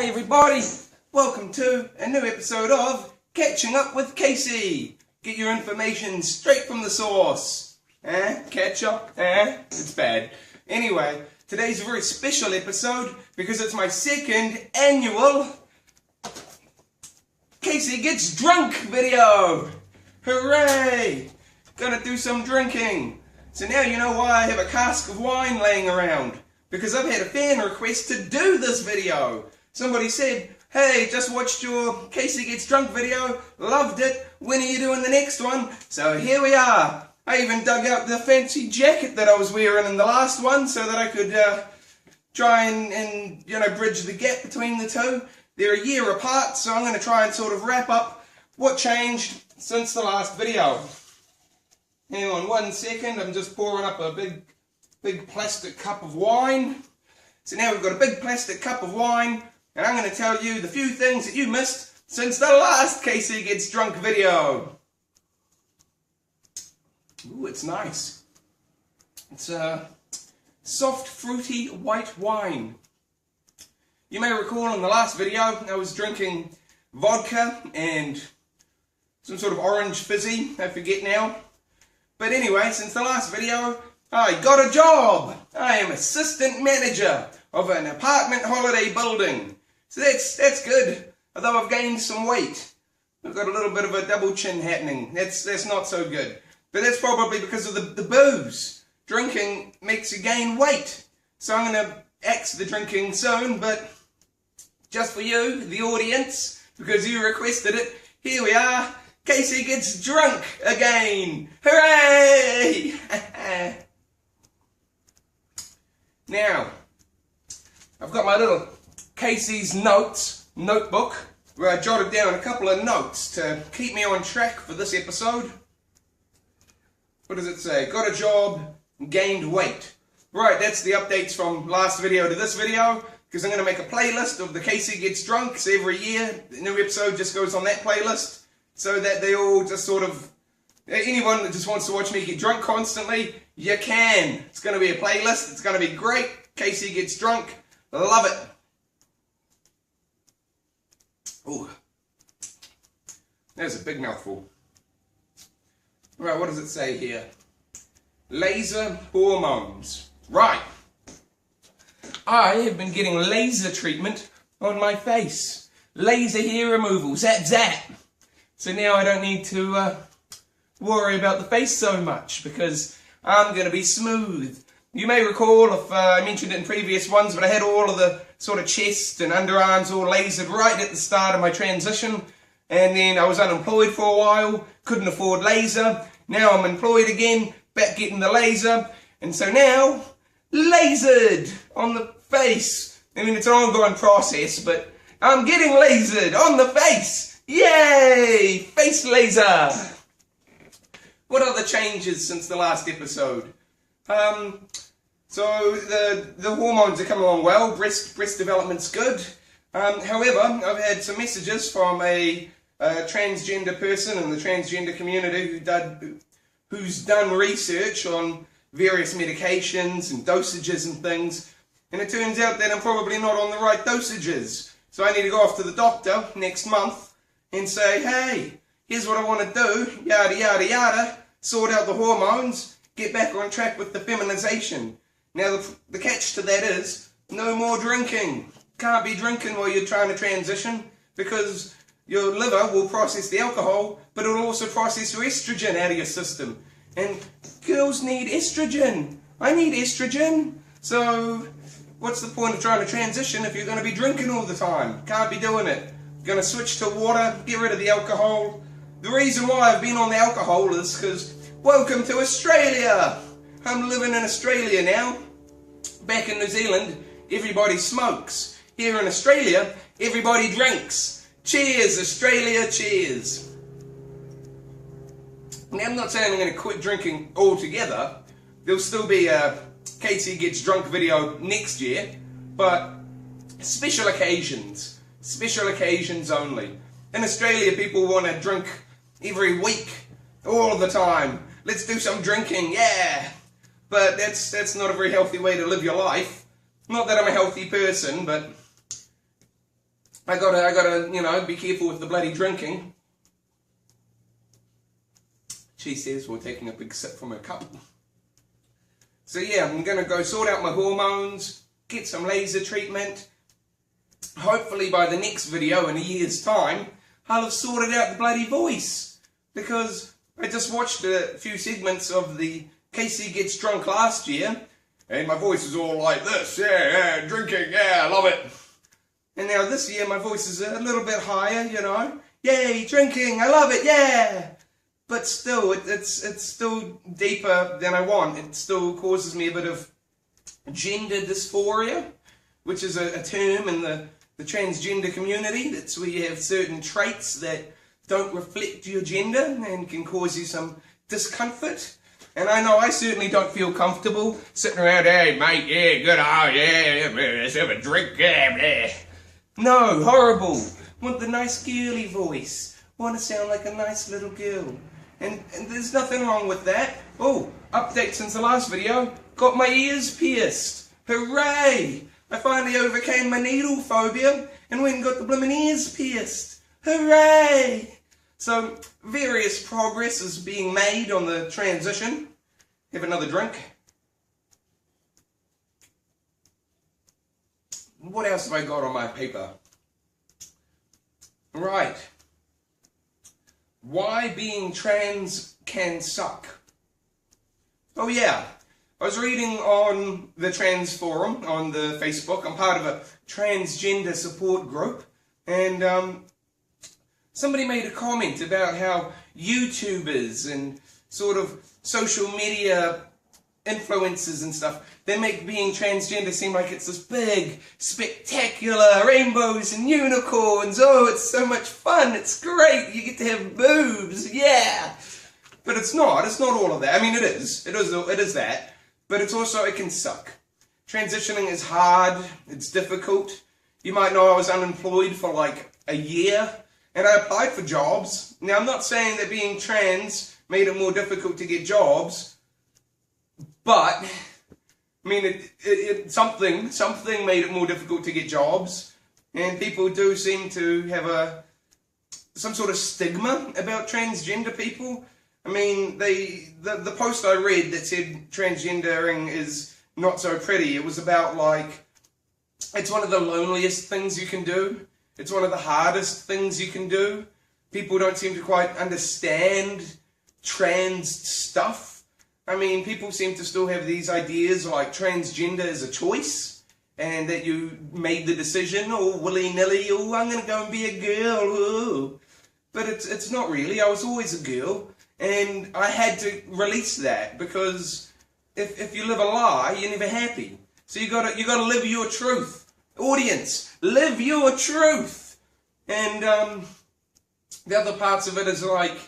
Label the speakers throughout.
Speaker 1: Hey everybody, welcome to a new episode of Catching Up with Casey. Get your information straight from the source. Catch up? It's bad. Anyway, today's a very special episode because it's my second annual Casey Gets Drunk video. Hooray! Gonna do some drinking. So now you know why I have a cask of wine laying around. Because I've had a fan request to do this video. Somebody said, hey, just watched your Casey Gets Drunk video, loved it, when are you doing the next one? So here we are. I even dug out the fancy jacket that I was wearing in the last one so that I could try and bridge the gap between the two. They're a year apart, so I'm going to try and sort of wrap up what changed since the last video. Hang on 1 second, I'm just pouring up a big plastic cup of wine. So now we've got a big plastic cup of wine, and I'm going to tell you the few things that you missed since the last Casey Gets Drunk video. Ooh, it's nice. It's a soft, fruity white wine. You may recall in the last video I was drinking vodka and some sort of orange fizzy, I forget now. But anyway, since the last video, I got a job. I am assistant manager of an apartment holiday building. So that's good, although I've gained some weight. I've got a little bit of a double chin happening. That's not so good. But that's probably because of the booze. Drinking makes you gain weight. So I'm going to axe the drinking soon, but just for you, the audience, because you requested it, here we are. Casey Gets Drunk again. Hooray! Now, I've got my little Casey's Notes notebook where I jotted down a couple of notes to keep me on track for this episode. What does it say? Got a job, gained weight. Right, that's the updates from last video to this video, because I'm going to make a playlist of the Casey Gets Drunk. So every year, the new episode just goes on that playlist, so that they all just sort of, anyone that just wants to watch me get drunk constantly, you can. It's going to be a playlist. It's going to be great. Casey Gets Drunk. Love it. Ooh. There's a big mouthful. Right, what does it say here? Laser hormones. Right. I have been getting laser treatment on my face. Laser hair removal. Zap, zap. So now I don't need to worry about the face so much because I'm going to be smooth. You may recall if I mentioned it in previous ones, but I had all of the sort of chest and underarms all lasered right at the start of my transition. And then I was unemployed for a while, couldn't afford laser. Now I'm employed again, back getting the laser. And so now, lasered on the face. I mean, it's an ongoing process, but I'm getting lasered on the face. Yay! Face laser! What are the changes since the last episode? So the hormones are coming along well, breast development's good. However, I've had some messages from a transgender person in the transgender community who's done research on various medications and dosages and things, and it turns out that I'm probably not on the right dosages. So I need to go off to the doctor next month and say, hey, here's what I want to do, yada yada yada, sort out the hormones, get back on track with the feminization. Now the catch to that is, no more drinking. Can't be drinking while you're trying to transition because your liver will process the alcohol, but it will also process your estrogen out of your system. And girls need estrogen. I need estrogen. So what's the point of trying to transition if you're going to be drinking all the time? Can't be doing it. Going to switch to water, get rid of the alcohol. The reason why I've been on the alcohol is because, welcome to Australia. I'm living in Australia now. Back in New Zealand, everybody smokes. Here in Australia, everybody drinks. Cheers, Australia, cheers. Now, I'm not saying I'm going to quit drinking altogether. There'll still be a Casey Gets Drunk video next year, but special occasions only. In Australia, people want to drink every week, all the time. Let's do some drinking, yeah. But that's not a very healthy way to live your life. Not that I'm a healthy person, but I gotta, you know, be careful with the bloody drinking. She says we're taking a big sip from her cup. So yeah, I'm gonna go sort out my hormones, get some laser treatment. Hopefully by the next video in a year's time, I'll have sorted out the bloody voice. Because I just watched a few segments of the Casey Gets Drunk last year, and my voice is all like this, yeah, drinking, yeah, I love it. And now this year my voice is a little bit higher, you know, yay, drinking, I love it, yeah. But still, it's still deeper than I want. It still causes me a bit of gender dysphoria, which is a term in the transgender community. That's where you have certain traits that don't reflect your gender and can cause you some discomfort. And I know I certainly don't feel comfortable sitting around, hey mate, yeah, good, oh yeah, let's have a drink, yeah. No, horrible. Want the nice girly voice. Want to sound like a nice little girl. And there's nothing wrong with that. Oh, update since the last video. Got my ears pierced. Hooray! I finally overcame my needle phobia and went and got the blooming ears pierced. Hooray! So, various progress is being made on the transition. Have another drink. What else have I got on my paper? Right. Why being trans can suck. Oh yeah, I was reading on the trans forum on the Facebook. I'm part of a transgender support group, and somebody made a comment about how YouTubers and sort of social media influencers and stuff, they make being transgender seem like it's this big, spectacular rainbows and unicorns. Oh, it's so much fun. It's great. You get to have boobs. Yeah. But it's not. It's not all of that. I mean, it is. It is that. But it's also, it can suck. Transitioning is hard. It's difficult. You might know I was unemployed for like a year, and I applied for jobs. Now, I'm not saying that being trans made it more difficult to get jobs, but, I mean, something made it more difficult to get jobs, and people do seem to have some sort of stigma about transgender people. I mean, the post I read that said transgendering is not so pretty, it was about like, it's one of the loneliest things you can do. It's one of the hardest things you can do. People don't seem to quite understand trans stuff. I mean, people seem to still have these ideas like transgender is a choice, and that you made the decision, or willy-nilly, oh, I'm going to go and be a girl, oh. But it's not really. I was always a girl, and I had to release that, because if you live a lie, you're never happy. So you gotta live your truth. Audience, live your truth. And the other parts of it is like,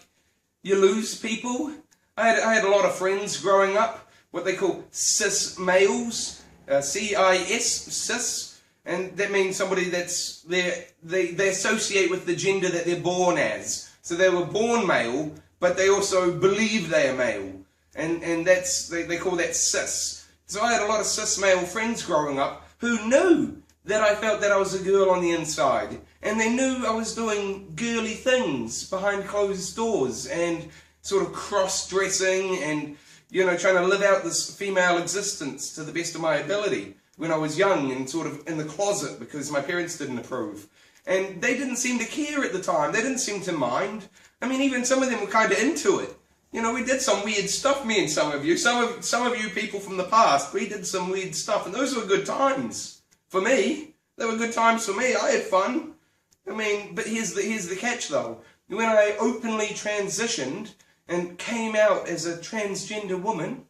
Speaker 1: you lose people. I had a lot of friends growing up, what they call cis males, C-I-S, cis, and that means somebody that's, they associate with the gender that they're born as. So they were born male, but they also believe they are male, and that's, they call that cis. So I had a lot of cis male friends growing up who knew that I felt that I was a girl on the inside, and they knew I was doing girly things behind closed doors, and sort of cross-dressing and, you know, trying to live out this female existence to the best of my ability when I was young and sort of in the closet because my parents didn't approve. And they didn't seem to care at the time. They didn't seem to mind. I mean, even some of them were kind of into it. You know, we did some weird stuff, me and some of you. Some of you people from the past, we did some weird stuff, and those were good times. For me, they were good times for me. I had fun. I mean, but here's the catch though. When I openly transitioned and came out as a transgender woman,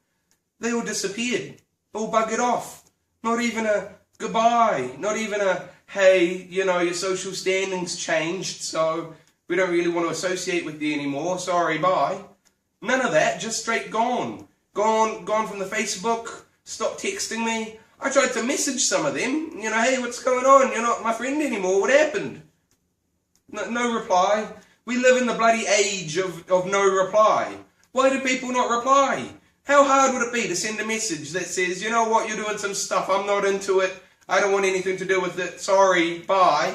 Speaker 1: they all disappeared, all buggered off. Not even a goodbye, not even a, hey, you know, your social standing's changed, so we don't really want to associate with you anymore, sorry, bye. None of that, just straight gone. Gone from the Facebook, stopped texting me. I tried to message some of them, you know, hey, what's going on? You're not my friend anymore, what happened? No reply. We live in the bloody age of no reply. Why do people not reply? How hard would it be to send a message that says, you know what, you're doing some stuff, I'm not into it, I don't want anything to do with it, sorry, bye.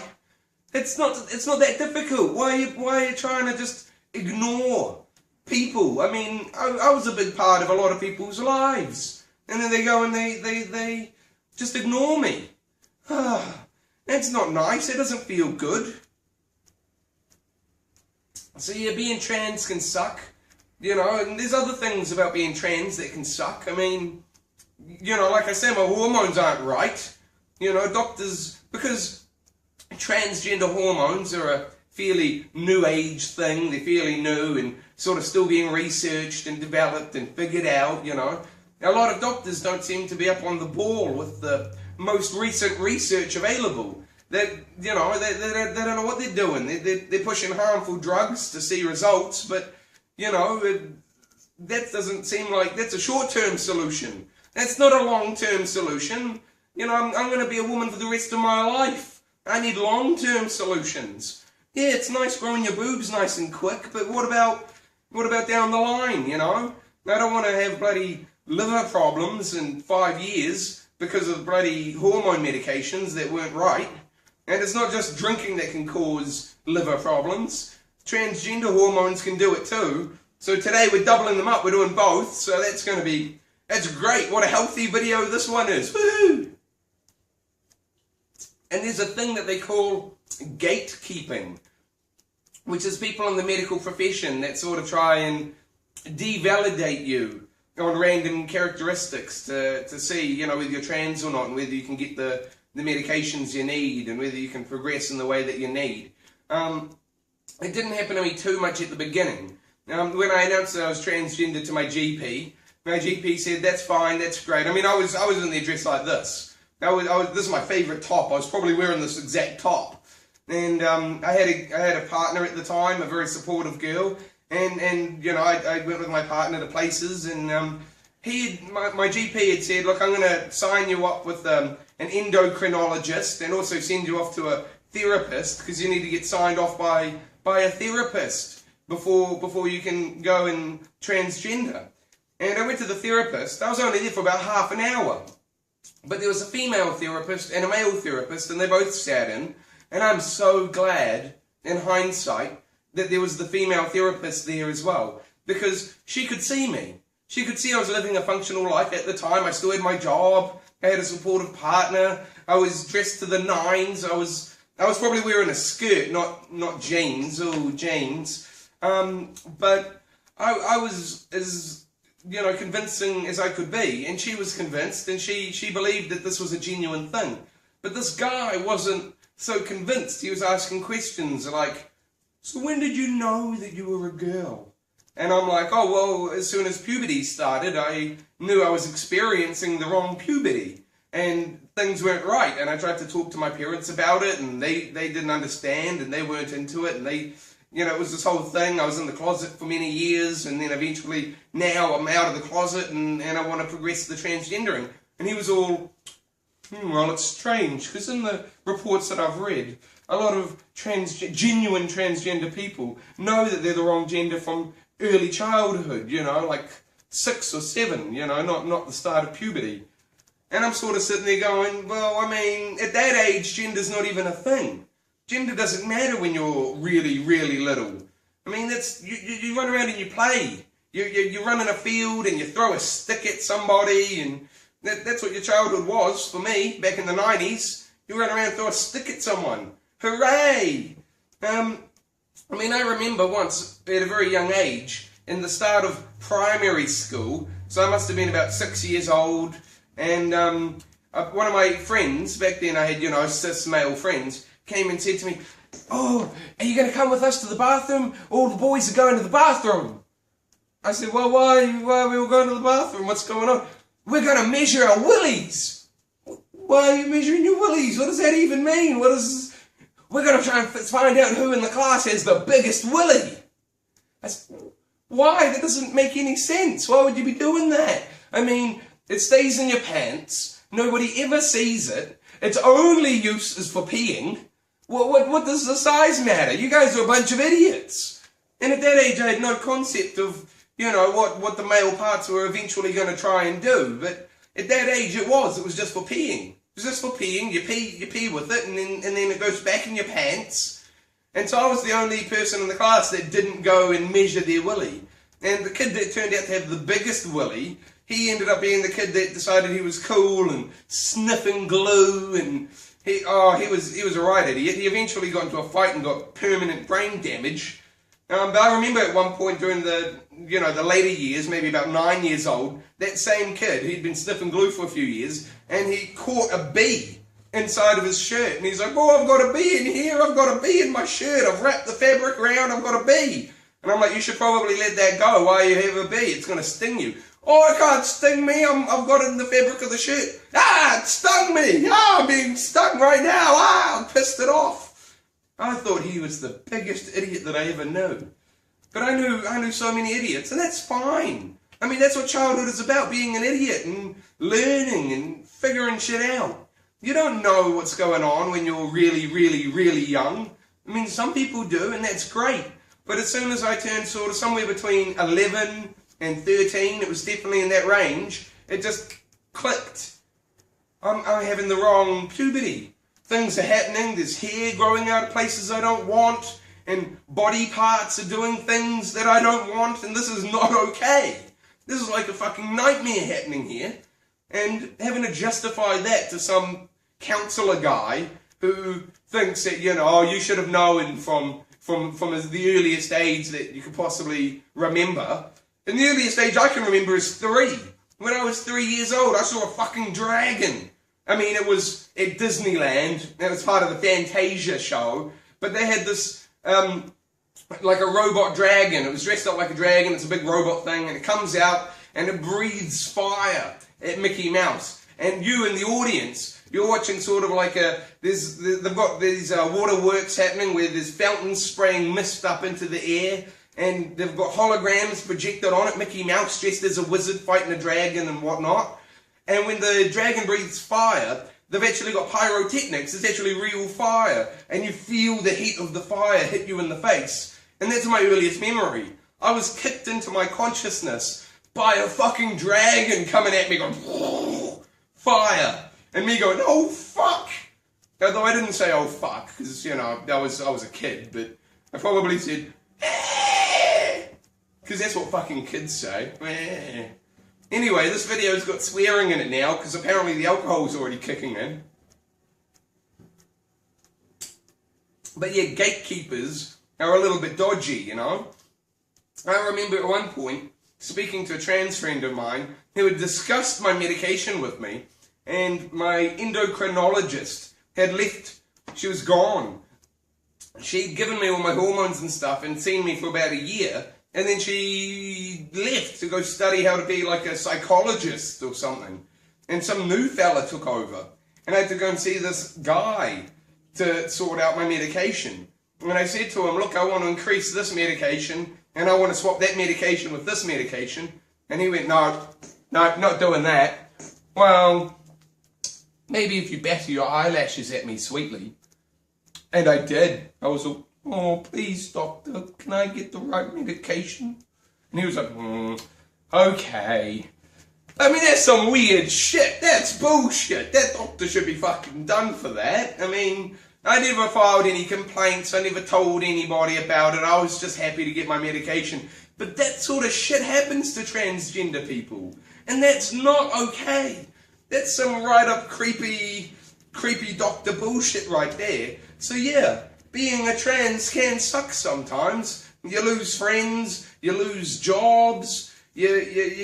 Speaker 1: It's not that difficult. Why are you trying to just ignore people? I mean, I was a big part of a lot of people's lives. And then they go and they just ignore me. That's not nice. It doesn't feel good. So yeah, being trans can suck. You know, and there's other things about being trans that can suck. I mean, you know, like I said, my hormones aren't right. You know, doctors, because transgender hormones are a fairly new age thing. They're fairly new and sort of still being researched and developed and figured out, you know. A lot of doctors don't seem to be up on the ball with the most recent research available. That, you know, they don't know what they're doing. They're pushing harmful drugs to see results, but, you know, that doesn't seem like that's a short-term solution. That's not a long-term solution. You know, I'm going to be a woman for the rest of my life. I need long-term solutions. Yeah, it's nice growing your boobs nice and quick, but what about down the line, you know? I don't want to have bloody liver problems in 5 years because of bloody hormone medications that weren't right. And it's not just drinking that can cause liver problems. Transgender hormones can do it too. So today we're doubling them up. We're doing both. So that's great. What a healthy video this one is. Woohoo! And there's a thing that they call gatekeeping, which is people in the medical profession that sort of try and devalidate you on random characteristics to see, you know, whether you're trans or not, and whether you can get the medications you need, and whether you can progress in the way that you need. It didn't happen to me too much at the beginning. When I announced that I was transgender to my GP said, that's fine, that's great. I mean, I was in there dressed like this. This is my favourite top. I was probably wearing this exact top. And I had a partner at the time, a very supportive girl. And you know, I went with my partner to places, and my GP had said, look, I'm going to sign you up with an endocrinologist and also send you off to a therapist, because you need to get signed off by a therapist before you can go and transgender. And I went to the therapist. I was only there for about half an hour. But there was a female therapist and a male therapist, and they both sat in. And I'm so glad, in hindsight, that there was the female therapist there as well, because she could see me. She could see I was living a functional life at the time. I still had my job. I had a supportive partner. I was dressed to the nines. I was probably wearing a skirt, not jeans. Oh, jeans. But I was as, you know, convincing as I could be, and she was convinced, and she believed that this was a genuine thing. But this guy wasn't so convinced. He was asking questions like, so when did you know that you were a girl? And I'm like, oh, well, as soon as puberty started, I knew I was experiencing the wrong puberty, and things weren't right. And I tried to talk to my parents about it, and they didn't understand, and they weren't into it, and they, you know, it was this whole thing. I was in the closet for many years, and then eventually now I'm out of the closet, and I want to progress the transgendering. And he was all, well, it's strange, because in the reports that I've read, a lot of genuine transgender people know that they're the wrong gender from early childhood, you know, like 6 or 7, you know, not the start of puberty. And I'm sort of sitting there going, well, I mean, at that age, gender's not even a thing. Gender doesn't matter when you're really, really little. I mean, that's you run around and you play. You run in a field and you throw a stick at somebody, and that's what your childhood was for me back in the 90s. You run around and throw a stick at someone. Hooray! I mean, I remember once, at a very young age, in the start of primary school, so I must have been about 6 years old, and one of my friends, back then I had, you know, cis male friends, came and said to me, oh, are you going to come with us to the bathroom? All the boys are going to the bathroom. I said, well, why are we all going to the bathroom? What's going on? We're going to measure our willies. Why are you measuring your willies? What does that even mean? We're going to try and find out who in the class has the biggest willy. I said, why? That doesn't make any sense. Why would you be doing that? I mean, it stays in your pants. Nobody ever sees it. Its only use is for peeing. What does the size matter? You guys are a bunch of idiots. And at that age, I had no concept of, you know, what the male parts were eventually going to try and do. But at that age, it was just for peeing. It's just for peeing. You pee with it, and then it goes back in your pants. And so I was the only person in the class that didn't go and measure their willy. And the kid that turned out to have the biggest willy, he ended up being the kid that decided he was cool and sniffing glue, and he was a right idiot. He eventually got into a fight and got permanent brain damage. But I remember at one point during the later years, maybe about 9 years old, that same kid, he'd been sniffing glue for a few years, and he caught a bee inside of his shirt. And he's like, oh, I've got a bee in here, I've got a bee in my shirt, I've wrapped the fabric around, I've got a bee. And I'm like, you should probably let that go while you have a bee, it's going to sting you. Oh, it can't sting me, I've got it in the fabric of the shirt. Ah, it stung me, I'm being stung right now, I pissed it off. I thought he was the biggest idiot that I ever knew. But I knew so many idiots, and that's fine. I mean, that's what childhood is about, being an idiot and learning and figuring shit out. You don't know what's going on when you're really, really, really young. I mean, some people do, and that's great. But as soon as I turned sort of somewhere between 11 and 13, it was definitely in that range, it just clicked. I'm having the wrong puberty. Things are happening, there's hair growing out of places I don't want, and body parts are doing things that I don't want, and this is not okay. This is like a fucking nightmare happening here. And having to justify that to some counsellor guy who thinks that, you should have known from the earliest age that you could possibly remember. And the earliest age I can remember is 3. When I was 3 years old, I saw a fucking dragon. I mean, it was at Disneyland. It was part of the Fantasia show. But they had this, like a robot dragon. It was dressed up like a dragon. It's a big robot thing. And it comes out and it breathes fire at Mickey Mouse. And you in the audience, you're watching sort of like they've got these waterworks happening where there's fountains spraying mist up into the air. And they've got holograms projected on it. Mickey Mouse dressed as a wizard fighting a dragon and whatnot. And when the dragon breathes fire, they've actually got pyrotechnics. It's actually real fire. And you feel the heat of the fire hit you in the face. And that's my earliest memory. I was kicked into my consciousness by a fucking dragon coming at me going, fire. And me going, oh fuck. Although I didn't say oh fuck, because, I was a kid. But I probably said, because that's what fucking kids say. Anyway, this video's got swearing in it now, because apparently the alcohol's already kicking in. But yeah, gatekeepers are a little bit dodgy, I remember at one point, speaking to a trans friend of mine, who had discussed my medication with me, and my endocrinologist had left. She was gone. She'd given me all my hormones and stuff, and seen me for about a year, and then she left to go study how to be like a psychologist or something. And some new fella took over. And I had to go and see this guy to sort out my medication. And I said to him, look, I want to increase this medication, and I want to swap that medication with this medication. And he went, no, not doing that. Well, maybe if you batter your eyelashes at me sweetly. And I did. I was all, oh, please, doctor, can I get the right medication? And he was like, okay. I mean, that's some weird shit. That's bullshit. That doctor should be fucking done for that. I mean, I never filed any complaints. I never told anybody about it. I was just happy to get my medication. But that sort of shit happens to transgender people. And that's not okay. That's some right up creepy doctor bullshit right there. So yeah, being a trans can suck sometimes. You lose friends, you lose jobs, you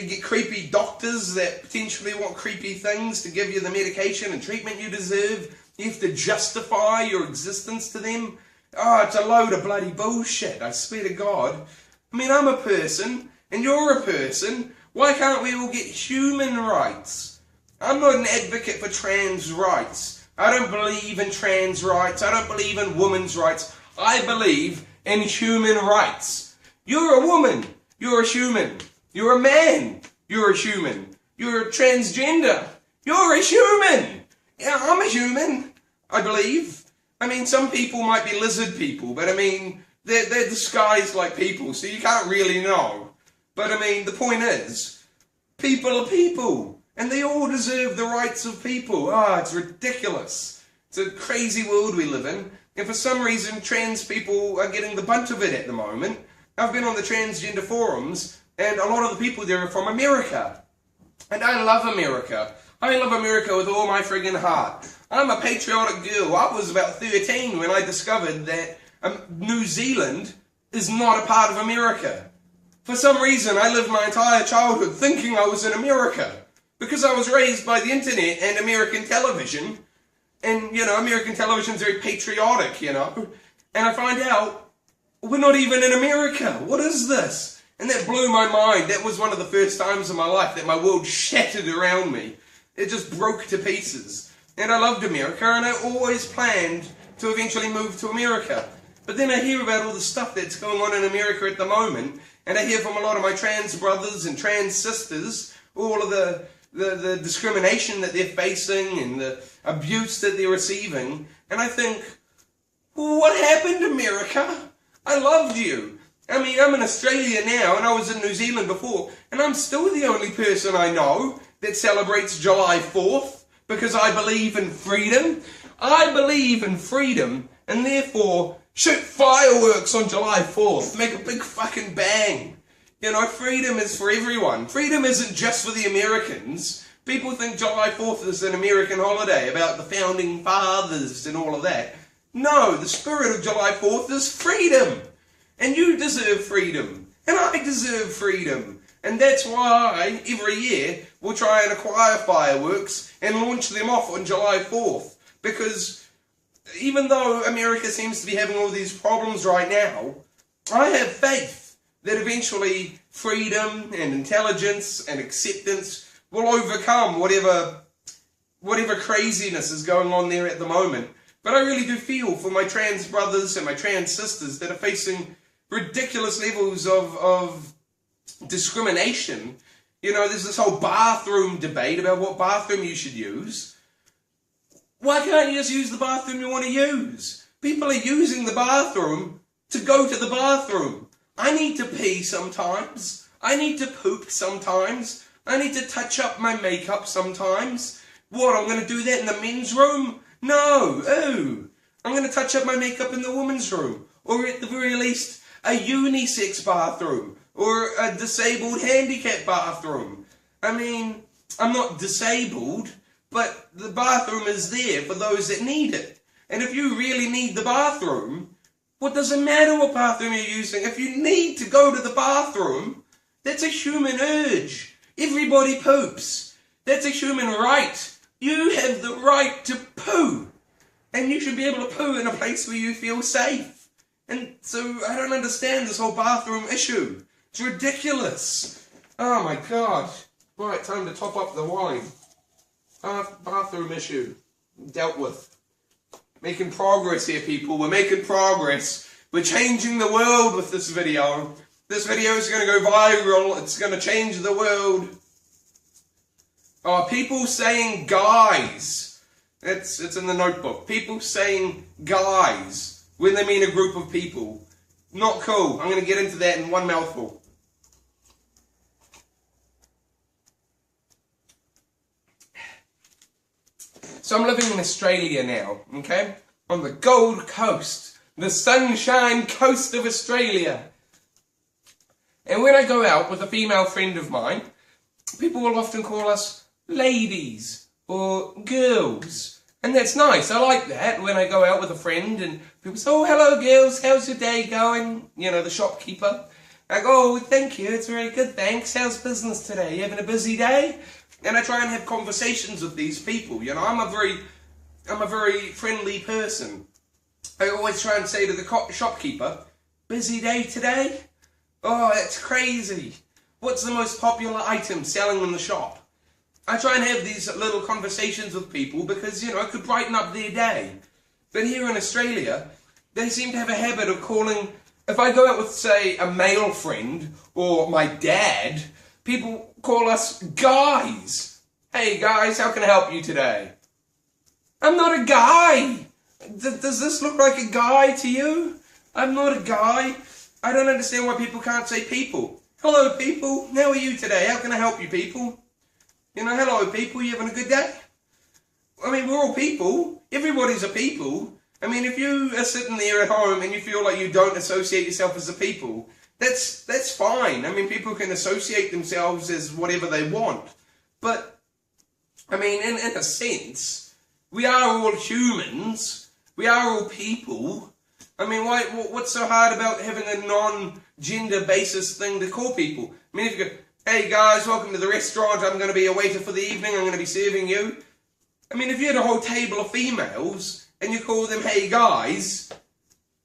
Speaker 1: get creepy doctors that potentially want creepy things to give you the medication and treatment you deserve. You have to justify your existence to them. Oh, it's a load of bloody bullshit, I swear to God. I mean, I'm a person, and you're a person. Why can't we all get human rights? I'm not an advocate for trans rights. I don't believe in trans rights. I don't believe in women's rights. I believe in human rights. You're a woman. You're a human. You're a man. You're a human. You're a transgender. You're a human. Yeah, I'm a human, I believe. I mean, some people might be lizard people, but I mean, they're disguised like people, so you can't really know. But I mean, the point is, people are people. And they all deserve the rights of people. It's ridiculous. It's a crazy world we live in. And for some reason, trans people are getting the bunt of it at the moment. I've been on the transgender forums, and a lot of the people there are from America. And I love America. I love America with all my friggin' heart. I'm a patriotic girl. I was about 13 when I discovered that New Zealand is not a part of America. For some reason, I lived my entire childhood thinking I was in America. Because I was raised by the internet and American television. And, you know, American television is very patriotic, you know. And I find out, we're not even in America. What is this? And that blew my mind. That was one of the first times in my life that my world shattered around me. It just broke to pieces. And I loved America, and I always planned to eventually move to America. But then I hear about all the stuff that's going on in America at the moment, and I hear from a lot of my trans brothers and trans sisters, all of the discrimination that they're facing and the abuse that they're receiving, and I think, what happened, America? I loved you. I mean, I'm in Australia now, and I was in New Zealand before, and I'm still the only person I know that celebrates July 4th, because I believe in freedom. I believe in freedom, and therefore, shoot fireworks on July 4th. Make a big fucking bang. You know, freedom is for everyone. Freedom isn't just for the Americans. People think July 4th is an American holiday about the founding fathers and all of that. No, the spirit of July 4th is freedom. And you deserve freedom. And I deserve freedom. And that's why every year we'll try and acquire fireworks and launch them off on July 4th. Because even though America seems to be having all these problems right now, I have faith that eventually freedom and intelligence and acceptance will overcome whatever craziness is going on there at the moment. But I really do feel for my trans brothers and my trans sisters that are facing ridiculous levels of discrimination. You know, there's this whole bathroom debate about what bathroom you should use. Why can't you just use the bathroom you want to use? People are using the bathroom to go to the bathroom. I need to pee sometimes. I need to poop sometimes. I need to touch up my makeup sometimes. What, I'm going to do that in the men's room? No. Oh, I'm going to touch up my makeup in the women's room. Or at the very least, a unisex bathroom. Or a disabled handicap bathroom. I mean, I'm not disabled, but the bathroom is there for those that need it. And if you really need the bathroom, what does it matter what bathroom you're using? If you need to go to the bathroom, that's a human urge. Everybody poops. That's a human right. You have the right to poo. And you should be able to poo in a place where you feel safe. And so I don't understand this whole bathroom issue. It's ridiculous. Oh my God. Right, time to top up the wine. Bathroom issue. Dealt with. Making progress here, people. We're making progress. We're changing the world with this video. This video is going to go viral. It's going to change the world. People saying guys. It's in the notebook. People saying guys when they mean a group of people. Not cool. I'm going to get into that in one mouthful. So I'm living in Australia now, okay? On the Gold Coast, the Sunshine Coast of Australia. And when I go out with a female friend of mine, people will often call us ladies or girls. And that's nice, I like that when I go out with a friend and people say, oh, hello girls, how's your day going? You know, the shopkeeper. I go, oh, thank you, it's very good, thanks. How's business today? You having a busy day? And I try and have conversations with these people. You know, I'm a very friendly person. I always try and say to the shopkeeper, busy day today? Oh, that's crazy. What's the most popular item selling in the shop? I try and have these little conversations with people because, you know, it could brighten up their day. But here in Australia, they seem to have a habit of calling, if I go out with, say, a male friend or my dad, people call us guys. Hey guys, how can I help you today? I'm not a guy. Does this look like a guy to you? I'm not a guy. I don't understand why people can't say people. Hello people, how are you today? How can I help you people? You know, hello people, you having a good day? I mean, we're all people. Everybody's a people. I mean, if you are sitting there at home and you feel like you don't associate yourself as a people, that's fine. I mean, people can associate themselves as whatever they want. But, I mean, in a sense, we are all humans. We are all people. I mean, what's so hard about having a non-gender basis thing to call people? I mean, if you go, hey guys, welcome to the restaurant, I'm going to be a waiter for the evening, I'm going to be serving you. I mean, if you had a whole table of females, and you call them, hey guys,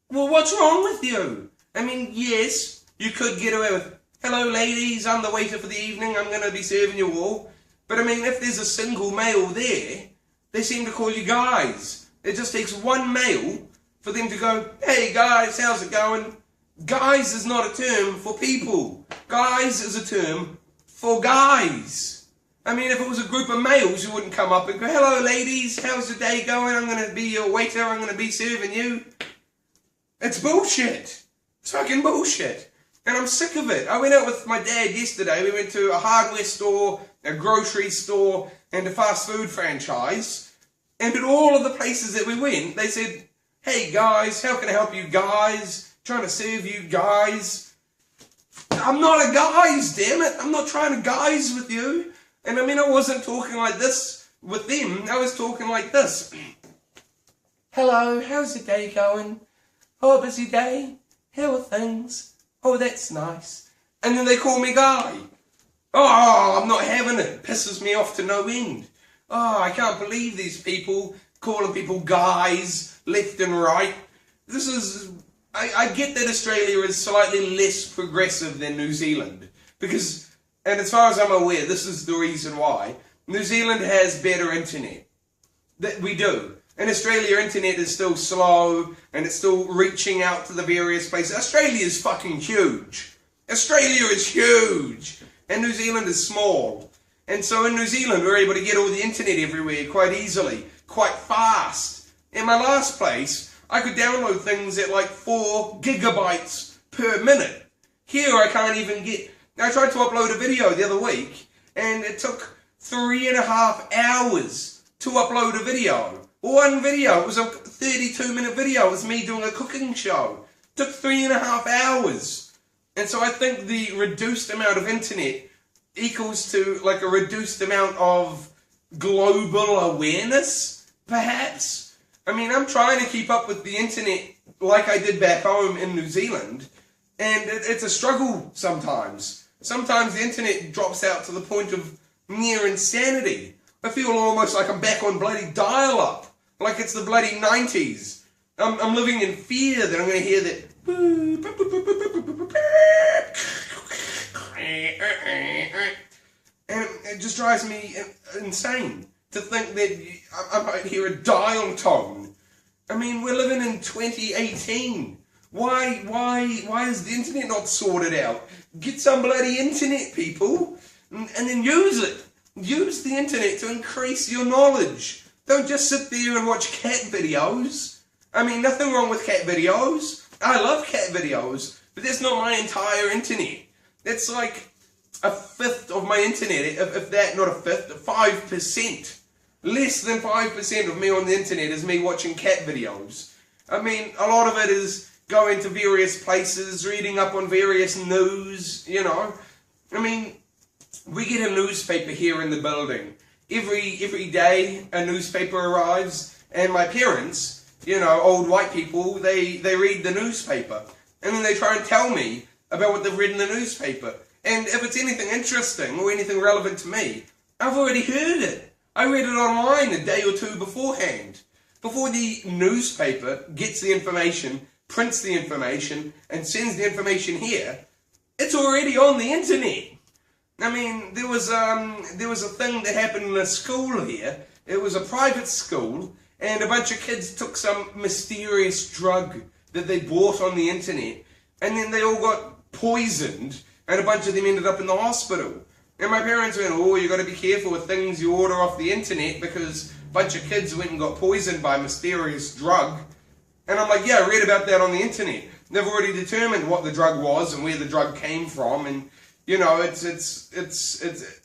Speaker 1: well, what's wrong with you? I mean, yes, you could get away with, hello ladies, I'm the waiter for the evening, I'm going to be serving you all. But I mean, if there's a single male there, they seem to call you guys. It just takes one male for them to go, hey guys, how's it going? Guys is not a term for people. Guys is a term for guys. I mean, if it was a group of males, you wouldn't come up and go, hello ladies, how's your day going? I'm going to be your waiter, I'm going to be serving you. It's bullshit. It's fucking bullshit. And I'm sick of it. I went out with my dad yesterday. We went to a hardware store, a grocery store, and a fast food franchise. And at all of the places that we went, they said, hey guys, how can I help you guys? Trying to serve you guys. I'm not a guys, damn it. I'm not trying to guys with you. And I mean, I wasn't talking like this with them. I was talking like this. Hello, how's your day going? Oh, busy day? How are things? Oh, that's nice. And then they call me guy. Oh, I'm not having it. It pisses me off to no end. Oh, I can't believe these people calling people guys left and right. This is... I get that Australia is slightly less progressive than New Zealand. Because, and as far as I'm aware, this is the reason why. New Zealand has better internet. That we do. In Australia, internet is still slow, and it's still reaching out to the various places. Australia is fucking huge. Australia is huge. And New Zealand is small. And so in New Zealand, we're able to get all the internet everywhere quite easily, quite fast. In my last place, I could download things at like 4 gigabytes per minute. Here I can't even get... I tried to upload a video the other week, and it took 3.5 hours to upload a video. One video, it was a 32-minute video, it was me doing a cooking show. It took 3.5 hours. And so I think the reduced amount of internet equals to like a reduced amount of global awareness, perhaps. I mean, I'm trying to keep up with the internet like I did back home in New Zealand, and it's a struggle sometimes. Sometimes the internet drops out to the point of near insanity. I feel almost like I'm back on bloody dial-up, like it's the bloody 90s. I'm living in fear that I'm going to hear that. And it just drives me insane to think that I might hear a dial tone. I mean, we're living in 2018. Why is the internet not sorted out? Get some bloody internet, people, and then use it. Use the internet to increase your knowledge. Don't just sit there and watch cat videos. I mean, nothing wrong with cat videos. I love cat videos, but that's not my entire internet. That's like a fifth of my internet, if that, not a fifth, 5%. Less than 5% of me on the internet is me watching cat videos. I mean, a lot of it is going to various places, reading up on various news, you know. I mean, we get a newspaper here in the building. Every day a newspaper arrives, and my parents, you know, old white people, they read the newspaper. And then they try and tell me about what they've read in the newspaper. And if it's anything interesting or anything relevant to me, I've already heard it. I read it online a day or two beforehand. Before the newspaper gets the information, prints the information, and sends the information here, it's already on the internet. I mean, there was a thing that happened in a school here. It was a private school, and a bunch of kids took some mysterious drug that they bought on the internet, and then they all got poisoned, and a bunch of them ended up in the hospital. And my parents went, oh, you got to be careful with things you order off the internet because a bunch of kids went and got poisoned by a mysterious drug. And I'm like, yeah, I read about that on the internet. They've already determined what the drug was and where the drug came from, and You know, it's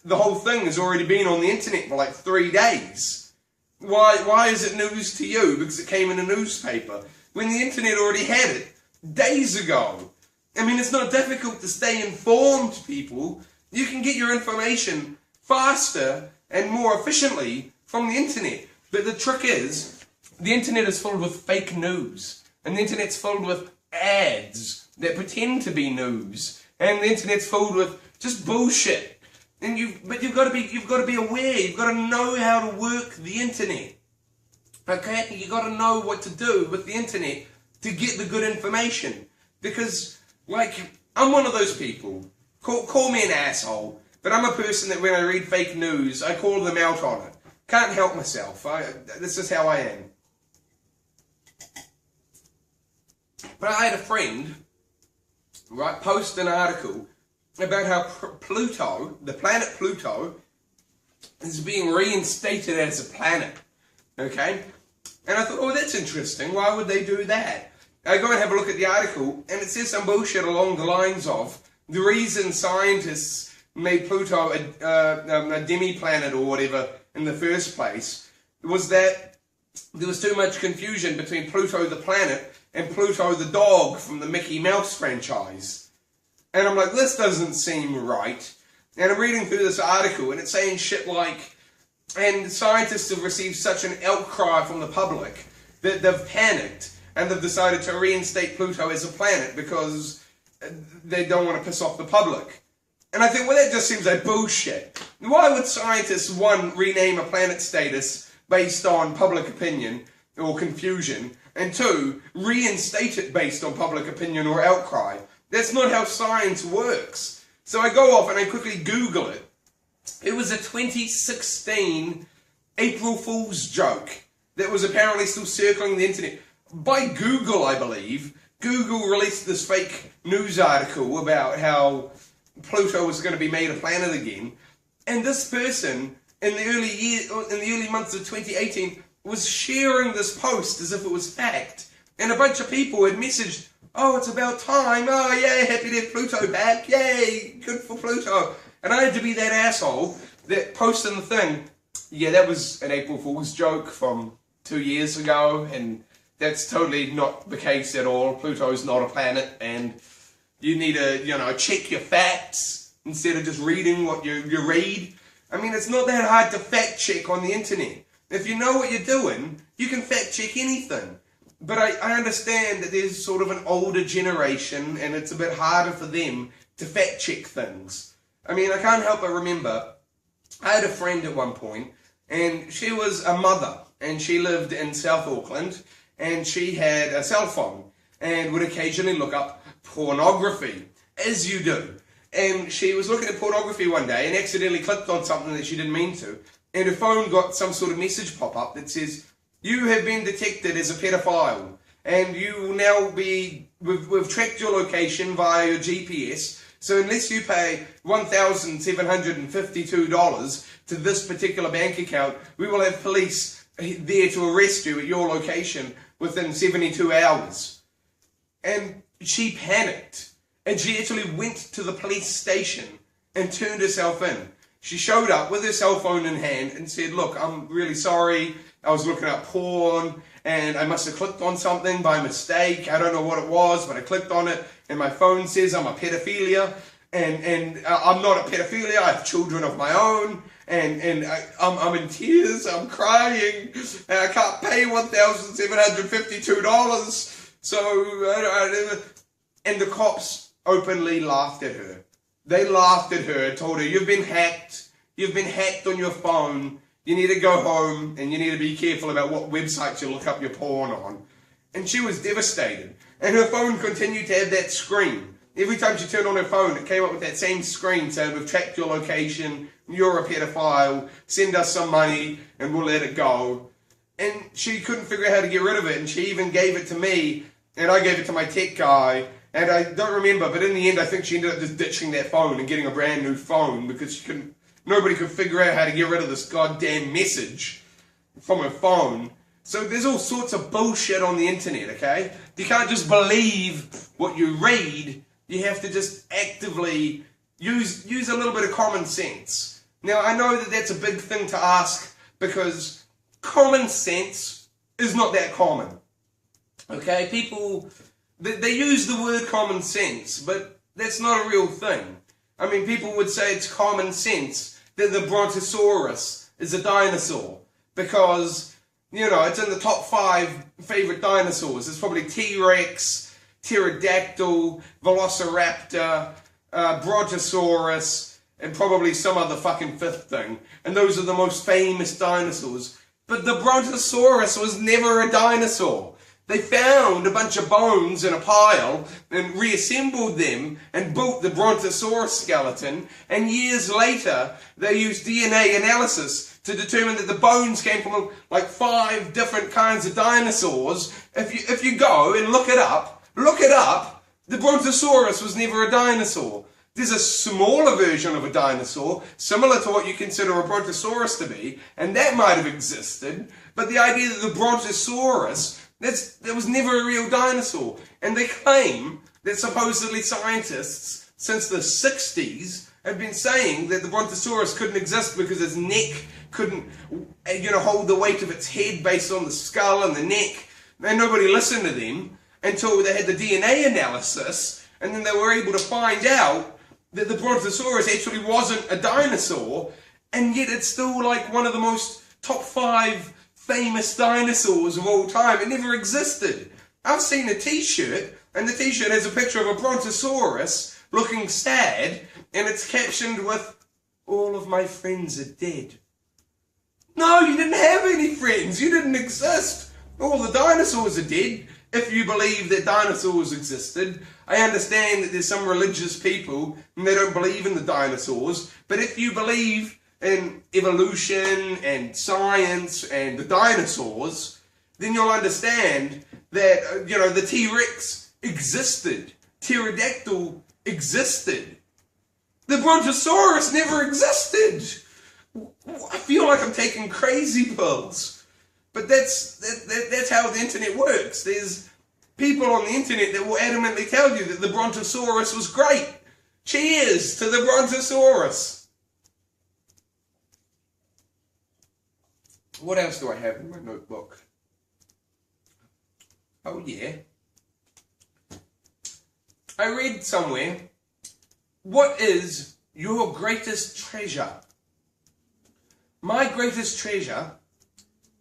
Speaker 1: the whole thing has already been on the internet for like 3 days. Why is it news to you? Because it came in a newspaper. When the internet already had it days ago. I mean, it's not difficult to stay informed, people. You can get your information faster and more efficiently from the internet. But the trick is, the internet is filled with fake news. And the internet's filled with ads that pretend to be news. And the internet's filled with just bullshit. But you've got to be aware. You've got to know how to work the internet. Okay? You've got to know what to do with the internet to get the good information. Because, like, I'm one of those people. Call me an asshole. But I'm a person that when I read fake news, I call them out on it. Can't help myself. This is how I am. But I had a friend, right, post an article about how Pluto, the planet Pluto, is being reinstated as a planet. Okay? And I thought, oh, that's interesting. Why would they do that? I go and have a look at the article, and it says some bullshit along the lines of the reason scientists made Pluto a demi-planet or whatever in the first place was that there was too much confusion between Pluto the planet and Pluto the dog from the Mickey Mouse franchise. And I'm like, this doesn't seem right. And I'm reading through this article, and it's saying shit like, and scientists have received such an outcry from the public that they've panicked and they've decided to reinstate Pluto as a planet because they don't want to piss off the public. And I think, well, that just seems like bullshit. Why would scientists, one, rename a planet status based on public opinion or confusion, and two, reinstate it based on public opinion or outcry? That's not how science works. So I go off and I quickly Google it. It was a 2016 April Fool's joke that was apparently still circling the internet. By Google, I believe. Google released this fake news article about how Pluto was going to be made a planet again. And this person, in the early months of 2018, was sharing this post as if it was fact. And a bunch of people had messaged, oh, it's about time. Oh, yay, happy to have Pluto back. Yay, good for Pluto. And I had to be that asshole that posted the thing. Yeah, that was an April Fool's joke from 2 years ago, and that's totally not the case at all. Pluto's not a planet, and you need to, check your facts instead of just reading what you read. I mean, it's not that hard to fact check on the internet. If you know what you're doing, you can fact check anything. But I understand that there's sort of an older generation, and it's a bit harder for them to fact check things. I mean, I can't help but remember, I had a friend at one point, and she was a mother, and she lived in South Auckland, and she had a cell phone, and would occasionally look up pornography, as you do. And she was looking at pornography one day, and accidentally clicked on something that she didn't mean to, and her phone got some sort of message pop up that says, you have been detected as a pedophile, and you will now be, we've tracked your location via your GPS, so unless you pay $1,752 to this particular bank account, we will have police there to arrest you at your location within 72 hours. And she panicked, and she actually went to the police station and turned herself in. She showed up with her cell phone in hand and said, look, I'm really sorry, I was looking up porn, and I must have clicked on something by mistake. I don't know what it was, but I clicked on it, and my phone says I'm a pedophilia, and I'm not a pedophilia, I have children of my own, and I'm in tears, I'm crying, and I can't pay $1,752, so, and the cops openly laughed at her. They laughed at her, told her, you've been hacked on your phone, you need to go home, and you need to be careful about what websites you look up your porn on. And she was devastated. And her phone continued to have that screen. Every time she turned on her phone, it came up with that same screen saying, we've tracked your location, you're a pedophile, send us some money, and we'll let it go. And she couldn't figure out how to get rid of it, and she even gave it to me, and I gave it to my tech guy, and I don't remember, but in the end I think she ended up just ditching that phone and getting a brand new phone because nobody could figure out how to get rid of this goddamn message from her phone. So there's all sorts of bullshit on the internet, okay? You can't just believe what you read. You have to just actively use a little bit of common sense. Now, I know that that's a big thing to ask because common sense is not that common. Okay, people, they use the word common sense, but that's not a real thing. I mean, people would say it's common sense that the Brontosaurus is a dinosaur because, you know, it's in the top 5 favorite dinosaurs. It's probably T-Rex, Pterodactyl, Velociraptor, Brontosaurus, and probably some other fucking 5th thing. And those are the most famous dinosaurs. But the Brontosaurus was never a dinosaur. They found a bunch of bones in a pile and reassembled them and built the Brontosaurus skeleton. And years later, they used DNA analysis to determine that the bones came from like 5 different kinds of dinosaurs. If you go and look it up, the Brontosaurus was never a dinosaur. There's a smaller version of a dinosaur, similar to what you consider a Brontosaurus to be, and that might have existed, but the idea that the Brontosaurus, that was never a real dinosaur. And they claim that supposedly scientists, since the 60s, have been saying that the Brontosaurus couldn't exist because its neck couldn't, you know, hold the weight of its head based on the skull and the neck. And nobody listened to them until they had the DNA analysis, and then they were able to find out that the Brontosaurus actually wasn't a dinosaur, and yet it's still like one of the most top 5 famous dinosaurs of all time. It never existed. I've seen a t-shirt, and the t-shirt has a picture of a Brontosaurus looking sad, and it's captioned with, "All of my friends are dead." No, you didn't have any friends. You didn't exist. All the dinosaurs are dead. If you believe that dinosaurs existed, I understand that there's some religious people and they don't believe in the dinosaurs, but if you believe in evolution and science and the dinosaurs, then you'll understand that, you know, the T-Rex existed. Pterodactyl existed. The Brontosaurus never existed. I feel like I'm taking crazy pills. But that's how the internet works. There's people on the internet that will adamantly tell you that the Brontosaurus was great. Cheers to the Brontosaurus. What else do I have in my notebook? Oh yeah. I read somewhere, what is your greatest treasure? My greatest treasure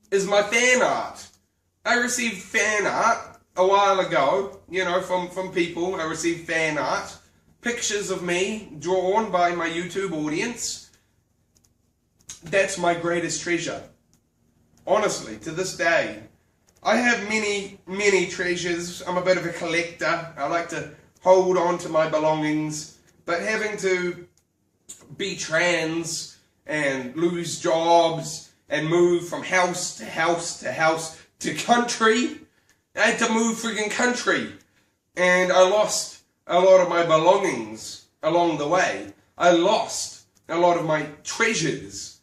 Speaker 1: is my fan art. I received fan art a while ago, you know, from people. I received fan art, pictures of me drawn by my YouTube audience. That's my greatest treasure. Honestly, to this day. I have many treasures. I'm a bit of a collector. I like to hold on to my belongings, but having to be trans and lose jobs and move from house to house to house to country. I had to move friggin' country. And I lost a lot of my belongings along the way. I lost a lot of my treasures.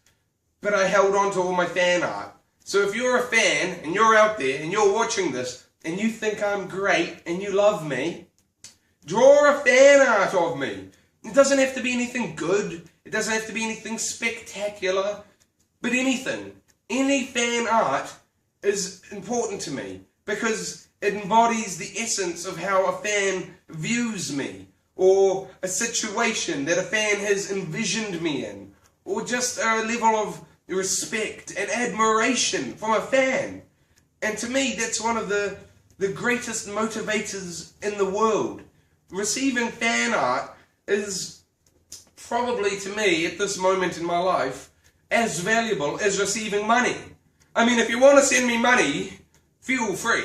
Speaker 1: But I held on to all my fan art. So if you're a fan and you're out there and you're watching this and you think I'm great and you love me, draw a fan art of me. It doesn't have to be anything good. It doesn't have to be anything spectacular. But anything, any fan art is important to me because it embodies the essence of how a fan views me, or a situation that a fan has envisioned me in, or just a level of respect and admiration from a fan. And to me, that's one of the greatest motivators in the world. Receiving fan art is probably, to me, at this moment in my life, as valuable as receiving money. I mean, if you want to send me money, feel free.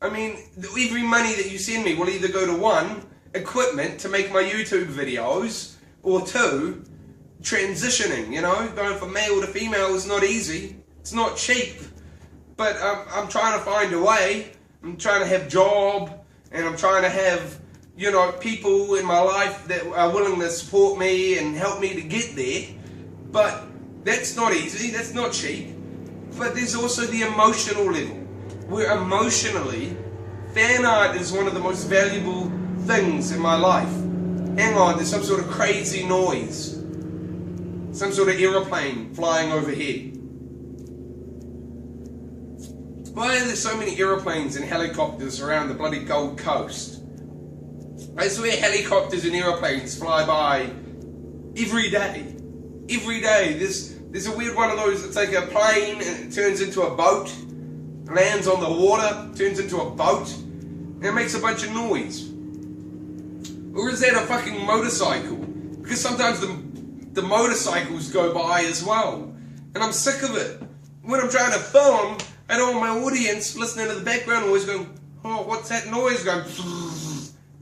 Speaker 1: I mean, every money that you send me will either go to 1, equipment to make my YouTube videos, or 2, transitioning, you know, going from male to female is not easy. It's not cheap. But I'm trying to find a way. I'm trying to have a job, and I'm trying to have, you know, people in my life that are willing to support me and help me to get there. But that's not easy, that's not cheap. But there's also the emotional level, where emotionally, fan art is one of the most valuable things in my life. hang on, there's some sort of crazy noise. Some sort of aeroplane flying overhead. Why are there so many aeroplanes and helicopters around the bloody Gold Coast? I swear helicopters and aeroplanes fly by every day. Every day. There's a weird one of those that's like a plane and it turns into a boat, lands on the water, turns into a boat, and it makes a bunch of noise. Or is that a fucking motorcycle? Because sometimes the motorcycles go by as well. And I'm sick of it. When I'm trying to film, I don't want my audience listening to the background always going, oh, what's that noise going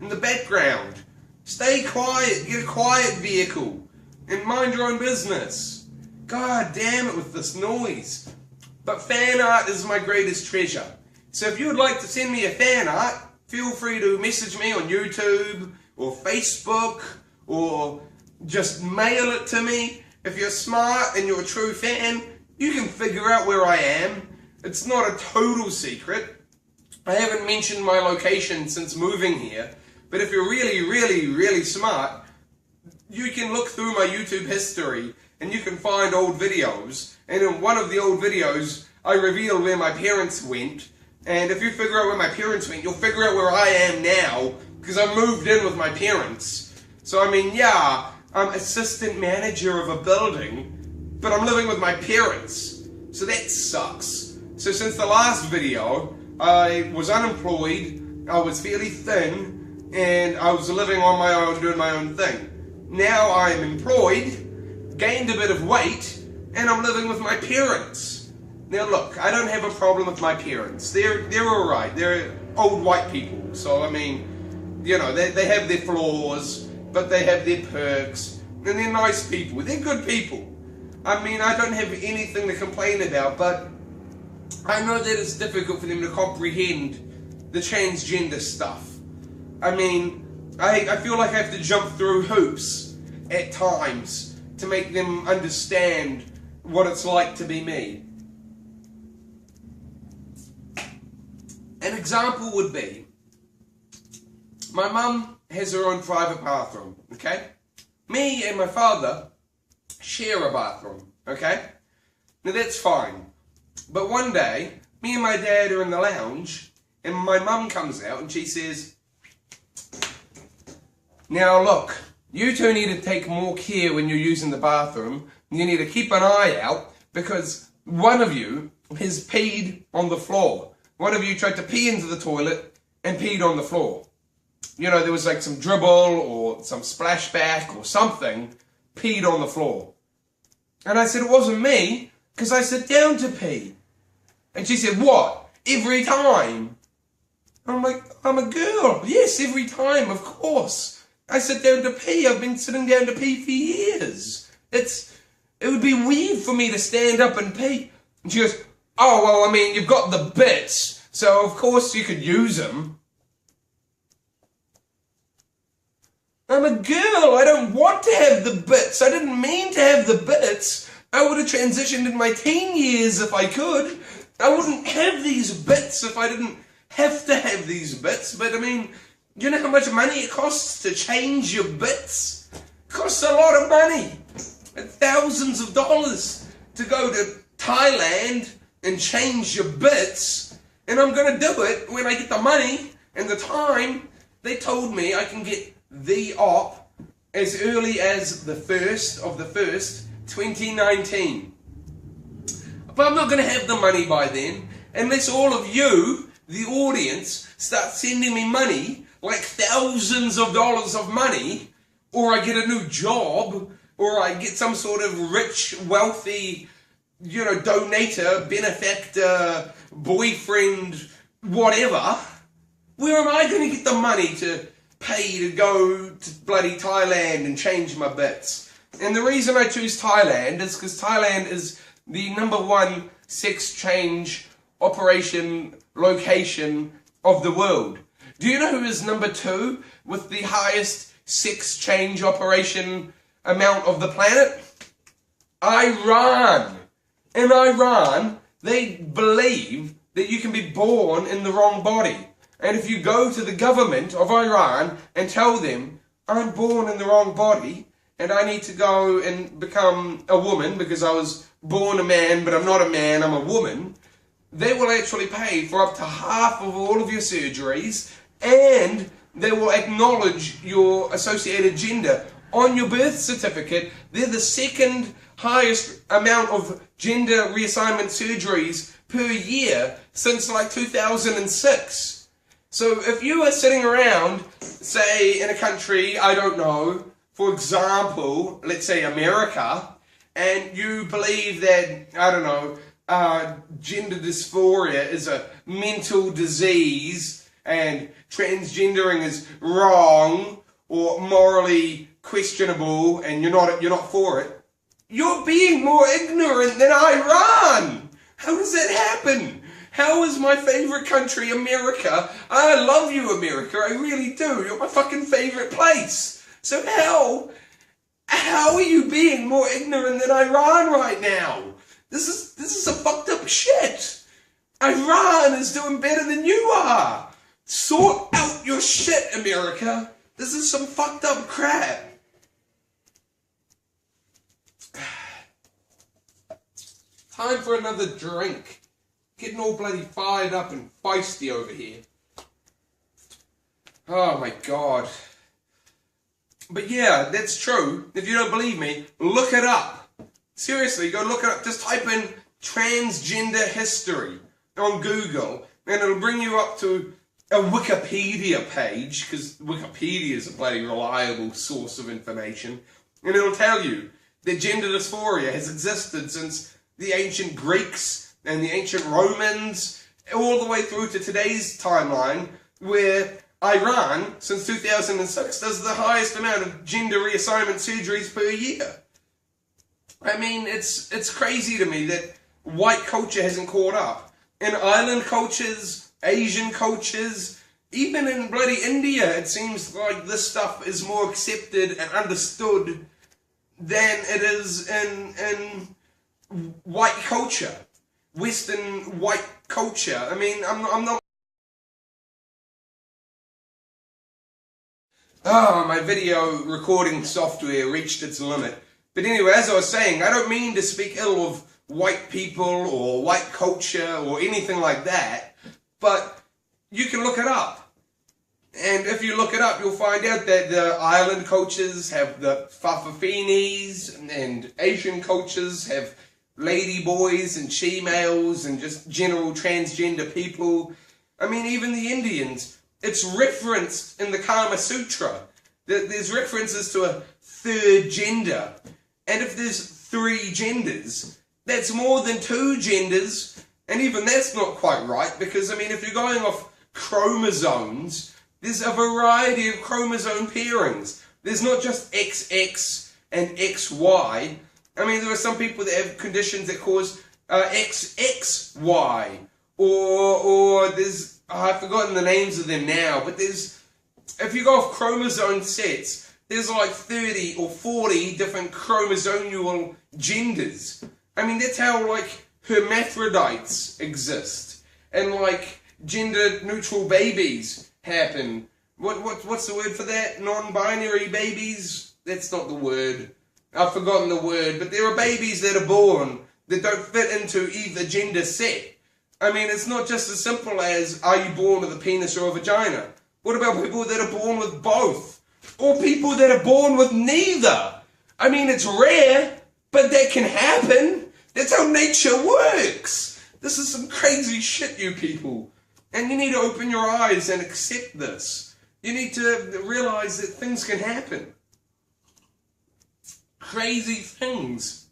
Speaker 1: in the background? Stay quiet, get a quiet vehicle, and mind your own business. God damn it with this noise. But fan art is my greatest treasure. So if you would like to send me a fan art, feel free to message me on YouTube or Facebook or just mail it to me. If you're smart and you're a true fan, you can figure out where I am. It's not a total secret. I haven't mentioned my location since moving here, but if you're really, really, really smart, you can look through my YouTube history and you can find old videos. And in one of the old videos, I reveal where my parents went. And if you figure out where my parents went, you'll figure out where I am now, because I moved in with my parents. So I mean, yeah, I'm assistant manager of a building, but I'm living with my parents. So that sucks. So since the last video, I was unemployed, I was fairly thin, and I was living on my own, doing my own thing. Now I'm employed, gained a bit of weight, and I'm living with my parents. Now look, I don't have a problem with my parents. They're alright. They're old white people. So I mean, you know, they have their flaws, but they have their perks, and they're nice people. They're good people. I mean, I don't have anything to complain about, but I know that it's difficult for them to comprehend the transgender stuff. I mean, I feel like I have to jump through hoops at times to make them understand what it's like to be me. An example would be, my mum has her own private bathroom, okay? Me and my father share a bathroom, okay? Now that's fine. But one day, me and my dad are in the lounge, and my mum comes out and she says, now look, you two need to take more care when you're using the bathroom. You need to keep an eye out, because one of you has peed on the floor. One of you tried to pee into the toilet and peed on the floor. You know, there was like some dribble or some splashback or something, peed on the floor. And I said, it wasn't me, because I sit down to pee. And she said, what? Every time? I'm like, I'm a girl. Yes, every time, of course. I sit down to pee. I've been sitting down to pee for years. It would be weird for me to stand up and pee. And she goes, oh, well, I mean, you've got the bits, so of course you could use them. I'm a girl. I don't want to have the bits. I didn't mean to have the bits. I would have transitioned in my teen years if I could. I wouldn't have these bits if I didn't have to have these bits. But I mean, you know how much money it costs to change your bits? It costs a lot of money. Thousands of dollars to go to Thailand and change your bits. And I'm going to do it when I get the money and the time. They told me I can get the op as early as the 1st of the 1st, 2019. But I'm not going to have the money by then, unless all of you, the audience, start sending me money, like thousands of dollars of money, or I get a new job, or I get some sort of rich, wealthy, you know, donator, benefactor, boyfriend, whatever. Where am I going to get the money to pay to go to bloody Thailand and change my bits? And the reason I choose Thailand is because Thailand is the #1 sex change operation location of the world. Do you know who is #2 with the highest sex change operation amount of the planet? Iran. In Iran, they believe that you can be born in the wrong body. And if you go to the government of Iran and tell them, I'm born in the wrong body and I need to go and become a woman because I was born a man but I'm not a man, I'm a woman, they will actually pay for up to half of all of your surgeries, and they will acknowledge your associated gender on your birth certificate. They're the second highest amount of gender reassignment surgeries per year since like 2006. So if you are sitting around, say in a country, I don't know, for example, let's say America, and you believe that, I don't know, gender dysphoria is a mental disease and transgendering is wrong or morally questionable and you're not for it, you're being more ignorant than Iran. How does that happen? How is my favorite country, America? I love you, America, I really do. You're my fucking favorite place. So how are you being more ignorant than Iran right now? This is some fucked up shit. Iran is doing better than you are. Sort out your shit, America. This is some fucked up crap. Time for another drink. Getting all bloody fired up and feisty over here. Oh my god. But yeah, that's true. If you don't believe me, look it up. Seriously, go look it up. Just type in transgender history on Google and it'll bring you up to a Wikipedia page, because Wikipedia is a bloody reliable source of information, and it'll tell you that gender dysphoria has existed since the ancient Greeks and the ancient Romans, all the way through to today's timeline, where Iran, since 2006, does the highest amount of gender reassignment surgeries per year. I mean, it's crazy to me that white culture hasn't caught up. In island cultures, Asian cultures, even in bloody India, it seems like this stuff is more accepted and understood than it is in white culture, Western white culture. I mean, I'm not... Oh, my video recording software reached its limit. But anyway, as I was saying, I don't mean to speak ill of white people or white culture or anything like that, but you can look it up. And if you look it up, you'll find out that the island cultures have the fafafinis, and Asian cultures have lady boys and she-males and just general transgender people. I mean, even the Indians, it's referenced in the Kama Sutra that there's references to a third gender. And if there's 3 genders, that's more than 2 genders, and even that's not quite right, because, I mean, if you're going off chromosomes, there's a variety of chromosome pairings. There's not just XX and XY. I mean, there are some people that have conditions that cause XXY, or there's, I've forgotten the names of them now, but there's, if you go off chromosome sets, there's like 30 or 40 different chromosomal genders. I mean, that's how, like, hermaphrodites exist. And, like, gender-neutral babies happen. What's the word for that? Non-binary babies? That's not the word. I've forgotten the word. But there are babies that are born that don't fit into either gender set. I mean, it's not just as simple as, are you born with a penis or a vagina? What about people that are born with both? Or people that are born with neither? I mean, it's rare, but that can happen. That's how nature works. This is some crazy shit, you people. And you need to open your eyes and accept this. You need to realize that things can happen. Crazy things.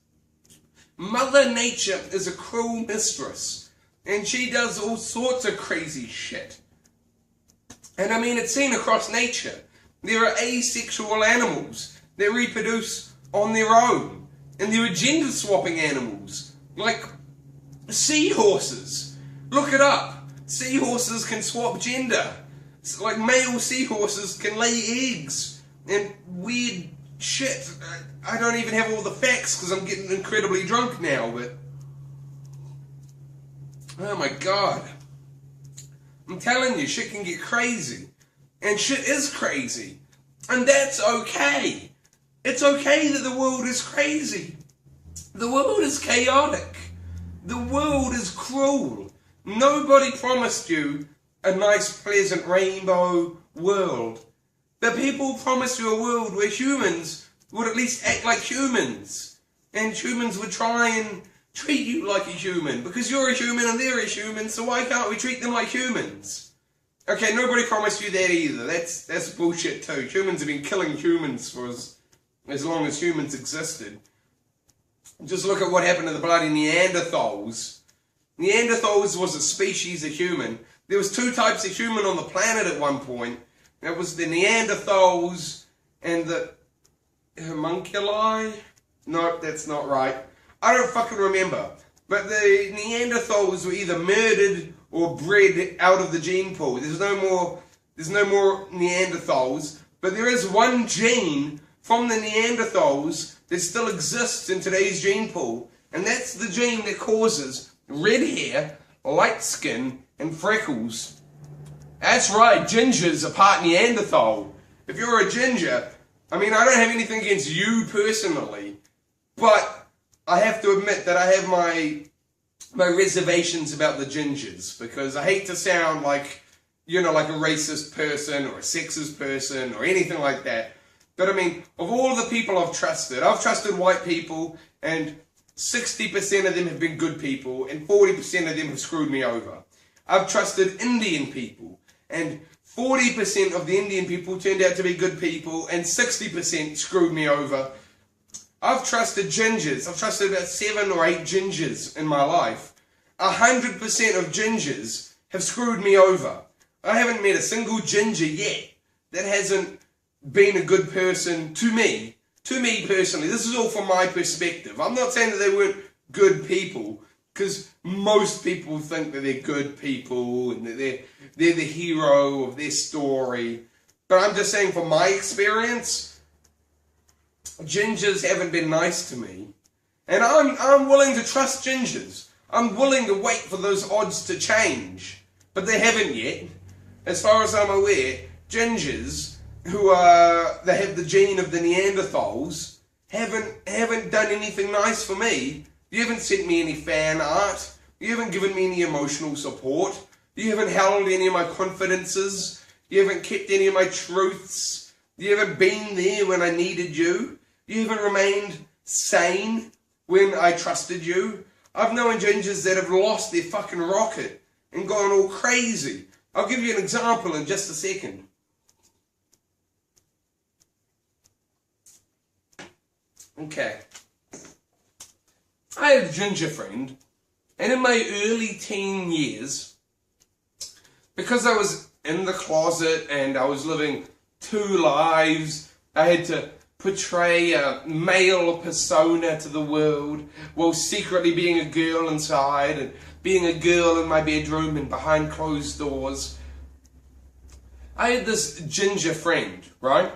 Speaker 1: Mother Nature is a cruel mistress, and she does all sorts of crazy shit. And I mean, it's seen across nature. There are asexual animals that reproduce on their own. And there are gender-swapping animals, like seahorses. Look it up. Seahorses can swap gender. It's like male seahorses can lay eggs. And weird shit. I don't even have all the facts because I'm getting incredibly drunk now, but... oh my god. I'm telling you, shit can get crazy. And shit is crazy. And that's okay. It's okay that the world is crazy. The world is chaotic. The world is cruel. Nobody promised you a nice, pleasant rainbow world. But people promised you a world where humans would at least act like humans. And humans would try and treat you like a human. Because you're a human and they're a human, so why can't we treat them like humans? Okay, nobody promised you that either. That's bullshit too. Humans have been killing humans for as long as humans existed. Just look at what happened to the bloody Neanderthals. Neanderthals was a species of human. There was two types of human on the planet at one point. That was the Neanderthals and the homunculi? Nope, that's not right. I don't fucking remember. But the Neanderthals were either murdered or bred out of the gene pool. There's no more Neanderthals. But there is one gene from the Neanderthals that still exists in today's gene pool. And that's the gene that causes red hair, light skin, and freckles. That's right, gingers are part Neanderthal. If you're a ginger, I mean, I don't have anything against you personally, but I have to admit that I have my reservations about the gingers, because I hate to sound like, you know, like a racist person or a sexist person or anything like that. But I mean, of all the people I've trusted white people, and 60% of them have been good people, and 40% of them have screwed me over. I've trusted Indian people, and 40% of the Indian people turned out to be good people, and 60% screwed me over. I've trusted gingers. I've trusted about 7 or 8 gingers in my life. 100% of gingers have screwed me over. I haven't met a single ginger yet that hasn't been a good person to me. To me personally. This is all from my perspective. I'm not saying that they weren't good people, because most people think that they're good people and that they're the hero of their story. But I'm just saying, from my experience, gingers haven't been nice to me. And I'm willing to trust gingers. I'm willing to wait for those odds to change. But they haven't yet. As far as I'm aware, gingers they have the gene of the Neanderthals haven't done anything nice for me. You haven't sent me any fan art. You haven't given me any emotional support. You haven't held any of my confidences. You haven't kept any of my truths. You haven't been there when I needed you. You haven't remained sane when I trusted you. I've known gingers that have lost their fucking rocket and gone all crazy. I'll give you an example in just a second. Okay. I had a ginger friend, and in my early teen years, because I was in the closet and I was living 2 lives, I had to portray a male persona to the world while secretly being a girl inside, and being a girl in my bedroom and behind closed doors. I had this ginger friend, right?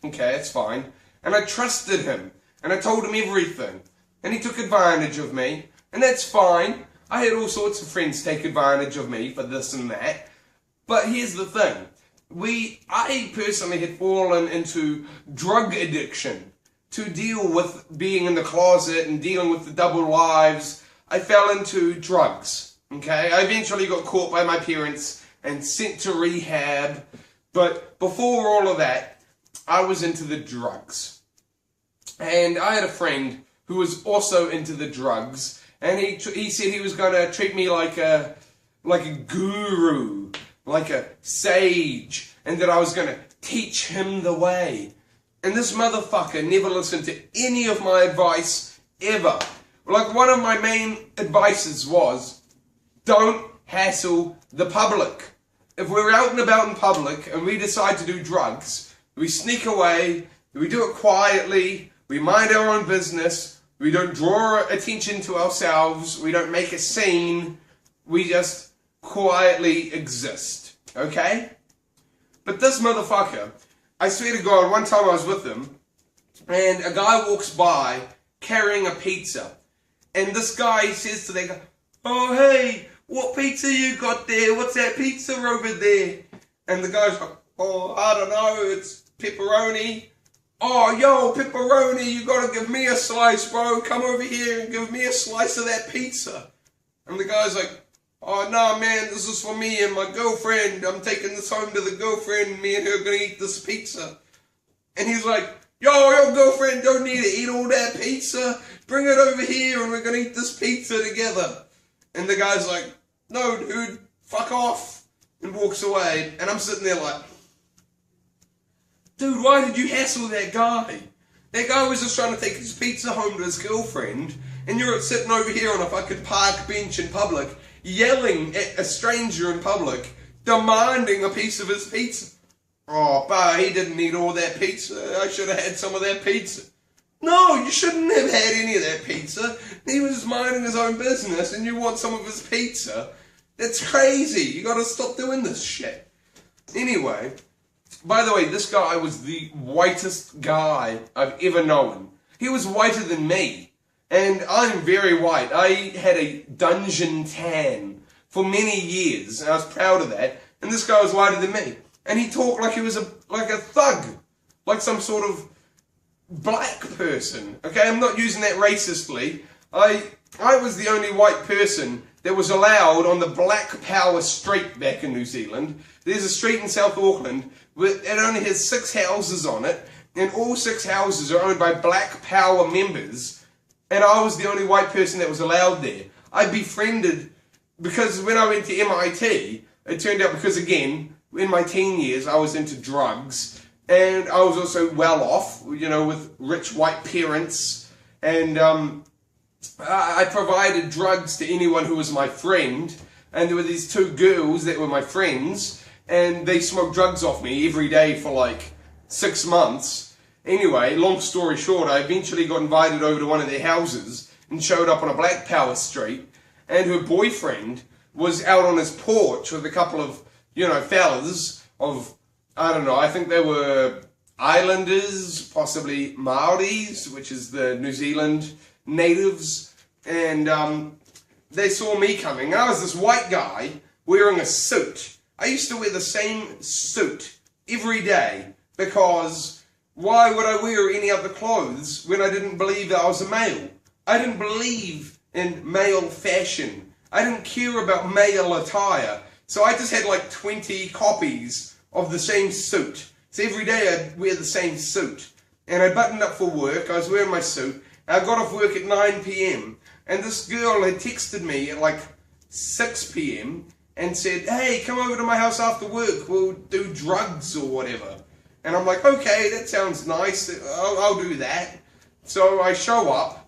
Speaker 1: Okay, it's fine. And I trusted him, and I told him everything. And he took advantage of me, and that's fine. I had all sorts of friends take advantage of me for this and that. But here's the thing. I personally had fallen into drug addiction. To deal with being in the closet and dealing with the double lives, I fell into drugs. Okay? I eventually got caught by my parents and sent to rehab. But before all of that, I was into the drugs. And I had a friend who was also into the drugs, and he said he was going to treat me like a guru, like a sage, and that I was going to teach him the way. And this motherfucker never listened to any of my advice ever. Like, one of my main advices was, don't hassle the public. If we're out and about in public and we decide to do drugs, we sneak away, we do it quietly, we mind our own business, we don't draw attention to ourselves, we don't make a scene, we just quietly exist, okay? But this motherfucker, I swear to God, one time I was with him, and a guy walks by carrying a pizza, and this guy says to that guy, oh hey, what pizza you got there? What's that pizza over there? And the guy's like, oh, I don't know, it's pepperoni. Oh, yo, pepperoni, you gotta give me a slice, bro. Come over here and give me a slice of that pizza. And the guy's like, oh, nah, man, this is for me and my girlfriend. I'm taking this home to the girlfriend. Me and her are gonna eat this pizza. And he's like, yo, your girlfriend don't need to eat all that pizza. Bring it over here and we're gonna eat this pizza together. And the guy's like, no, dude, fuck off. And walks away. And I'm sitting there like, dude, why did you hassle that guy? That guy was just trying to take his pizza home to his girlfriend, and you're sitting over here on a fucking park bench in public, yelling at a stranger in public, demanding a piece of his pizza. Oh, bah, he didn't eat all that pizza. I should have had some of that pizza. No, you shouldn't have had any of that pizza. He was minding his own business, and you want some of his pizza. That's crazy. You gotta stop doing this shit. Anyway, by the way, this guy was the whitest guy I've ever known. He was whiter than me. And I'm very white. I had a dungeon tan for many years, and I was proud of that. And this guy was whiter than me. And he talked like he was like a thug. Like some sort of black person. Okay, I'm not using that racistly. I was the only white person that was allowed on the Black Power Street back in New Zealand. There's a street in South Auckland it only has 6 houses on it, and all 6 houses are owned by Black Power members, and I was the only white person that was allowed there. I befriended, because when I went to MIT, it turned out because, again, in my teen years, I was into drugs, and I was also well off, you know, with rich white parents, and I provided drugs to anyone who was my friend, and there were these 2 girls that were my friends, and they smoked drugs off me every day for like 6 months. Anyway, long story short, I eventually got invited over to one of their houses and showed up on a Black Power street, and her boyfriend was out on his porch with a couple of, you know, fellas of, I don't know, I think they were Islanders, possibly Maoris, which is the New Zealand natives, and they saw me coming, and I was this white guy wearing a suit. I used to wear the same suit every day, because why would I wear any other clothes when I didn't believe that I was a male? I didn't believe in male fashion. I didn't care about male attire. So I just had like 20 copies of the same suit. So every day I'd wear the same suit. And I buttoned up for work, I was wearing my suit, and I got off work at 9 p.m. And this girl had texted me at like 6 p.m. and said, hey, come over to my house after work, we'll do drugs or whatever. And I'm like, okay, that sounds nice, I'll do that. So I show up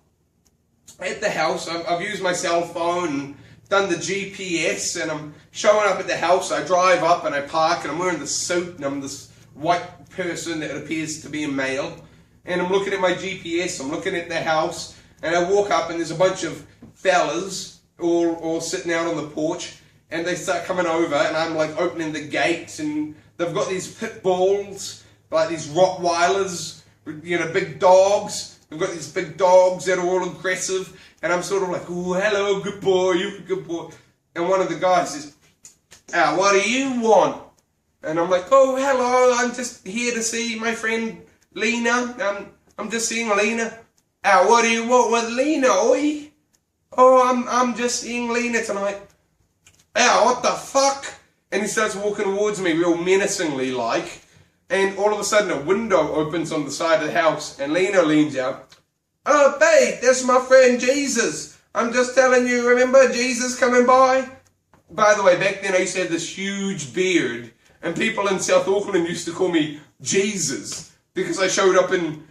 Speaker 1: at the house, I've used my cell phone and done the GPS, and I'm showing up at the house, I drive up and I park, and I'm wearing the suit, and I'm this white person that appears to be a male, and I'm looking at my GPS, I'm looking at the house, and I walk up and there's a bunch of fellas all sitting out on the porch, and they start coming over, and I'm like opening the gates, and they've got these pit bulls, like these Rottweilers, you know, big dogs. They've got these big dogs that are all aggressive, and I'm sort of like, oh, hello, good boy, you're a good boy. And one of the guys says, what do you want? And I'm like, oh, hello, I'm just here to see my friend Lena. I'm just seeing Lena. What do you want with Lena, oi? Oh, I'm just seeing Lena tonight. What the fuck? And he starts walking towards me real menacingly like, and all of a sudden a window opens on the side of the house, and Lena leans out. Oh, babe, that's my friend Jesus. I'm just telling you, remember Jesus coming by? By the way, back then I used to have this huge beard, and people in South Auckland used to call me Jesus, because I showed up in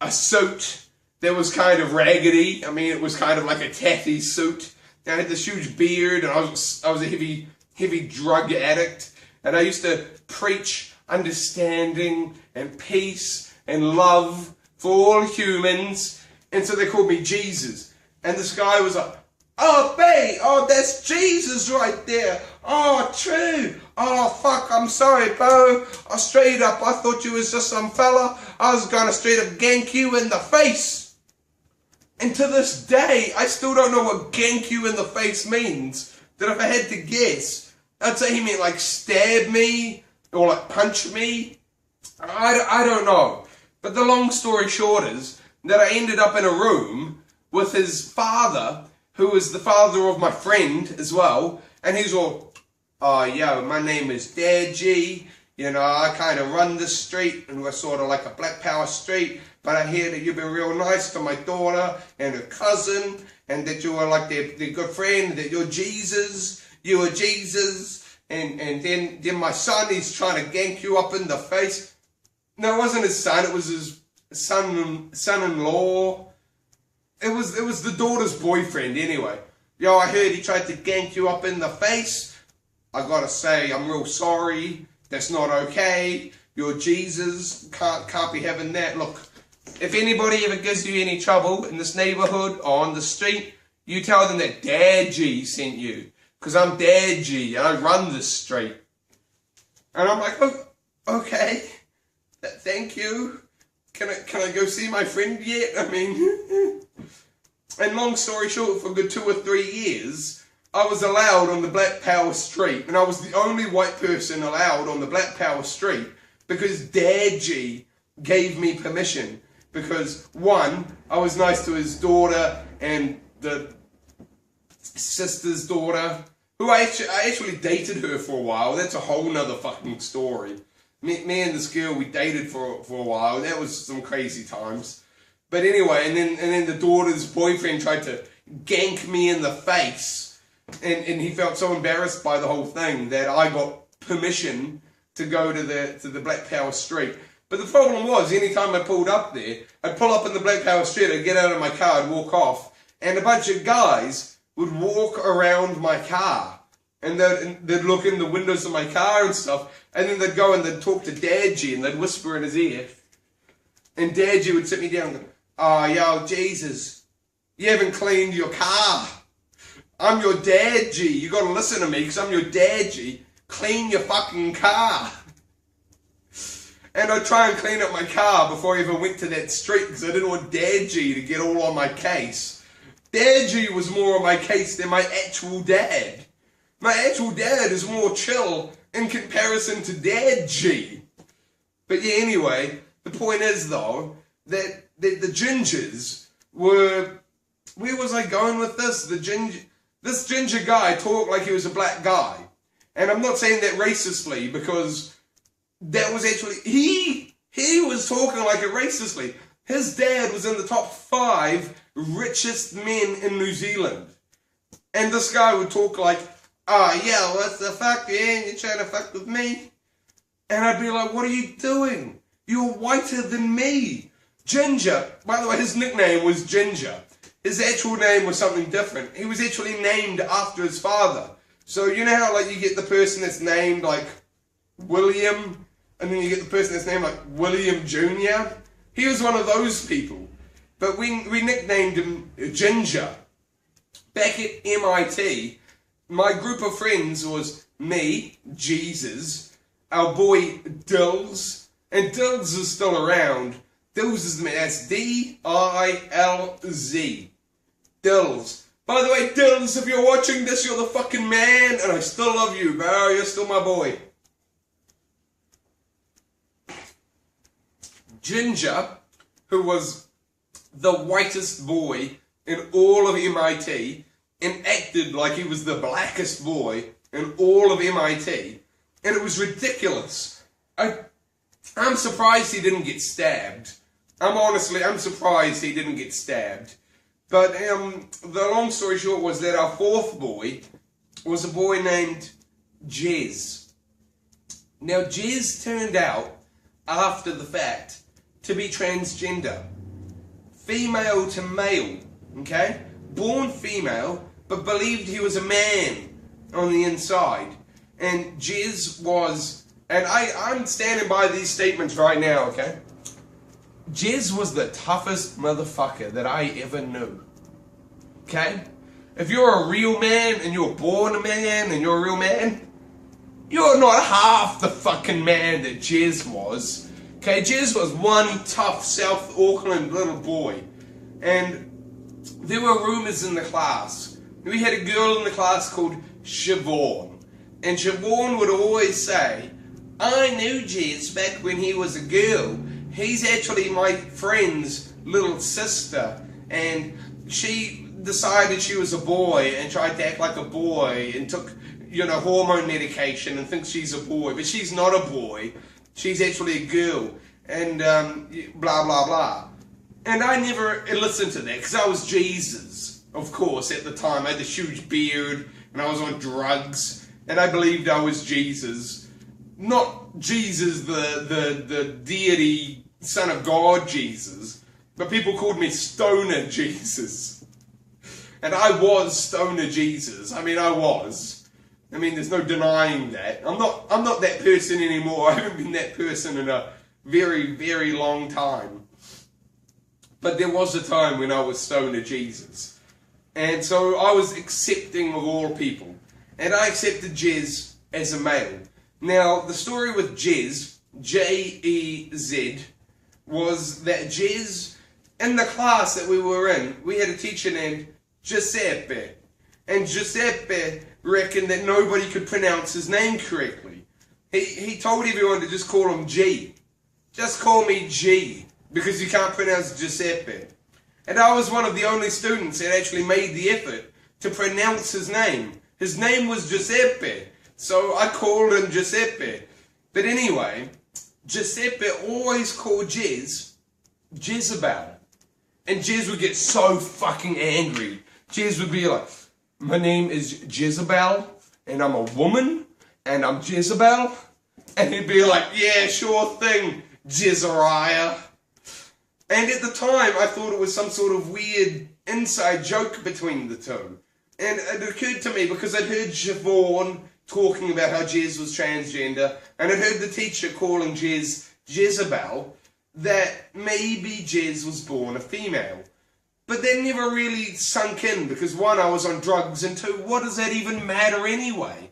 Speaker 1: a suit that was kind of raggedy. I mean, it was kind of like a taffy suit. I had this huge beard, and I was a heavy drug addict, and I used to preach understanding and peace and love for all humans, and so they called me Jesus. And this guy was like, oh, babe, oh, that's Jesus right there. Oh, true. Oh, fuck, I'm sorry, bro. I straight up, I thought you was just some fella. I was gonna straight up gank you in the face. And to this day, I still don't know what gank you in the face means. That if I had to guess, I'd say he meant like stab me or like punch me. I don't know. But the long story short is that I ended up in a room with his father, who was the father of my friend as well, and he's all, oh yeah, my name is Dad G, you know, I kind of run this street, and we're sort of like a Black Power street, but I hear that you've been real nice to my daughter and her cousin, and that you are like their good friend, that you're Jesus, you are Jesus, and then my son, he's trying to gank you up in the face. No, it wasn't his son, it was his son-in-law. It was the daughter's boyfriend anyway. Yo, I heard he tried to gank you up in the face. I gotta say, I'm real sorry. That's not okay. You're Jesus. Can't be having that. Look, if anybody ever gives you any trouble in this neighborhood or on the street, you tell them that Dad G sent you. Because I'm Dad G and I run this street. And I'm like, oh, okay. Thank you. Can I go see my friend yet? I mean... And long story short, for a good 2 or 3 years, I was allowed on the Black Power Street. And I was the only white person allowed on the Black Power Street because Dad G gave me permission. Because, one, I was nice to his daughter and the sister's daughter, who I actually dated her for a while. That's a whole nother fucking story. Me and this girl, we dated for a while. That was some crazy times. But anyway, and then the daughter's boyfriend tried to gank me in the face, and he felt so embarrassed by the whole thing that I got permission to go to the Black Power Street. But the problem was, anytime I pulled up there, I'd pull up in the Black Power Street, I'd get out of my car, I'd walk off, and a bunch of guys would walk around my car, and they'd look in the windows of my car and stuff, and then they'd go and they'd talk to Dad G, and they'd whisper in his ear, and Dad G would sit me down and go, oh, yo, Jesus, you haven't cleaned your car. I'm your Dad G. You gotta listen to me because I'm your Dad G. Clean your fucking car. And I'd try and clean up my car before I even went to that street because I didn't want Dad G to get all on my case. Dad G was more on my case than my actual dad. My actual dad is more chill in comparison to Dad G. But yeah, anyway, the point is though, that the gingers were, where was I going with this? This ginger guy talked like he was a black guy. And I'm not saying that racistly because that was actually, he was talking like it racistly. His dad was in the top 5 richest men in New Zealand. And this guy would talk like, oh yeah, what the fuck, man? You're trying to fuck with me? And I'd be like, what are you doing? You're whiter than me. Ginger, by the way, his nickname was Ginger. His actual name was something different. He was actually named after his father. So you know how like you get the person that's named like William, and then you get the person that's named like William Jr.? He was one of those people. But we nicknamed him Ginger. Back at MIT, my group of friends was me, Jesus, our boy Dills, and Dills is still around. Dills is the man, that's D-I-L-Z. Dills. By the way, Dills, if you're watching this, you're the fucking man, and I still love you, bro, you're still my boy. Ginger, who was the whitest boy in all of MIT, and acted like he was the blackest boy in all of MIT, and it was ridiculous. I'm surprised he didn't get stabbed. I'm surprised he didn't get stabbed. But the long story short was that our 4th boy was a boy named Jez. Now Jez turned out, after the fact, to be transgender. Female to male, okay? Born female, but believed he was a man on the inside. And Jez was, and I'm standing by these statements right now, okay? Jez was the toughest motherfucker that I ever knew. Okay? If you're a real man and you're born a man and you're a real man, you're not half the fucking man that Jez was. Okay? Jez was one tough South Auckland little boy. And there were rumours in the class. We had a girl in the class called Siobhan. And Siobhan would always say, I knew Jez back when he was a girl. He's actually my friend's little sister, and she decided she was a boy and tried to act like a boy and took, you know, hormone medication and thinks she's a boy, but she's not a boy. She's actually a girl, and blah blah blah. And I never listened to that because I was Jesus, of course, at the time. I had this huge beard and I was on drugs, and I believed I was Jesus. Not Jesus, the deity, Son of God Jesus, but people called me Stoner Jesus. And I was Stoner Jesus. I mean, I was. I mean, there's no denying that. I'm not that person anymore. I haven't been that person in a very, very long time. But there was a time when I was Stoner Jesus. And so I was accepting of all people. And I accepted Jez as a male. Now, the story with Jez, J-E-Z, was that Jez, in the class that we were in, we had a teacher named Giuseppe. And Giuseppe reckoned that nobody could pronounce his name correctly. He told everyone to just call him G. Just call me G, because you can't pronounce Giuseppe. And I was one of the only students that actually made the effort to pronounce his name. His name was Giuseppe, so I called him Giuseppe. But anyway, Giuseppe always called Jez Jezebel. And Jez would get so fucking angry. Jez would be like, my name is Jezebel, and I'm a woman, and I'm Jezebel. And he'd be like, yeah, sure thing, Jezariah. And at the time, I thought it was some sort of weird inside joke between the two. And it occurred to me, because I'd heard Siobhan talking about how Jez was transgender, and I'd heard the teacher calling Jez Jezebel, that maybe Jez was born a female. But that never really sunk in, because one, I was on drugs, and two, what does that even matter anyway?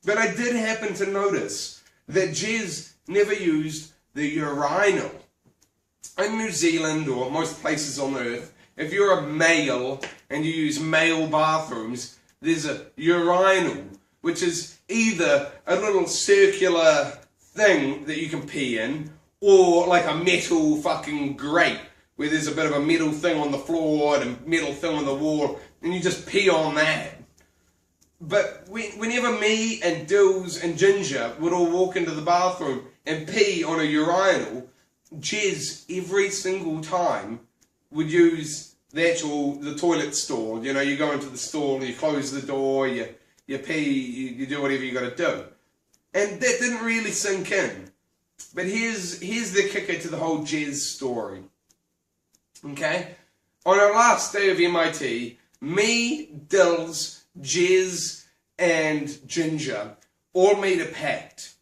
Speaker 1: But I did happen to notice that Jez never used the urinal. In New Zealand, or most places on Earth, if you're a male and you use male bathrooms, there's a urinal, which is either a little circular thing that you can pee in, or like a metal fucking grate, where there's a bit of a metal thing on the floor and a metal thing on the wall, and you just pee on that. But whenever me and Dills and Ginger would all walk into the bathroom and pee on a urinal, Jez, every single time, would use the toilet stall. You know, you go into the stall, you close the door, you pee, you do whatever you got to do. And that didn't really sink in. But here's the kicker to the whole Jez story. Okay? On our last day of MIT, me, Dills, Jez, and Ginger all made a pact.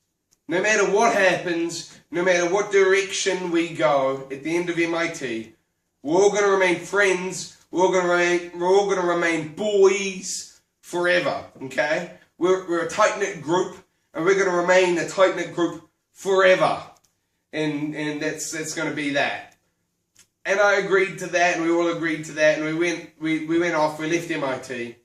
Speaker 1: No matter what happens, no matter what direction we go at the end of MIT, we're all going to remain friends, we're all going to remain boys forever, okay? We're a tight-knit group, and we're going to remain a tight-knit group forever. And that's going to be that. And I agreed to that, and we all agreed to that, and we went off, we left MIT,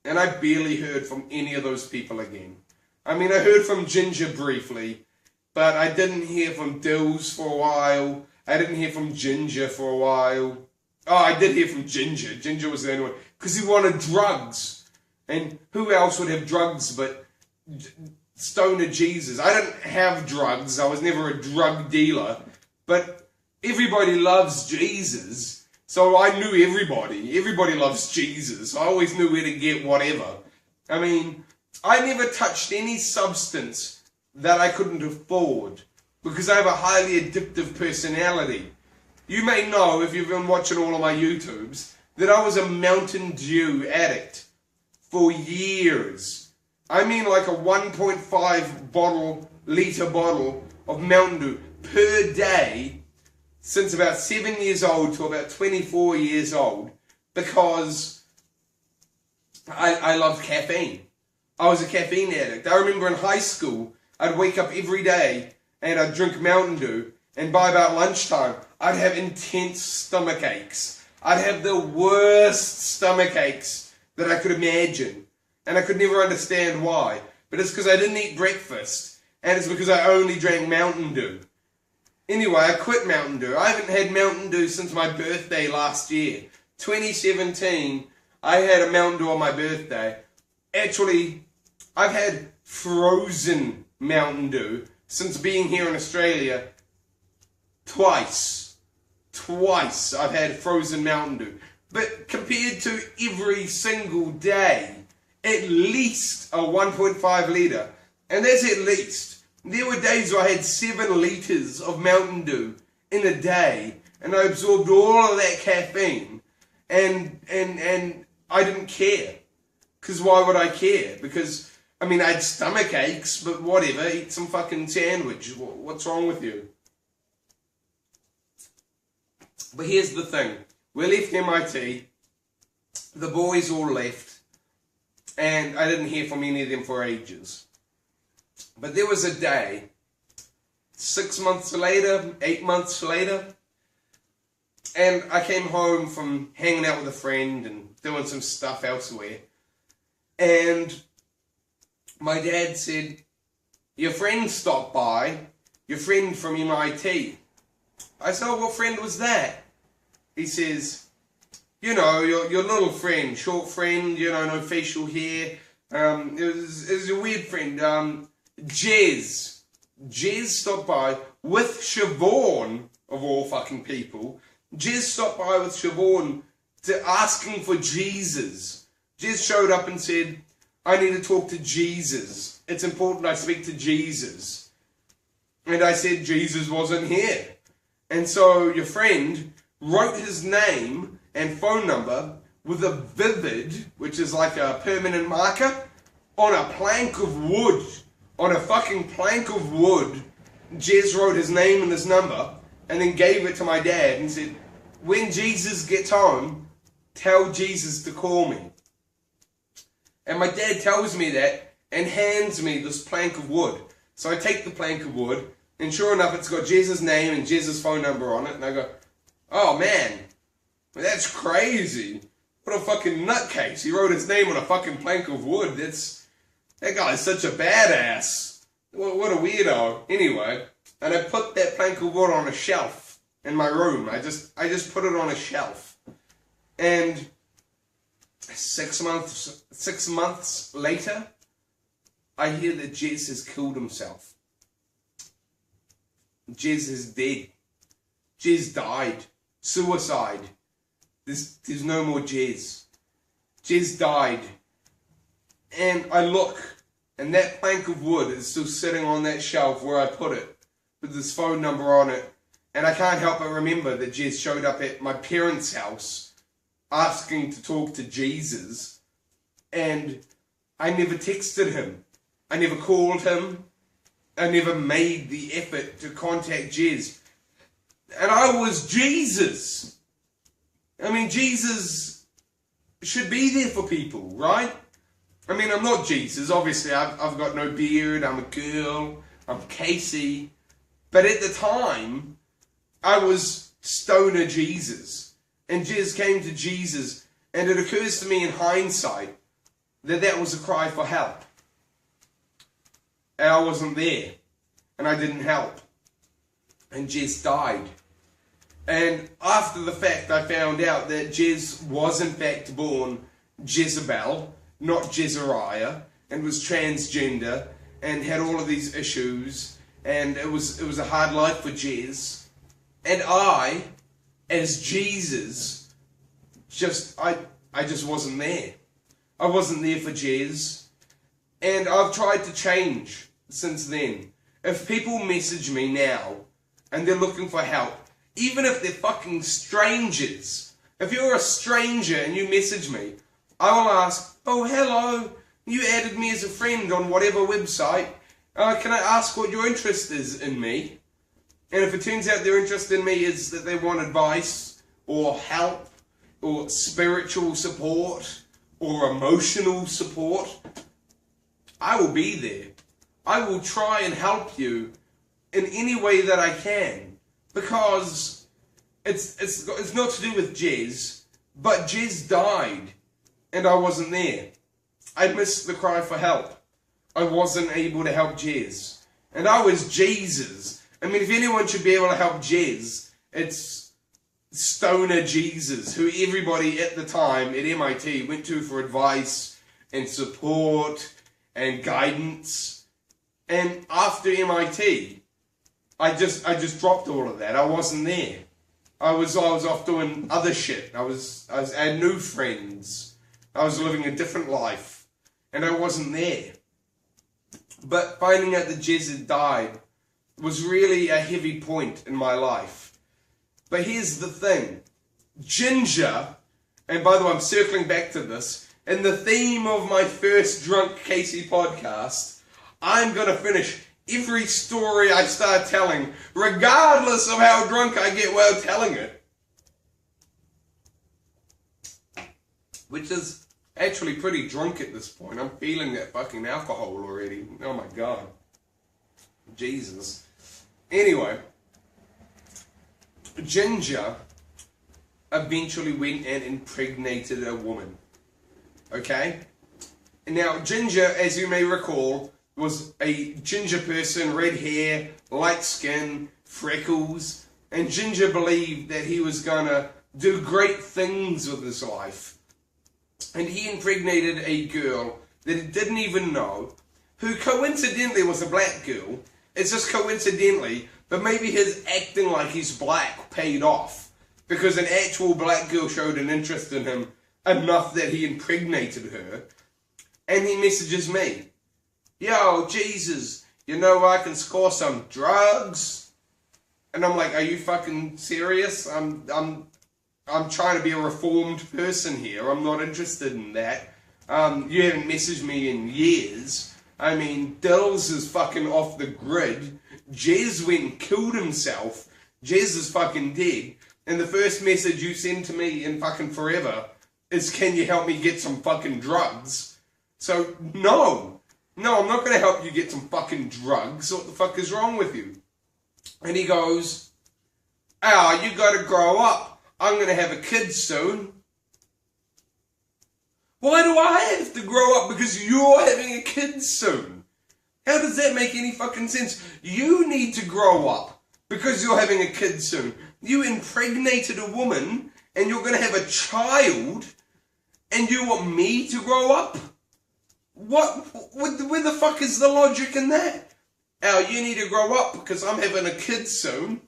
Speaker 1: and I barely heard from any of those people again. I mean, I heard from Ginger briefly, but I didn't hear from Dills for a while. I didn't hear from Ginger for a while. Oh, I did hear from Ginger. Ginger was the only one, because he wanted drugs. And who else would have drugs but Stoner Jesus? I didn't have drugs. I was never a drug dealer. But everybody loves Jesus. So I knew everybody. Everybody loves Jesus. I always knew where to get whatever. I mean, I never touched any substance that I couldn't afford, because I have a highly addictive personality. You may know, if you've been watching all of my YouTubes, that I was a Mountain Dew addict for years. I mean, like a 1.5 litre bottle of Mountain Dew per day since about 7 years old to about 24 years old, because I loved caffeine. I was a caffeine addict. I remember in high school, I'd wake up every day and I'd drink Mountain Dew, and by about lunchtime, I'd have intense stomach aches. I'd have the worst stomach aches that I could imagine, and I could never understand why. But it's because I didn't eat breakfast, and it's because I only drank Mountain Dew. Anyway, I quit Mountain Dew. I haven't had Mountain Dew since my birthday last year. 2017, I had a Mountain Dew on my birthday. Actually, I've had frozen Mountain Dew since being here in Australia twice. Twice I've had frozen Mountain Dew. But compared to every single day, at least a 1.5 litre. And that's at least. There were days where I had 7 litres of Mountain Dew in a day, and I absorbed all of that caffeine, and I didn't care. Because why would I care? Because, I mean, I had stomach aches, but whatever, eat some fucking sandwich. What's wrong with you? But here's the thing. We left MIT, the boys all left, and I didn't hear from any of them for ages. But there was a day, 6 months later, 8 months later, and I came home from hanging out with a friend and doing some stuff elsewhere, and my dad said, your friend stopped by, your friend from MIT. I said, oh, what friend was that? He says, you know, your little friend, short friend, you know, no facial hair. It was a weird friend. Jez. Jez stopped by with Siobhan, of all fucking people. Jez stopped by with Siobhan asking for Jesus. Jez showed up and said, I need to talk to Jesus. It's important I speak to Jesus. And I said, Jesus wasn't here. And so your friend wrote his name and phone number with a vivid, which is like a permanent marker, on a plank of wood. On a fucking plank of wood, Jez wrote his name and his number, and then gave it to my dad and said, when Jesus gets home, tell Jesus to call me. And my dad tells me that and hands me this plank of wood. So I take the plank of wood, and sure enough, it's got Jez's name and Jez's phone number on it, and I go, oh man, that's crazy. What a fucking nutcase. He wrote his name on a fucking plank of wood. That guy's such a badass. What a weirdo. Anyway, and I put that plank of wood on a shelf in my room. I just put it on a shelf. And 6 months later, I hear that Jez has killed himself. Jez is dead. Jez died. Suicide. There's no more Jez. Jez died. And I look, and that plank of wood is still sitting on that shelf where I put it, with his phone number on it. And I can't help but remember that Jez showed up at my parents' house asking to talk to Jesus. And I never texted him. I never called him. I never made the effort to contact Jez. And I was Jesus. I mean, Jesus should be there for people, right? I mean, I'm not Jesus. Obviously, I've got no beard. I'm a girl. I'm Casey. But at the time, I was stoner Jesus. And Jez came to Jesus. And it occurs to me in hindsight that that was a cry for help. And I wasn't there. And I didn't help. And Jez died. And after the fact, I found out that Jez was in fact born Jezebel, not Jezariah, and was transgender, and had all of these issues, and it was a hard life for Jez. And I, as Jesus, I just wasn't there. I wasn't there for Jez. And I've tried to change since then. If people message me now, and they're looking for help, even if they're fucking strangers. If you're a stranger and you message me, I will ask, oh, hello, you added me as a friend on whatever website. Can I ask what your interest is in me? And if it turns out their interest in me is that they want advice, or help, or spiritual support, or emotional support, I will be there. I will try and help you in any way that I can. Because it's not to do with Jez, but Jez died, and I wasn't there. I missed the cry for help. I wasn't able to help Jez. And I was Jesus. I mean, if anyone should be able to help Jez, it's Stoner Jesus, who everybody at the time at MIT went to for advice and support and guidance. And after MIT, I just dropped all of that. I wasn't there. I was off doing other shit. I had new friends. I was living a different life, and I wasn't there. But finding out that Jez had died was really a heavy point in my life. But here's the thing. Ginger, and by the way, I'm circling back to this, in the theme of my first Drunk Casey podcast, I'm going to finish every story I start telling, regardless of how drunk I get while telling it. Which is actually pretty drunk at this point. I'm feeling that fucking alcohol already. Oh my God. Jesus. Anyway, Ginger eventually went and impregnated a woman. Okay? Now, Ginger, as you may recall, was a ginger person, red hair, light skin, freckles, and Ginger believed that he was gonna do great things with his life. And he impregnated a girl that he didn't even know, who coincidentally was a black girl. It's just coincidentally, but maybe his acting like he's black paid off, because an actual black girl showed an interest in him enough that he impregnated her. And he messages me, "Yo, Jesus, you know I can score some drugs?" And I'm like, "Are you fucking serious? I'm trying to be a reformed person here. I'm not interested in that. You haven't messaged me in years. I mean, Dills is fucking off the grid. Jez went and killed himself. Jez is fucking dead. And the first message you send to me in fucking forever is, can you help me get some fucking drugs?" So, no, I'm not going to help you get some fucking drugs. What the fuck is wrong with you? And he goes, "Oh, you got to grow up. I'm going to have a kid soon." Why do I have to grow up because you're having a kid soon? How does that make any fucking sense? You need to grow up because you're having a kid soon. You impregnated a woman and you're going to have a child and you want me to grow up? Where the fuck is the logic in that? "Oh, you need to grow up because I'm having a kid soon."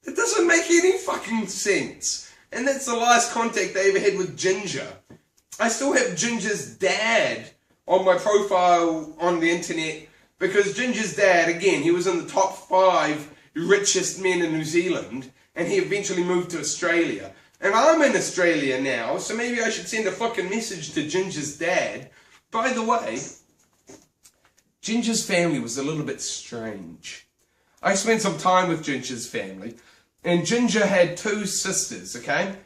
Speaker 1: It doesn't make any fucking sense. And that's the last contact I ever had with Ginger. I still have Ginger's dad on my profile on the internet because Ginger's dad, again, he was in the top 5 richest men in New Zealand and he eventually moved to Australia. And I'm in Australia now, so maybe I should send a fucking message to Ginger's dad. By the way, Ginger's family was a little bit strange. I spent some time with Ginger's family, and Ginger had 2 sisters, okay?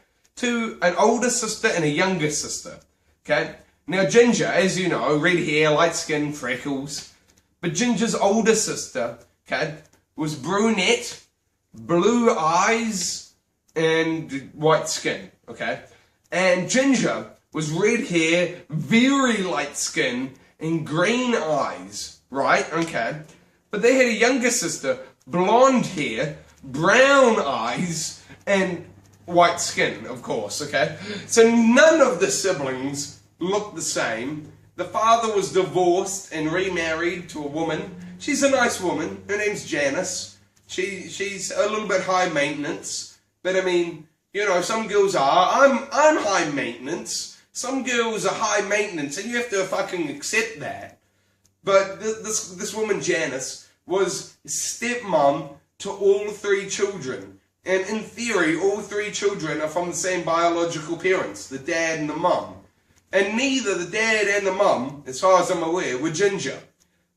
Speaker 1: An older sister and a younger sister, okay? Now Ginger, as you know, red hair, light skin, freckles. But Ginger's older sister, okay, was brunette, blue eyes, and white skin, okay? And Ginger was red hair, very light skin, and green eyes, right? Okay. But they had a younger sister, blonde hair, brown eyes, and white skin, of course, okay? So none of the siblings looked the same. The father was divorced and remarried to a woman. She's a nice woman. Her name's Janice. She's a little bit high maintenance. But I mean, you know, some girls are. I'm high maintenance. Some girls are high maintenance, and you have to fucking accept that. But this woman, Janice, was stepmom to all 3 children. And in theory, all 3 children are from the same biological parents, the dad and the mum. And neither the dad and the mum, as far as I'm aware, were ginger.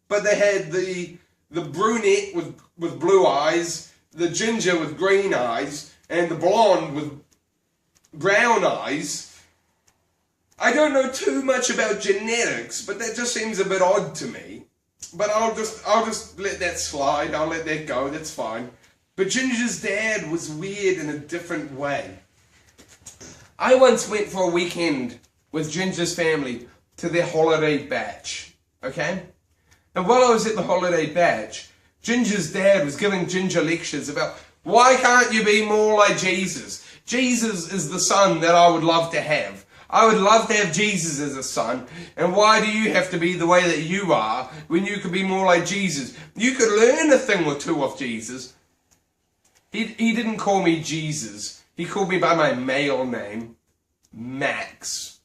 Speaker 1: But they had the brunette with blue eyes, the ginger with green eyes, and the blonde with brown eyes. I don't know too much about genetics, but that just seems a bit odd to me. But I'll just let that slide. I'll let that go. That's fine. But Ginger's dad was weird in a different way. I once went for a weekend with Ginger's family to their holiday batch. Okay? And while I was at the holiday badge, Ginger's dad was giving Ginger lectures about why can't you be more like Jesus? Jesus is the son that I would love to have. I would love to have Jesus as a son. And why do you have to be the way that you are when you could be more like Jesus? You could learn a thing or two of Jesus. He didn't call me Jesus. He called me by my male name, Max.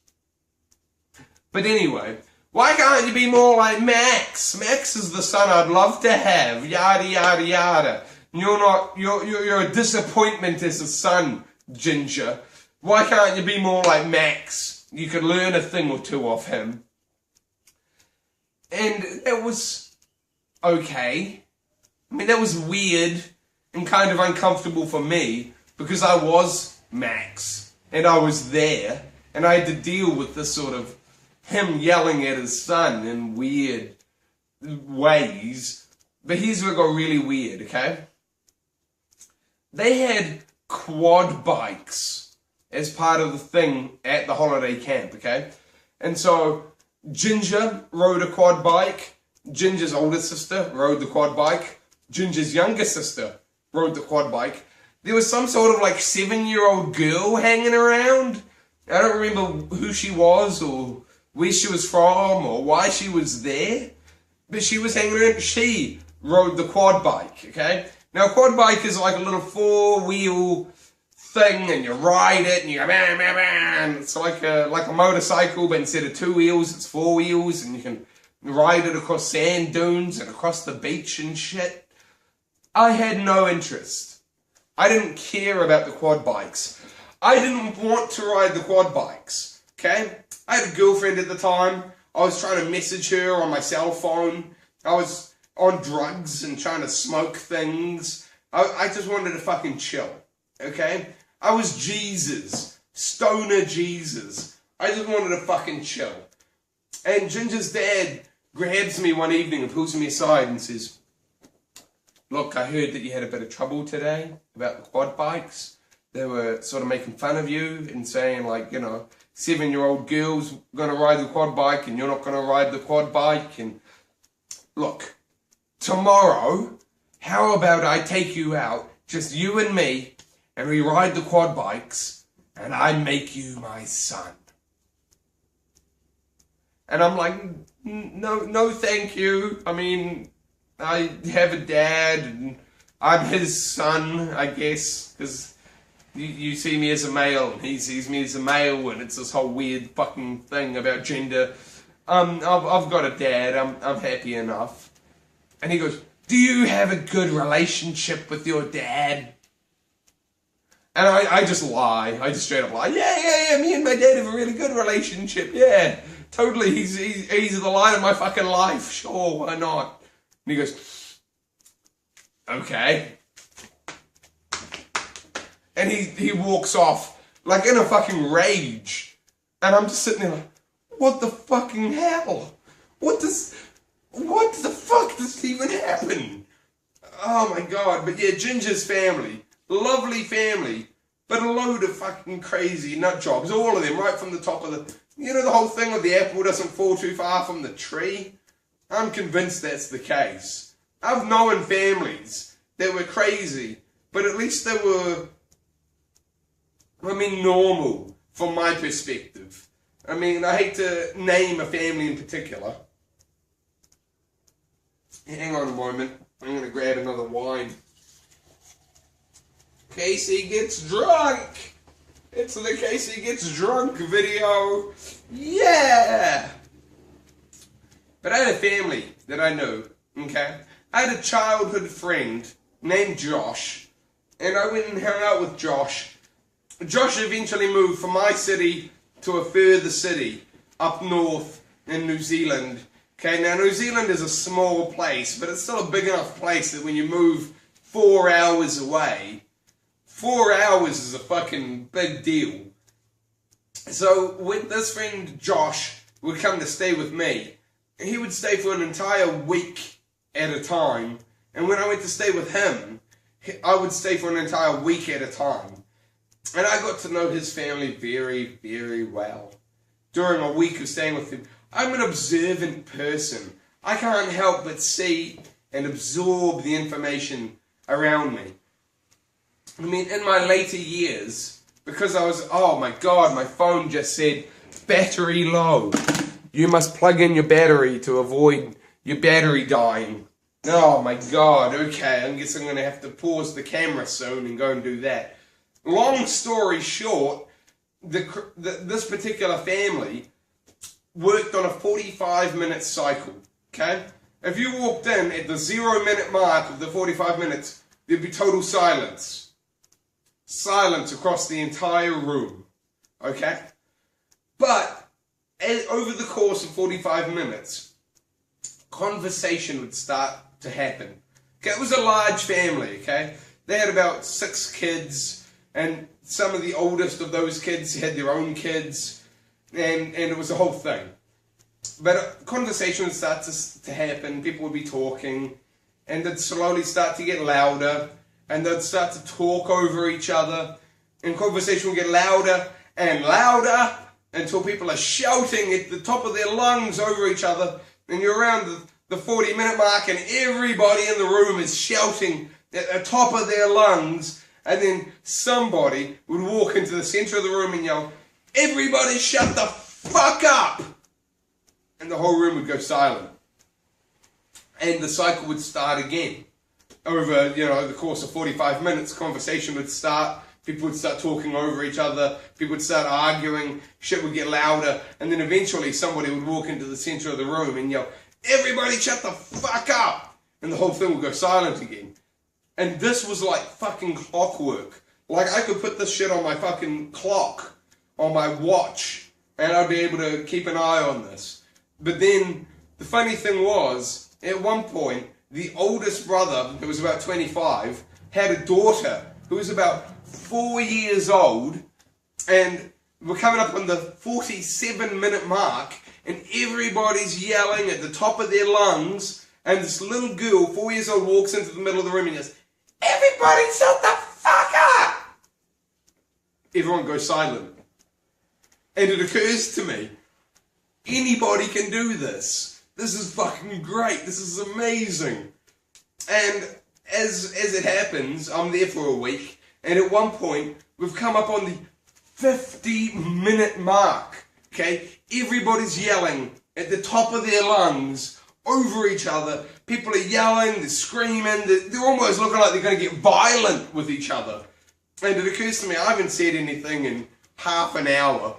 Speaker 1: But anyway, why can't you be more like Max? Max is the son I'd love to have. Yada, yada, yada. You're a disappointment as a son, Ginger. Why can't you be more like Max? You could learn a thing or two off him. And it was okay. I mean, that was weird and kind of uncomfortable for me because I was Max and I was there and I had to deal with this sort of him yelling at his son in weird ways. But here's where it got really weird, okay? They had quad bikes as part of the thing at the holiday camp, okay? And so Ginger rode a quad bike, Ginger's older sister rode the quad bike, Ginger's younger sister rode the quad bike. There was some sort of like 7-year-old girl hanging around. I don't remember who she was or where she was from or why she was there, but she was hanging around. She rode the quad bike, okay? Now a quad bike is like a little 4-wheel thing and you ride it and you go bam, bam, bam. It's like a motorcycle, but instead of 2 wheels, it's 4 wheels and you can ride it across sand dunes and across the beach and shit. I had no interest. I didn't care about the quad bikes. I didn't want to ride the quad bikes, okay? I had a girlfriend at the time. I was trying to message her on my cell phone. I was on drugs and trying to smoke things. I just wanted to fucking chill, okay? I was Jesus. Stoner Jesus. I just wanted to fucking chill. And Ginger's dad grabs me one evening and pulls me aside and says, look, I heard that you had a bit of trouble today about the quad bikes. They were sort of making fun of you and saying like, you know, 7-year-old girl's going to ride the quad bike and you're not going to ride the quad bike. And look, tomorrow, how about I take you out, just you and me, and we ride the quad bikes and I make you my son. And I'm like, no thank you. I mean, I have a dad and I'm his son, I guess, because you see me as a male and he sees me as a male and it's this whole weird fucking thing about gender. I've got a dad, I'm happy enough. And he goes, do you have a good relationship with your dad? And I just lie, I just straight up lie, yeah, me and my dad have a really good relationship, yeah, totally, he's the light of my fucking life, sure, why not? And he goes, okay. And he walks off, like in a fucking rage. And I'm just sitting there like, what the fucking hell? What the fuck does even happen? Oh my god, but yeah, Ginger's family, lovely family, but a load of fucking crazy nut jobs, all of them, right from the top of the, you know the whole thing with the apple doesn't fall too far from the tree? I'm convinced that's the case. I've known families that were crazy, but at least they were, I mean, normal from my perspective. I mean, I hate to name a family in particular. Hang on a moment. I'm going to grab another wine. Casey gets drunk. It's the Casey gets drunk video. Yeah! But I had a family that I knew, okay? I had a childhood friend named Josh. And I went and hung out with Josh. Josh eventually moved from my city to a further city up north in New Zealand. Okay, now New Zealand is a small place, but it's still a big enough place that when you move 4 hours away, 4 hours is a fucking big deal. So when this friend Josh would come to stay with me, he would stay for an entire week at a time. And when I went to stay with him, I would stay for an entire week at a time. And I got to know his family very, very well during a week of staying with him. I'm an observant person. I can't help but see and absorb the information around me. I mean, in my later years, because I was, oh my God, my phone just said, battery low. You must plug in your battery to avoid your battery dying. Oh my God, okay, I guess I'm going to have to pause the camera soon and go and do that. Long story short, this particular family worked on a 45-minute cycle, okay? If you walked in at the 0-minute mark of the 45 minutes, there'd be total silence. Silence across the entire room, okay? But over the course of 45 minutes, conversation would start to happen. Okay, it was a large family, okay? They had about 6 kids, and some of the oldest of those kids had their own kids, and it was a whole thing. But a conversation would start to happen, people would be talking, and they'd slowly start to get louder, and they'd start to talk over each other, and conversation would get louder and louder until people are shouting at the top of their lungs over each other, and you're around the 40-minute mark and everybody in the room is shouting at the top of their lungs, and then somebody would walk into the center of the room and yell, "Everybody shut the fuck up!" And the whole room would go silent. And the cycle would start again. Over, the course of 45 minutes, conversation would start, people would start talking over each other, people would start arguing, shit would get louder, and then eventually somebody would walk into the center of the room and yell, "Everybody shut the fuck up!" And the whole thing would go silent again. And this was like fucking clockwork. Like, I could put this shit on my fucking clock, on my watch, and I'd be able to keep an eye on this. But then, the funny thing was, at one point, the oldest brother, who was about 25, had a daughter who was about 4 years old, and we're coming up on the 47-minute mark, and everybody's yelling at the top of their lungs, and this little girl, 4 years old, walks into the middle of the room and goes, "Everybody shut the fuck up!" Everyone goes silent. And it occurs to me, anybody can do this. This is fucking great. This is amazing. And as it happens, I'm there for a week, and at one point, we've come up on the 50-minute mark. Okay? Everybody's yelling at the top of their lungs over each other. People are yelling, they're screaming, they're almost looking like they're going to get violent with each other. And it occurs to me, I haven't said anything in half an hour.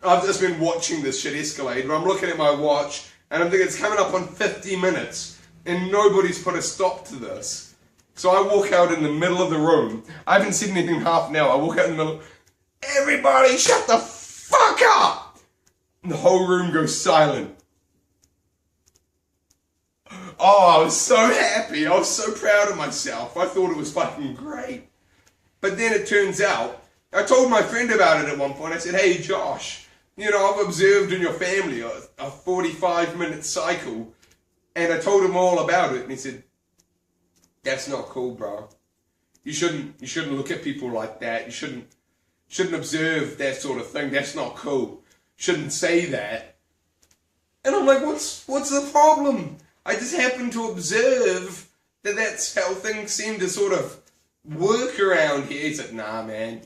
Speaker 1: I've just been watching this shit escalate, but I'm looking at my watch, and I'm thinking it's coming up on 50 minutes, and nobody's put a stop to this. So I walk out in the middle of the room. I haven't said anything in half an hour. I walk out in the middle. "Everybody shut the fuck up!" And the whole room goes silent. Oh, I was so happy. I was so proud of myself. I thought it was fucking great. But then it turns out, I told my friend about it at one point. I said, "Hey, Josh, I've observed in your family a 45-minute cycle." And I told him all about it. And he said, "That's not cool, bro. You shouldn't look at people like that. You shouldn't observe that sort of thing. That's not cool. Shouldn't say that." And I'm like, what's the problem? I just happen to observe that that's how things seem to sort of work around here. He said, "Nah, man,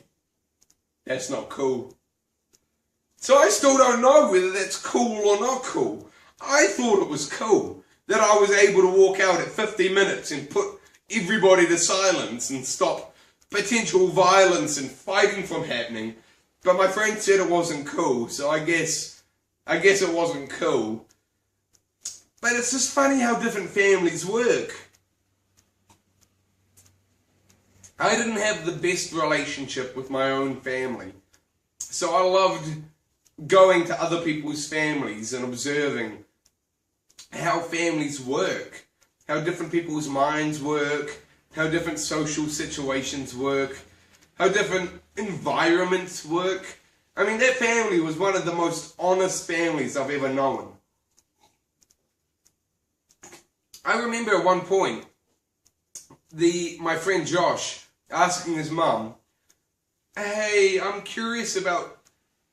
Speaker 1: that's not cool." So I still don't know whether that's cool or not cool. I thought it was cool that I was able to walk out at 50 minutes and put everybody to silence and stop potential violence and fighting from happening. But my friend said it wasn't cool, so I guess it wasn't cool. But it's just funny how different families work. I didn't have the best relationship with my own family. So I loved going to other people's families and observing how families work, how different people's minds work, how different social situations work, how different environments work. I mean, that family was one of the most honest families I've ever known. I remember at one point, my friend Josh asking his mum, "Hey, I'm curious about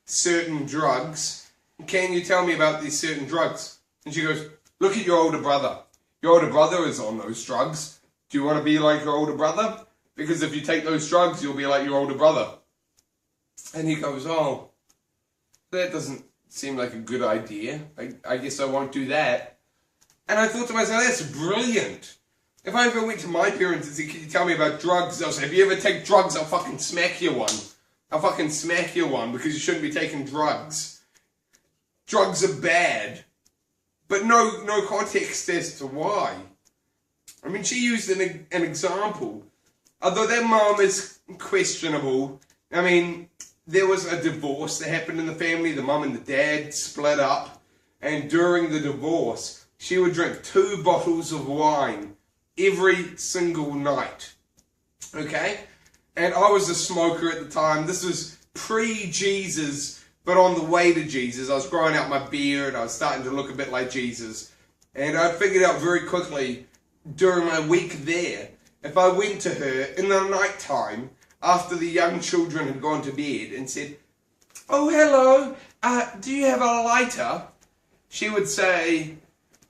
Speaker 1: certain drugs. Can you tell me about these certain drugs?" And she goes, Look at your older brother. Your older brother is on those drugs. Do you want to be like your older brother? Because if you take those drugs, you'll be like your older brother. And he goes, oh, that doesn't seem like a good idea. I guess I won't do that. And I thought to myself, that's brilliant. If I ever went to my parents and said, can you tell me about drugs? They'll say, if you ever take drugs, I'll fucking smack you one. I'll fucking smack you one because you shouldn't be taking drugs. Drugs are bad. But no context as to why. I mean, she used an example. Although that mom is questionable, I mean, there was a divorce that happened in the family. The mom and the dad split up. And during the divorce, she would drink 2 bottles of wine every single night. Okay? And I was a smoker at the time. This was pre-Jesus, but on the way to Jesus. I was growing out my beard. I was starting to look a bit like Jesus. And I figured out very quickly during my week there, if I went to her in the night time after the young children had gone to bed and said, oh, hello, do you have a lighter? She would say,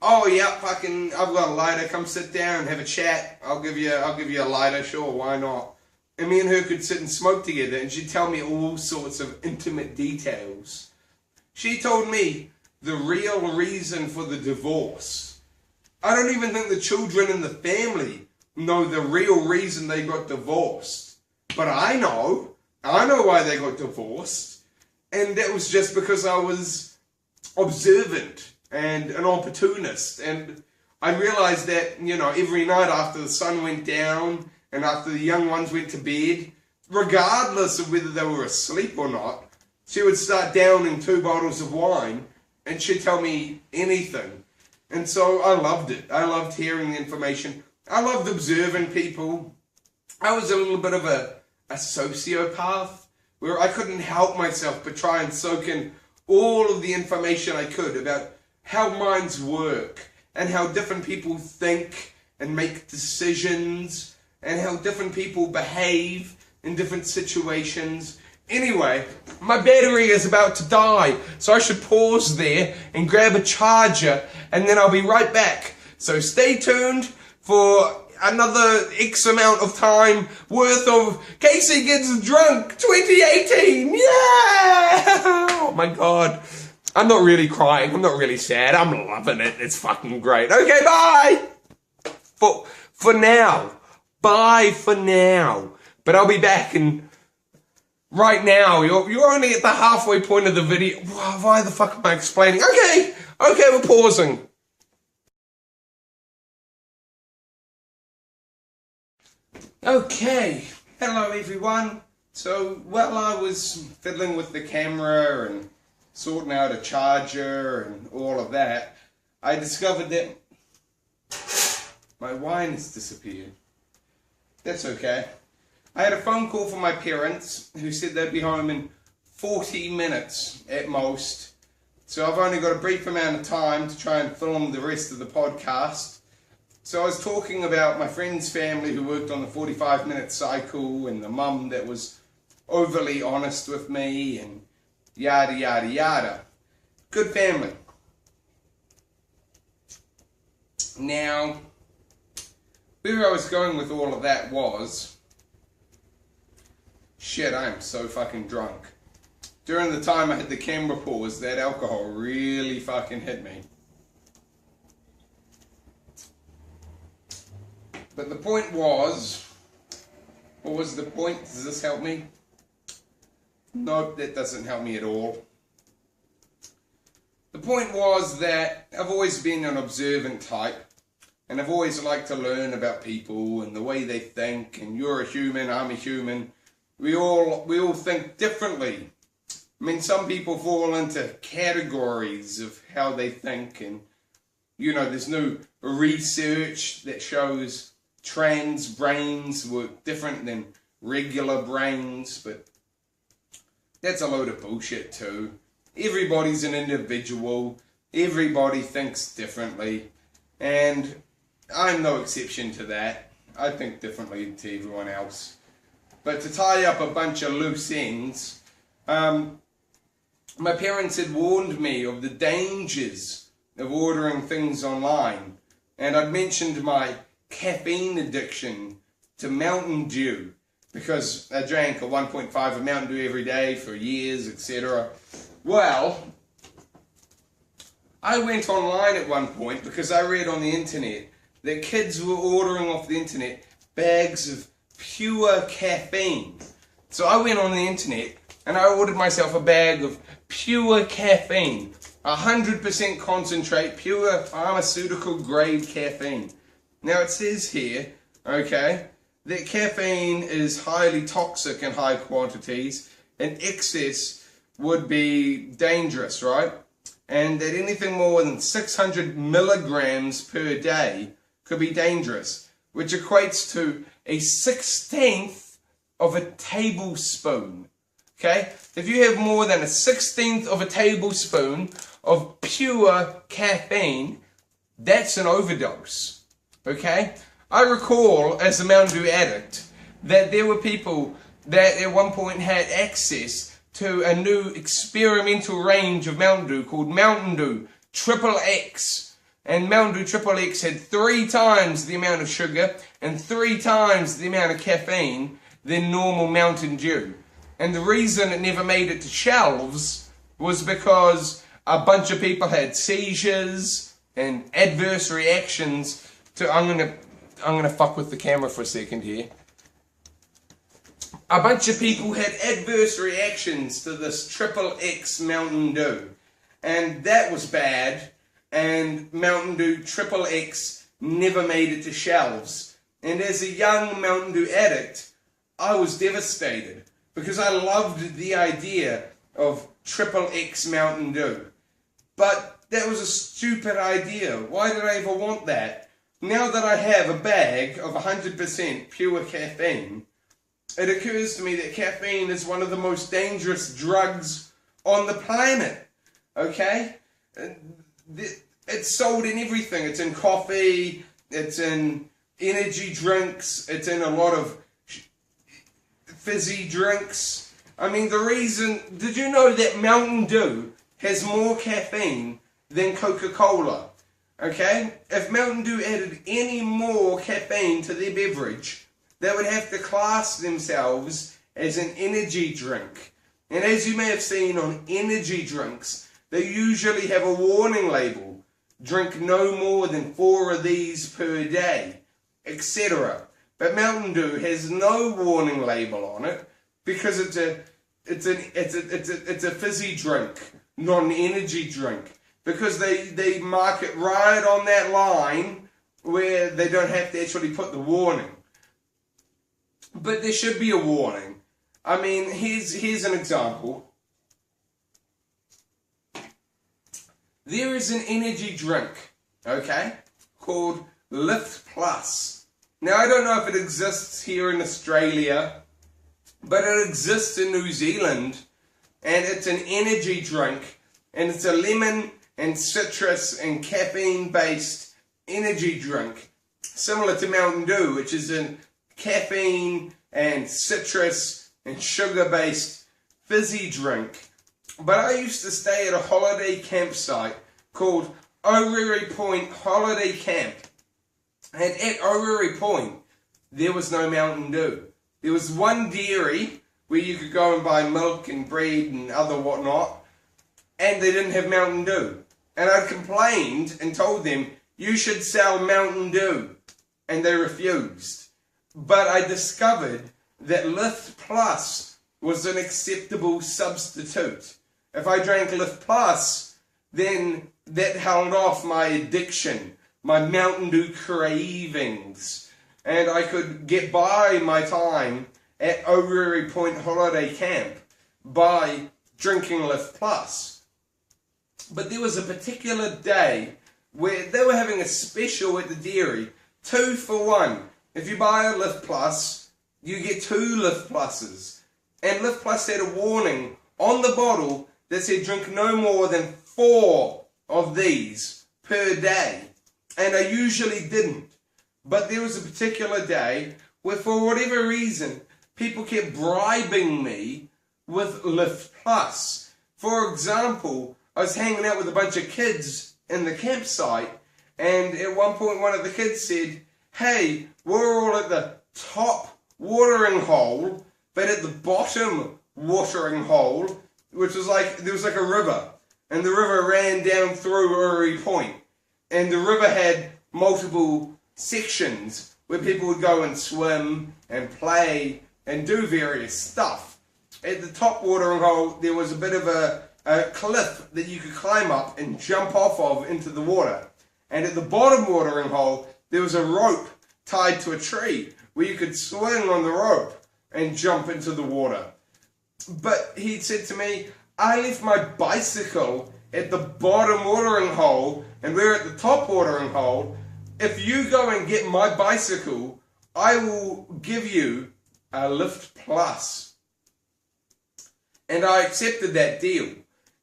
Speaker 1: oh, yeah, fucking, I've got a lighter. Come sit down and have a chat. I'll give you a lighter. Sure, why not? And me and her could sit and smoke together, and she'd tell me all sorts of intimate details. She told me the real reason for the divorce. I don't even think the children in the family know the real reason they got divorced. But I know why they got divorced. And that was just because I was observant and an opportunist. And I realized that, you know, every night after the sun went down and after the young ones went to bed, regardless of whether they were asleep or not, she would start downing 2 bottles of wine and she'd tell me anything. And so I loved it. I loved hearing the information. I loved observing people. I was a little bit of a sociopath where I couldn't help myself but try and soak in all of the information I could about how minds work and how different people think and make decisions and how different people behave in different situations. Anyway, my battery is about to die, so I should pause there and grab a charger, and then I'll be right back. So stay tuned for another X amount of time worth of Casey Gets Drunk 2018. Yeah! Oh my God. I'm not really crying. I'm not really sad. I'm loving it. It's fucking great. Okay, bye! For now. Bye for now. But I'll be back in... Right now, you're only at the halfway point of the video. Why the fuck am I explaining? Okay, we're pausing. Okay, hello everyone. So, while I was fiddling with the camera and sorting out a charger and all of that, I discovered that my wine has disappeared. That's okay. I had a phone call from my parents who said they'd be home in 40 minutes at most. So I've only got a brief amount of time to try and film the rest of the podcast. So I was talking about my friend's family who worked on the 45-minute cycle and the mum that was overly honest with me and yada yada yada. Good family. Now, where I was going with all of that was... Shit, I am so fucking drunk. During the time I had the camera paused, that alcohol really fucking hit me. But the point was... What was the point? Does this help me? Nope, that doesn't help me at all. The point was that I've always been an observant type. And I've always liked to learn about people and the way they think. And you're a human, I'm a human. We all think differently. I mean, some people fall into categories of how they think, and you know, there's no research that shows trans brains work different than regular brains, but that's a load of bullshit too. Everybody's an individual. Everybody thinks differently, and I'm no exception to that. I think differently to everyone else. But to tie up a bunch of loose ends, my parents had warned me of the dangers of ordering things online, and I'd mentioned my caffeine addiction to Mountain Dew, because I drank a 1.5 of Mountain Dew every day for years, etc. Well, I went online at one point because I read on the internet that kids were ordering off the internet bags of pure caffeine. So I went on the internet and I ordered myself a bag of pure caffeine, 100% concentrate, pure pharmaceutical grade caffeine. Now it says here, okay, that caffeine is highly toxic in high quantities, and excess would be dangerous, right? And that anything more than 600 milligrams per day could be dangerous, which equates to a 1/16 of a tablespoon. Okay? If you have more than a 1/16 of a tablespoon of pure caffeine, that's an overdose. Okay? I recall, as a Mountain Dew addict, that there were people that at one point had access to a new experimental range of Mountain Dew called Mountain Dew XXX. And Mountain Dew XXX had 3 times the amount of sugar and 3 times the amount of caffeine than normal Mountain Dew. And the reason it never made it to shelves was because a bunch of people had seizures and adverse reactions to... I'm gonna fuck with the camera for a second here. A bunch of people had adverse reactions to this XXX Mountain Dew, and that was bad, and Mountain Dew XXX never made it to shelves. And as a young Mountain Dew addict, I was devastated, because I loved the idea of XXX Mountain Dew. But that was a stupid idea. Why did I ever want that? Now that I have a bag of 100% pure caffeine, it occurs to me that caffeine is one of the most dangerous drugs on the planet. Okay? It's sold in everything. It's in coffee, it's in energy drinks, it's in a lot of fizzy drinks. I mean, the reason... Did you know that Mountain Dew has more caffeine than Coca-Cola? Okay? If Mountain Dew added any more caffeine to their beverage, they would have to class themselves as an energy drink. And as you may have seen on energy drinks, they usually have a warning label. Drink no more than 4 of these per day, etc. But Mountain Dew has no warning label on it because it's a fizzy drink, not an energy drink. Because they mark it right on that line where they don't have to actually put the warning. But there should be a warning. I mean, here's an example. There is an energy drink, okay, called Lift Plus. Now, I don't know if it exists here in Australia, but it exists in New Zealand, and it's an energy drink, and it's a lemon and citrus and caffeine-based energy drink, similar to Mountain Dew, which is a caffeine and citrus and sugar-based fizzy drink. But I used to stay at a holiday campsite called Orrery Point Holiday Camp. And at Orrery Point, there was no Mountain Dew. There was one dairy where you could go and buy milk and bread and other whatnot, and they didn't have Mountain Dew. And I complained and told them, you should sell Mountain Dew. And they refused. But I discovered that Lift Plus was an acceptable substitute. If I drank Lift Plus, then that held off my addiction, my Mountain Dew cravings. And I could get by my time at Orrery Point Holiday Camp by drinking Lift Plus. But there was a particular day where they were having a special at the dairy, 2 for 1. If you buy a Lift Plus, you get 2 Lift Pluses. And Lift Plus had a warning on the bottle that said drink no more than 4 of these per day. And I usually didn't. But there was a particular day where, for whatever reason, people kept bribing me with Lift Plus. For example, I was hanging out with a bunch of kids in the campsite, and at one point one of the kids said, hey, we're all at the top watering hole, but at the bottom watering hole, which was like, there was like a river, and the river ran down through Uri Point, and the river had multiple sections where people would go and swim and play and do various stuff. At the top watering hole, there was a bit of a cliff that you could climb up and jump off of into the water. And at the bottom watering hole, there was a rope tied to a tree where you could swing on the rope and jump into the water. But he said to me, I left my bicycle at the bottom watering hole and we're at the top watering hole. If you go and get my bicycle, I will give you a lift plus. And I accepted that deal.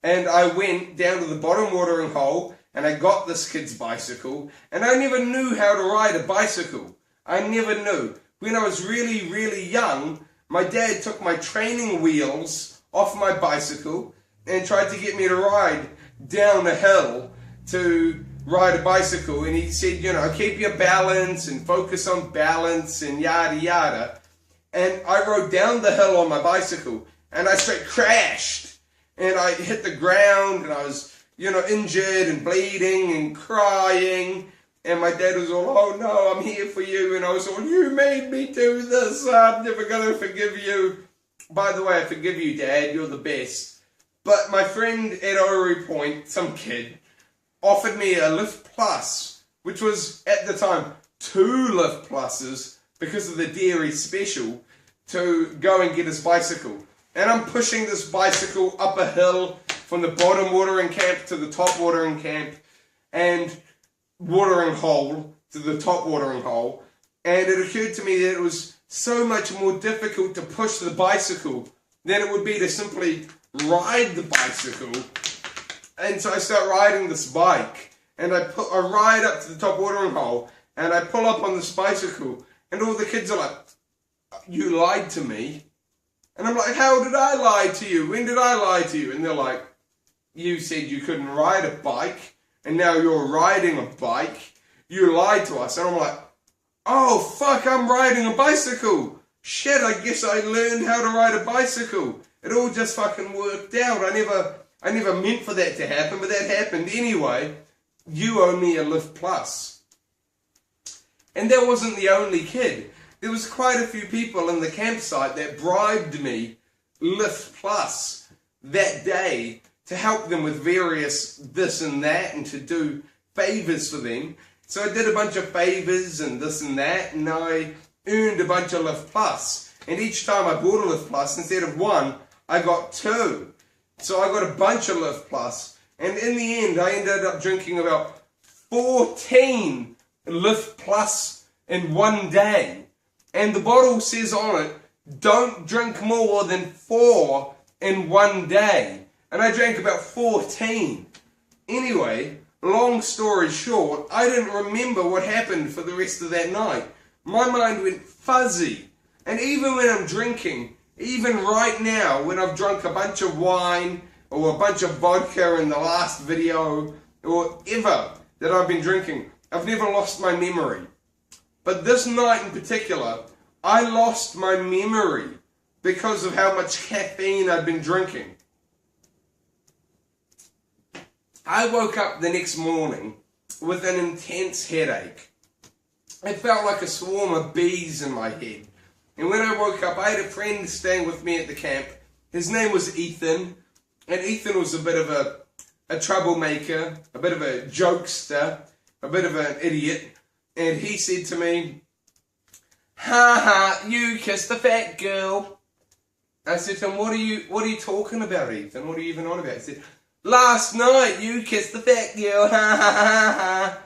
Speaker 1: And I went down to the bottom watering hole and I got this kid's bicycle. And I never knew how to ride a bicycle. I never knew. When I was really, really young, my dad took my training wheels off my bicycle and tried to get me to ride down a hill to ride a bicycle, and he said, you know, keep your balance and focus on balance and yada yada. And I rode down the hill on my bicycle and I straight crashed and I hit the ground and I was, you know, injured and bleeding and crying, and my dad was all, oh no, I'm here for you, and I was all, you made me do this, I'm never gonna forgive you. By the way, I forgive you, Dad, you're the best. But my friend at Uri Point, some kid, offered me a lift plus, which was at the time 2 lift pluses because of the dairy special, to go and get his bicycle. And I'm pushing this bicycle up a hill from the bottom watering camp to the top watering camp and watering hole to the top watering hole. And it occurred to me that it was so much more difficult to push the bicycle than it would be to simply ride the bicycle. And so I start riding this bike, and I ride up to the top watering hole, and I pull up on this bicycle, and all the kids are like, you lied to me. And I'm like, how did I lie to you? When did I lie to you? And they're like, you said you couldn't ride a bike, and now you're riding a bike. You lied to us. And I'm like, oh fuck, I'm riding a bicycle. Shit, I guess I learned how to ride a bicycle. It all just fucking worked out. I never meant for that to happen, but that happened anyway. You owe me a lift plus. And that wasn't the only kid. There was quite a few people in the campsite that bribed me lift plus that day to help them with various this and that and to do favours for them. So I did a bunch of favours and this and that, and I earned a bunch of lift plus. And each time I bought a lift plus, instead of 1, I got 2. So I got a bunch of lift plus, and in the end I ended up drinking about 14 lift plus in one day. And the bottle says on it, don't drink more than 4 in one day. And I drank about 14. Anyway, long story short, I didn't remember what happened for the rest of that night. My mind went fuzzy. And even when I'm drinking, even right now, when I've drunk a bunch of wine or a bunch of vodka in the last video, or ever that I've been drinking, I've never lost my memory. But this night in particular, I lost my memory because of how much caffeine I'd been drinking. I woke up the next morning with an intense headache. It felt like a swarm of bees in my head. And when I woke up, I had a friend staying with me at the camp. His name was Ethan. And Ethan was a bit of a troublemaker, a bit of a jokester, a bit of an idiot. And he said to me, ha ha, you kissed the fat girl. I said to him, what are you talking about, Ethan? What are you even on about? He said, last night you kissed the fat girl, ha ha ha ha.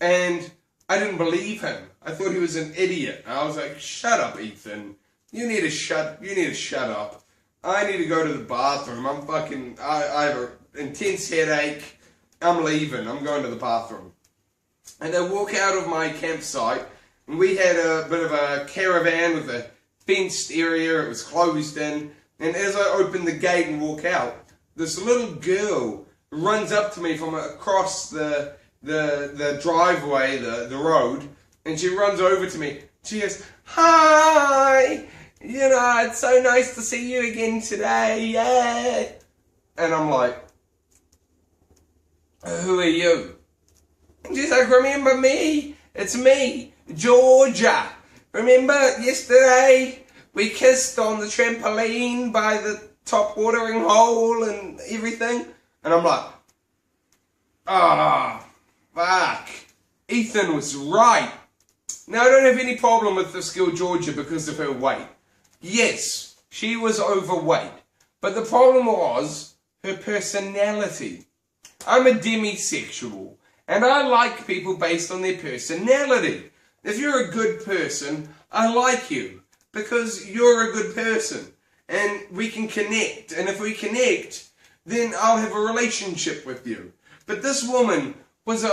Speaker 1: And I didn't believe him. I thought he was an idiot. I was like, shut up, Ethan. You need to shut up. I need to go to the bathroom. I have an intense headache. I'm leaving. I'm going to the bathroom. And I walk out of my campsite, and we had a bit of a caravan with a fenced area. It was closed in. And as I opened the gate and walk out, this little girl runs up to me from across the driveway, the road, and she runs over to me. She goes, "Hi, it's so nice to see you again today, yeah." And I'm like, "Who are you?" And she's like, "Remember me? It's me, Georgia. Remember yesterday we kissed on the trampoline by the top watering hole and everything?" And I'm like, fuck. Ethan was right. Now, I don't have any problem with this girl Georgia because of her weight. Yes, she was overweight. But the problem was her personality. I'm a demisexual, and I like people based on their personality. If you're a good person, I like you because you're a good person, and we can connect. And if we connect, then I'll have a relationship with you. But this woman was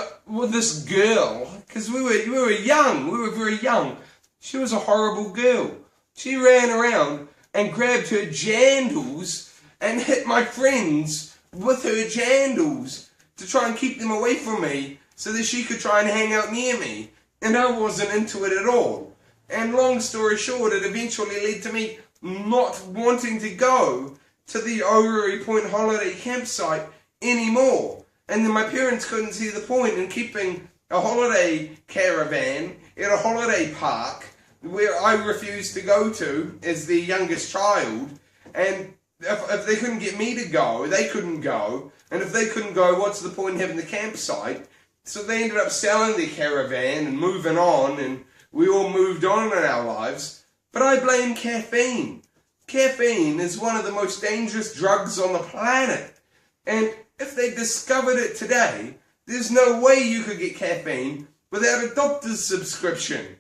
Speaker 1: this girl, because we were young, we were very young. She was a horrible girl. She ran around and grabbed her jandals and hit my friends with her jandals to try and keep them away from me so that she could try and hang out near me. And I wasn't into it at all. And long story short, it eventually led to me not wanting to go to the Orrery Point holiday campsite anymore. And then my parents couldn't see the point in keeping a holiday caravan at a holiday park where I refused to go to as the youngest child. And if they couldn't get me to go, they couldn't go. And if they couldn't go, what's the point in having the campsite? So they ended up selling their caravan and moving on, and we all moved on in our lives. But I blame caffeine. Caffeine is one of the most dangerous drugs on the planet. And if they discovered it today, there's no way you could get caffeine without a doctor's prescription.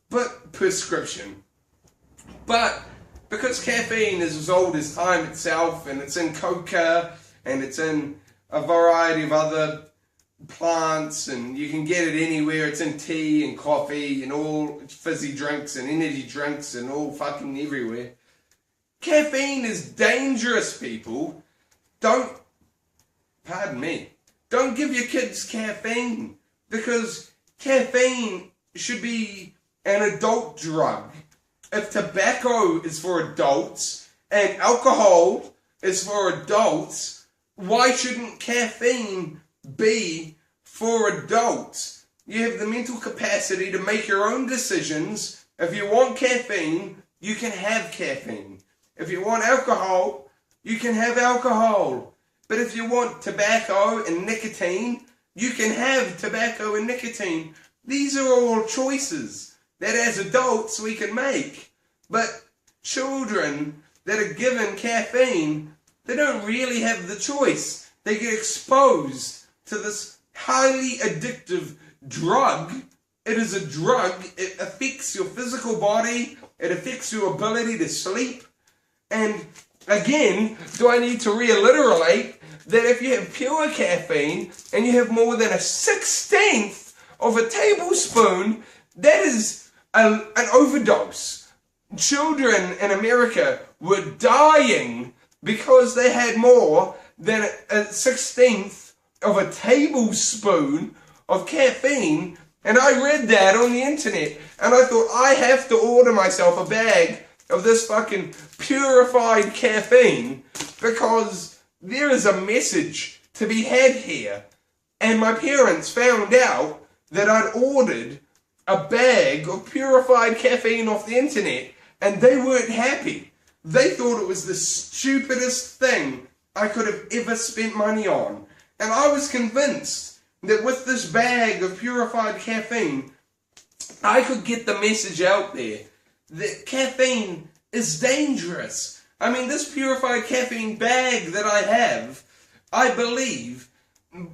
Speaker 1: But because caffeine is as old as time itself, and it's in coca, and it's in a variety of other plants, and you can get it anywhere. It's in tea and coffee and all fizzy drinks and energy drinks and all fucking everywhere. Caffeine is dangerous, people. Don't give your kids caffeine, because caffeine should be an adult drug. If tobacco is for adults and alcohol is for adults, why shouldn't caffeine be for adults? You have the mental capacity to make your own decisions. If you want caffeine, you can have caffeine. If you want alcohol, you can have alcohol. But if you want tobacco and nicotine, you can have tobacco and nicotine. These are all choices that as adults we can make. But children that are given caffeine, they don't really have the choice. They get exposed to this highly addictive drug. It is a drug. It affects your physical body. It affects your ability to sleep. And again, do I need to reiterate that if you have pure caffeine and you have more than 1/16 of a tablespoon, that is an overdose. Children in America were dying because they had more than 1/16 of a tablespoon of caffeine. And I read that on the internet, and I thought, I have to order myself a bag of this fucking purified caffeine, because there is a message to be had here. And my parents found out that I'd ordered a bag of purified caffeine off the internet, and they weren't happy. They thought it was the stupidest thing I could have ever spent money on. And I was convinced that with this bag of purified caffeine, I could get the message out there that caffeine is dangerous. I mean, this purified caffeine bag that I have, I believe,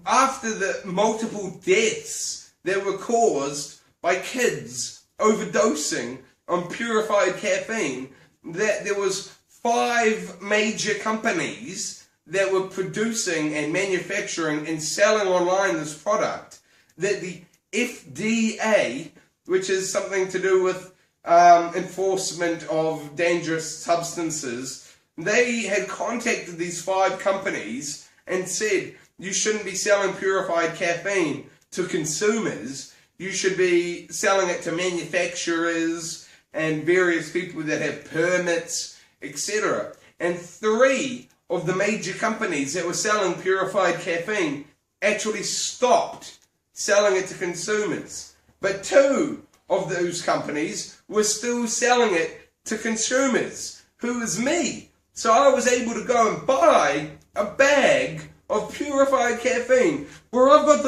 Speaker 1: after the multiple deaths that were caused by kids overdosing on purified caffeine, that there was 5 major companies that were producing and manufacturing and selling online this product, that the FDA, which is something to do with enforcement of dangerous substances, they had contacted these 5 companies and said, you shouldn't be selling purified caffeine to consumers. You should be selling it to manufacturers and various people that have permits, etc. And 3 of the major companies that were selling purified caffeine actually stopped selling it to consumers. But 2 of those companies were still selling it to consumers, who was me. So I was able to go and buy a bag of purified caffeine, where I've got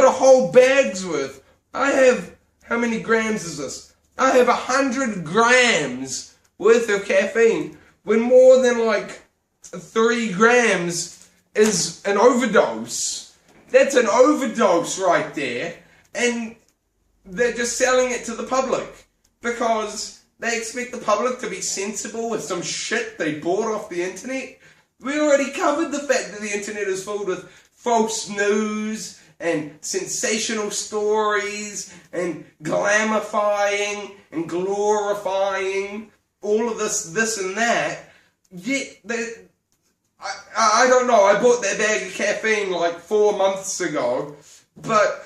Speaker 1: a whole bag's worth. I have, how many grams is this? I have 100 grams worth of caffeine, when more than like 3 grams is an overdose. That's an overdose right there, and they're just selling it to the public because they expect the public to be sensible with some shit they bought off the internet. We already covered the fact that the internet is filled with false news and sensational stories and glamifying and glorifying all of this and that. Yet, I don't know, I bought that bag of caffeine like 4 months ago, but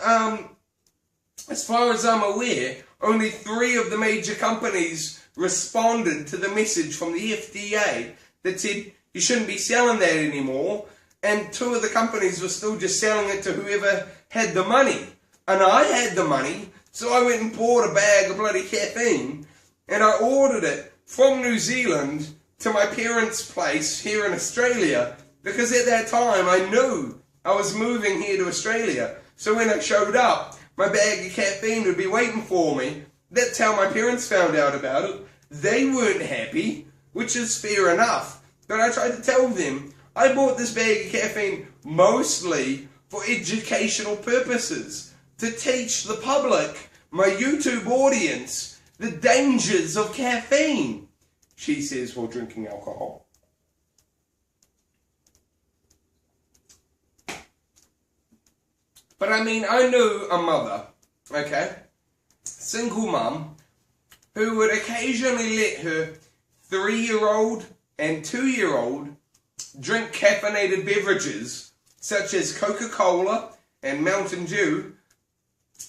Speaker 1: as far as I'm aware, only 3 of the major companies responded to the message from the FDA that said you shouldn't be selling that anymore, and 2 of the companies were still just selling it to whoever had the money. And I had the money, so I went and bought a bag of bloody caffeine, and I ordered it from New Zealand to my parents' place here in Australia, because at that time I knew I was moving here to Australia. So when I showed up, my bag of caffeine would be waiting for me. That's how my parents found out about it. They weren't happy, which is fair enough. But I tried to tell them I bought this bag of caffeine mostly for educational purposes, to teach the public, my YouTube audience, the dangers of caffeine, she says while drinking alcohol. But I mean, I knew a mother, okay, single mum, who would occasionally let her 3-year-old and 2-year-old drink caffeinated beverages such as Coca-Cola and Mountain Dew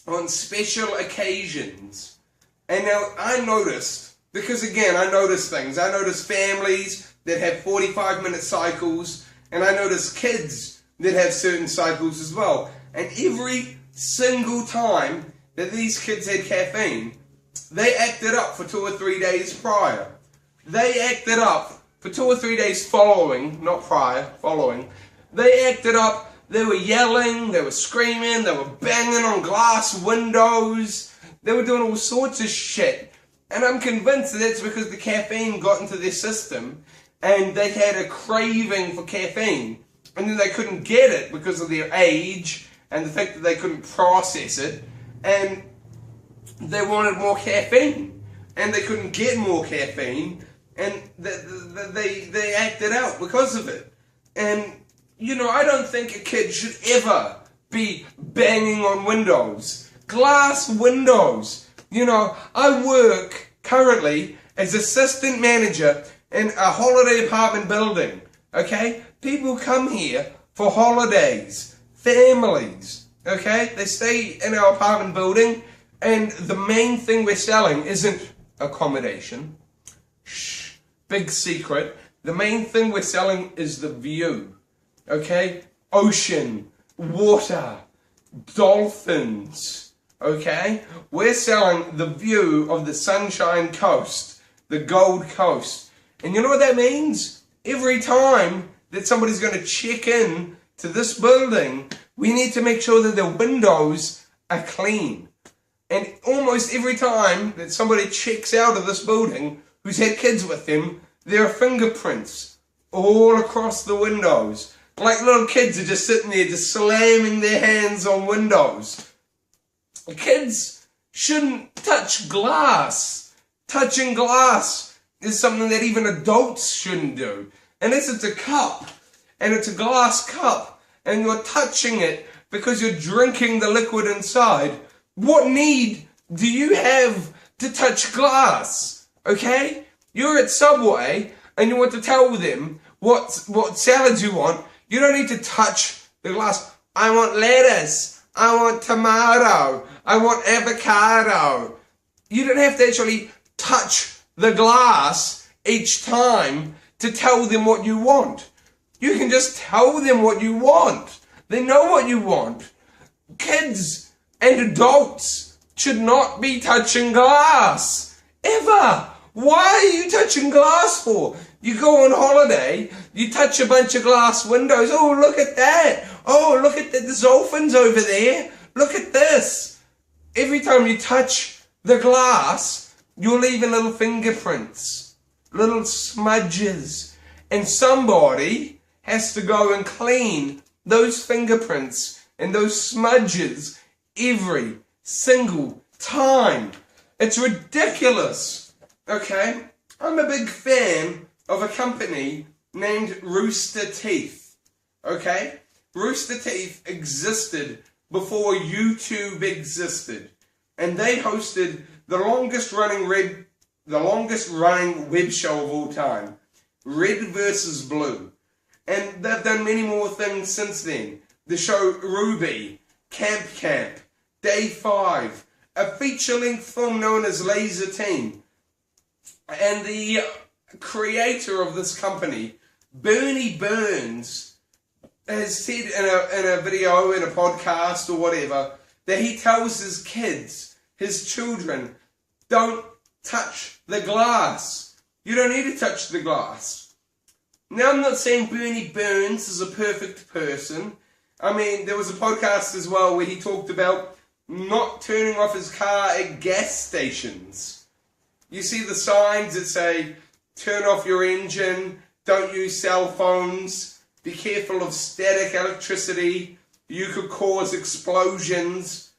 Speaker 1: on special occasions. And now I noticed, because again I notice things, I notice families that have 45-minute cycles, and I notice kids that have certain cycles as well. And every single time that these kids had caffeine, they acted up for 2 or 3 days prior. They acted up for 2 or 3 days following, not prior, following. They acted up, they were yelling, they were screaming, they were banging on glass windows, they were doing all sorts of shit. And I'm convinced that that's because the caffeine got into their system and they had a craving for caffeine. And then they couldn't get it because of their age and the fact that they couldn't process it, and they wanted more caffeine, and they couldn't get more caffeine, and they acted out because of it. And, you know, I don't think a kid should ever be banging on windows. Glass windows. You know, I work currently as assistant manager in a holiday apartment building, okay? People come here for holidays. Families, okay? They stay in our apartment building, and the main thing we're selling isn't accommodation. Shh, big secret. The main thing we're selling is the view, okay? Ocean, water, dolphins, okay? We're selling the view of the Sunshine Coast, the Gold Coast. And you know what that means? Every time that somebody's going to check in to this building, we need to make sure that the windows are clean. And almost every time that somebody checks out of this building who's had kids with them, there are fingerprints all across the windows. Like little kids are just sitting there just slamming their hands on windows. Kids shouldn't touch glass. Touching glass is something that even adults shouldn't do. Unless it's a cup. And it's a glass cup, and you're touching it because you're drinking the liquid inside. What need do you have to touch glass? Okay? You're at Subway, and you want to tell them what salads you want.
Speaker 2: You don't need to touch the glass. I want lettuce. I want tomato. I want avocado. You don't have to actually touch the glass each time to tell them what you want. You can just tell them what you want. They know what you want. Kids and adults should not be touching glass. Ever. Why are you touching glass for? You go on holiday, you touch a bunch of glass windows. Oh, look at that. Oh, look at the dolphins over there. Look at this. Every time you touch the glass, you're leaving little fingerprints, little smudges. And somebody has to go and clean those fingerprints and those smudges every single time. It's ridiculous. Okay? I'm a big fan of a company named Rooster Teeth. Okay? Rooster Teeth existed before YouTube existed. And they hosted the longest running web show of all time. Red versus Blue. And they've done many more things since then. The show Ruby, Camp, Day 5, a feature-length film known as Laser Team. And the creator of this company, Bernie Burns, has said in a video, in a podcast or whatever, that he tells his kids, his children, don't touch the glass. You don't need to touch the glass. Now, I'm not saying Bernie Burns is a perfect person. I mean, there was a podcast as well where he talked about not turning off his car at gas stations. You see the signs that say, turn off your engine, don't use cell phones, be careful of static electricity, you could cause explosions.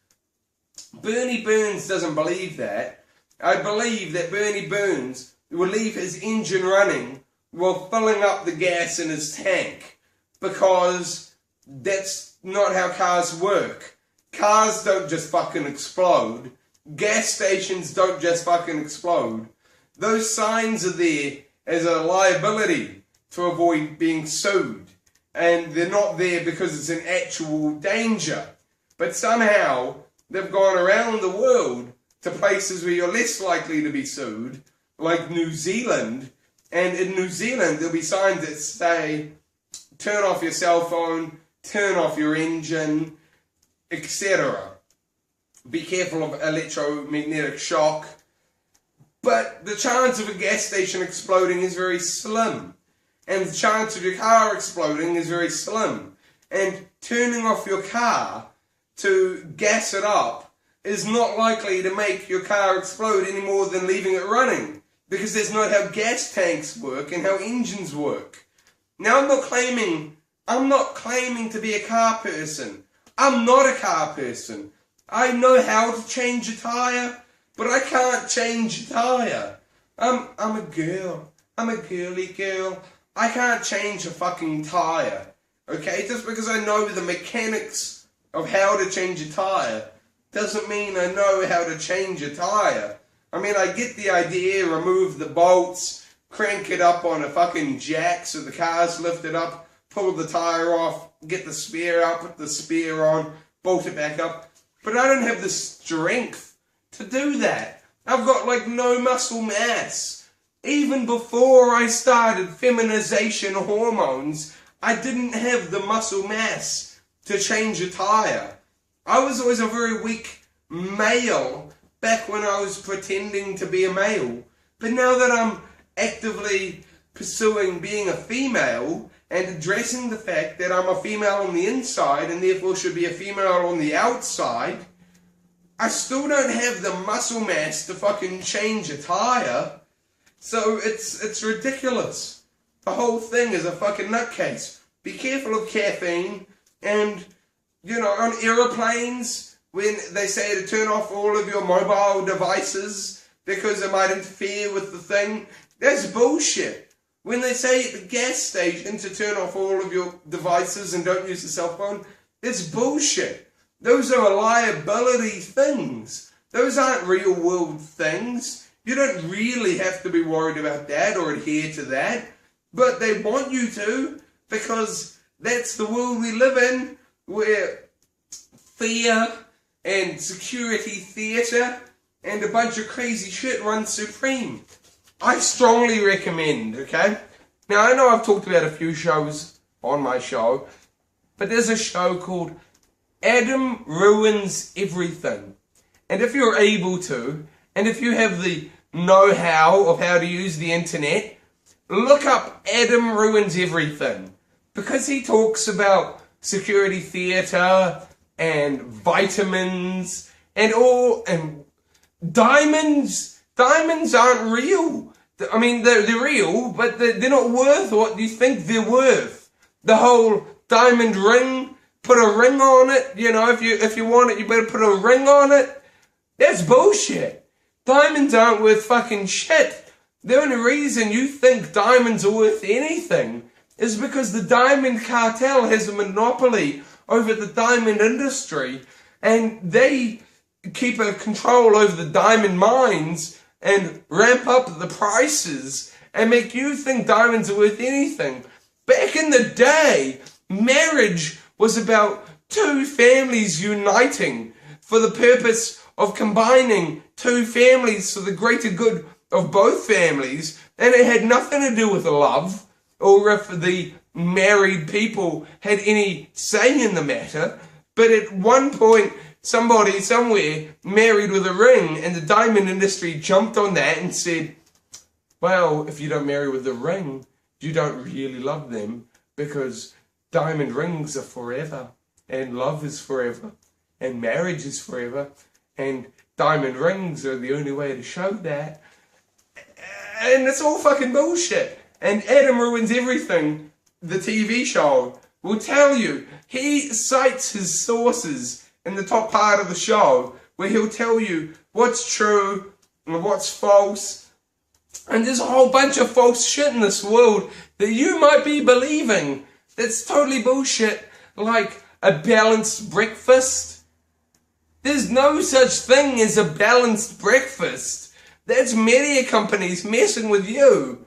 Speaker 2: Bernie Burns doesn't believe that. I believe that Bernie Burns will leave his engine running while filling up the gas in his tank, because that's not how cars work. Cars don't just fucking explode. Gas stations don't just fucking explode. Those signs are there as a liability to avoid being sued. And they're not there because it's an actual danger. But somehow they've gone around the world to places where you're less likely to be sued, like New Zealand. And in New Zealand there'll be signs that say, turn off your cell phone, turn off your engine, etc. Be careful of electromagnetic shock. But the chance of a gas station exploding is very slim. And the chance of your car exploding is very slim. And turning off your car to gas it up is not likely to make your car explode any more than leaving it running. Because that's not how gas tanks work and how engines work. Now, I'm not claiming to be a car person. I'm not a car person. I know how to change a tyre, but I can't change a tyre. I'm a girl. I'm a girly girl. I can't change a fucking tyre. Okay? Just because I know the mechanics of how to change a tyre doesn't mean I know how to change a tyre. I mean, I get the idea, remove the bolts, crank it up on a fucking jack so the car's lifted up, pull the tyre off, get the spare out, put the spare on, bolt it back up. But I don't have the strength to do that. I've got like no muscle mass. Even before I started feminization hormones, I didn't have the muscle mass to change a tyre. I was always a very weak male back when I was pretending to be a male. But now that I'm actively pursuing being a female and addressing the fact that I'm a female on the inside and therefore should be a female on the outside, I still don't have the muscle mass to fucking change a tyre. So it's ridiculous. The whole thing is a fucking nutcase. Be careful of caffeine, and, you know, on aeroplanes, when they say to turn off all of your mobile devices because it might interfere with the thing, that's bullshit. When they say at the gas station to turn off all of your devices and don't use the cell phone, it's bullshit. Those are liability things. Those aren't real world things. You don't really have to be worried about that or adhere to that. But they want you to, because that's the world we live in, where fear and security theatre and a bunch of crazy shit runs supreme. I strongly recommend, okay? Now, I know I've talked about a few shows on my show, but there's a show called Adam Ruins Everything. And if you're able to, and if you have the know-how of how to use the internet, look up Adam Ruins Everything. Because he talks about security theatre and vitamins and diamonds. Diamonds aren't real. I mean, they're real, but they're not worth what you think they're worth. The whole diamond ring, put a ring on it, you know, if you want it, you better put a ring on it. That's bullshit. Diamonds aren't worth fucking shit. The only reason you think diamonds are worth anything is because the diamond cartel has a monopoly over the diamond industry, and they keep a control over the diamond mines and ramp up the prices and make you think diamonds are worth anything. Back in the day, marriage was about two families uniting for the purpose of combining two families for the greater good of both families, and it had nothing to do with love or if the married people had any say in the matter. But at one point, somebody somewhere married with a ring, and the diamond industry jumped on that and said, well, if you don't marry with a ring, you don't really love them, because diamond rings are forever, and love is forever, and marriage is forever, and diamond rings are the only way to show that. And it's all fucking bullshit. And Adam Ruins Everything, the TV show, will tell you, he cites his sources in the top part of the show, where he'll tell you what's true and what's false. And there's a whole bunch of false shit in this world that you might be believing that's totally bullshit, like a balanced breakfast. There's no such thing as a balanced breakfast. That's media companies messing with you.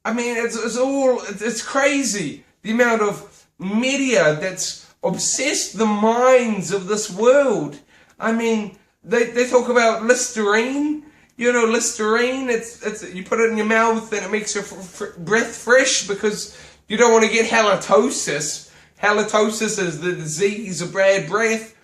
Speaker 2: I mean, it's crazy, the amount of media that's obsessed the minds of this world. I mean, they talk about Listerine. You know, Listerine, it's you put it in your mouth and it makes your breath fresh because you don't want to get halitosis. Halitosis is the disease of bad breath.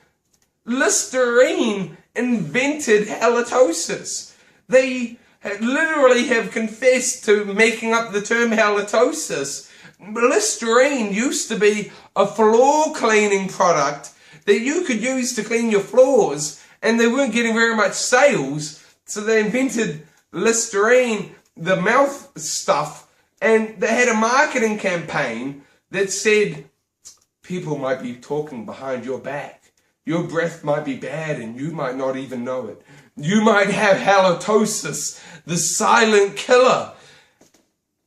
Speaker 2: Listerine invented halitosis. They literally have confessed to making up the term halitosis. Listerine used to be a floor cleaning product that you could use to clean your floors, and they weren't getting very much sales, so they invented Listerine, the mouth stuff, and they had a marketing campaign that said, people might be talking behind your back. Your breath might be bad and you might not even know it. You might have halitosis, the silent killer.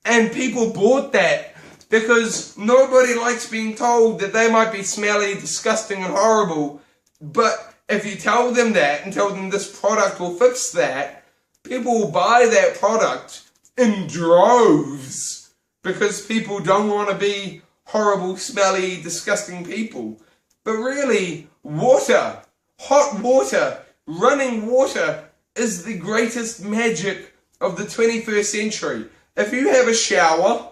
Speaker 2: And people bought that because nobody likes being told that they might be smelly, disgusting, and horrible. But if you tell them that and tell them this product will fix that, people will buy that product in droves because people don't want to be horrible, smelly, disgusting people. But really, water, hot water, running water is the greatest magic of the 21st century. If you have a shower,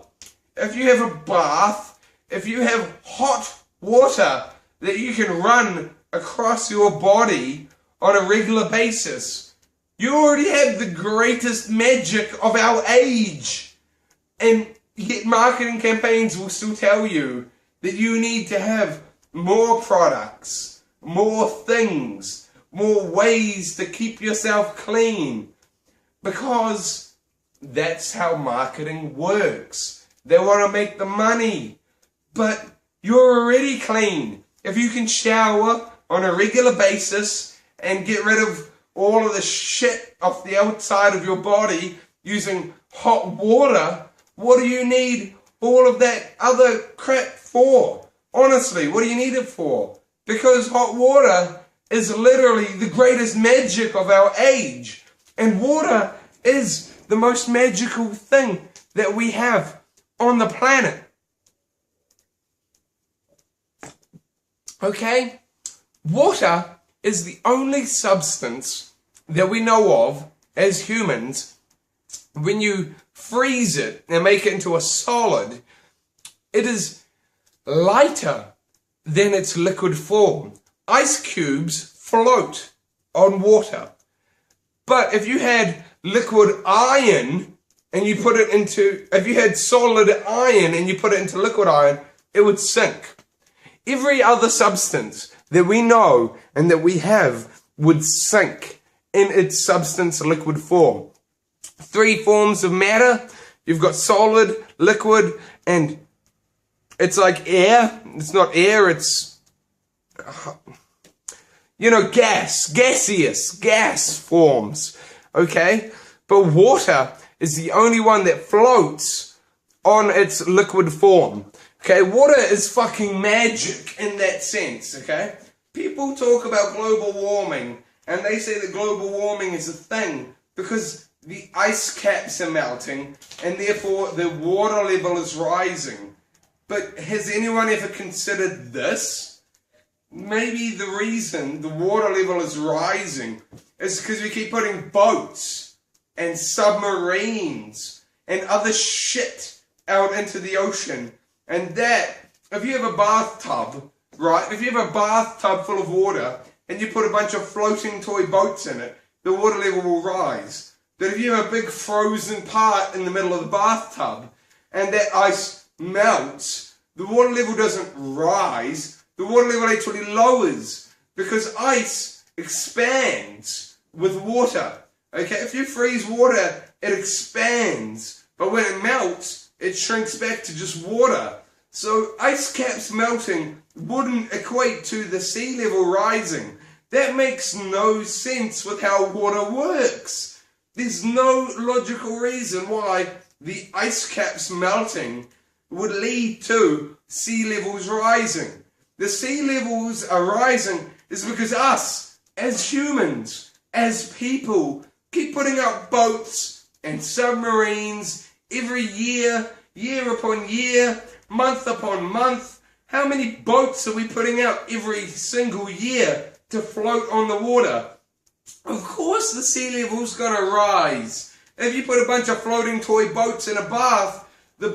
Speaker 2: if you have a bath, if you have hot water that you can run across your body on a regular basis, you already have the greatest magic of our age. And yet marketing campaigns will still tell you that you need to have more products, more things, more ways to keep yourself clean, because that's how marketing works. They want to make the money, but you're already clean. If you can shower on a regular basis and get rid of all of the shit off the outside of your body using hot water, what do you need all of that other crap for? Honestly, what do you need it for? Because hot water is literally the greatest magic of our age. And water is the most magical thing that we have on the planet. Okay? Water is the only substance that we know of as humans. When you freeze it and make it into a solid, it is lighter than its liquid form. Ice cubes float on water. But if you had liquid iron and you put it into, if you had solid iron and you put it into liquid iron, it would sink. Every other substance that we know and that we have would sink in its substance liquid form. 3 forms of matter. You've got solid, liquid, and it's like air. It's not air, it's, gaseous, gas forms. Okay? But water is the only one that floats on its liquid form. Okay? Water is fucking magic in that sense. Okay? People talk about global warming, and they say that global warming is a thing because the ice caps are melting, and therefore the water level is rising. But has anyone ever considered this? Maybe the reason the water level is rising is because we keep putting boats and submarines and other shit out into the ocean. And that, if you have a bathtub, right, if you have a bathtub full of water and you put a bunch of floating toy boats in it, the water level will rise. But if you have a big frozen part in the middle of the bathtub and that ice melts, the water level doesn't rise, the water level actually lowers because ice expands with water. Okay, if you freeze water, it expands, but when it melts, it shrinks back to just water. So ice caps melting wouldn't equate to the sea level rising. That makes no sense with how water works. There's no logical reason why the ice caps melting would lead to sea levels rising. The sea levels are rising is because us, as humans, as people, keep putting up boats and submarines every year, year upon year, month upon month. How many boats are we putting out every single year to float on the water? Of course the sea level's gonna rise. If you put a bunch of floating toy boats in a bath, the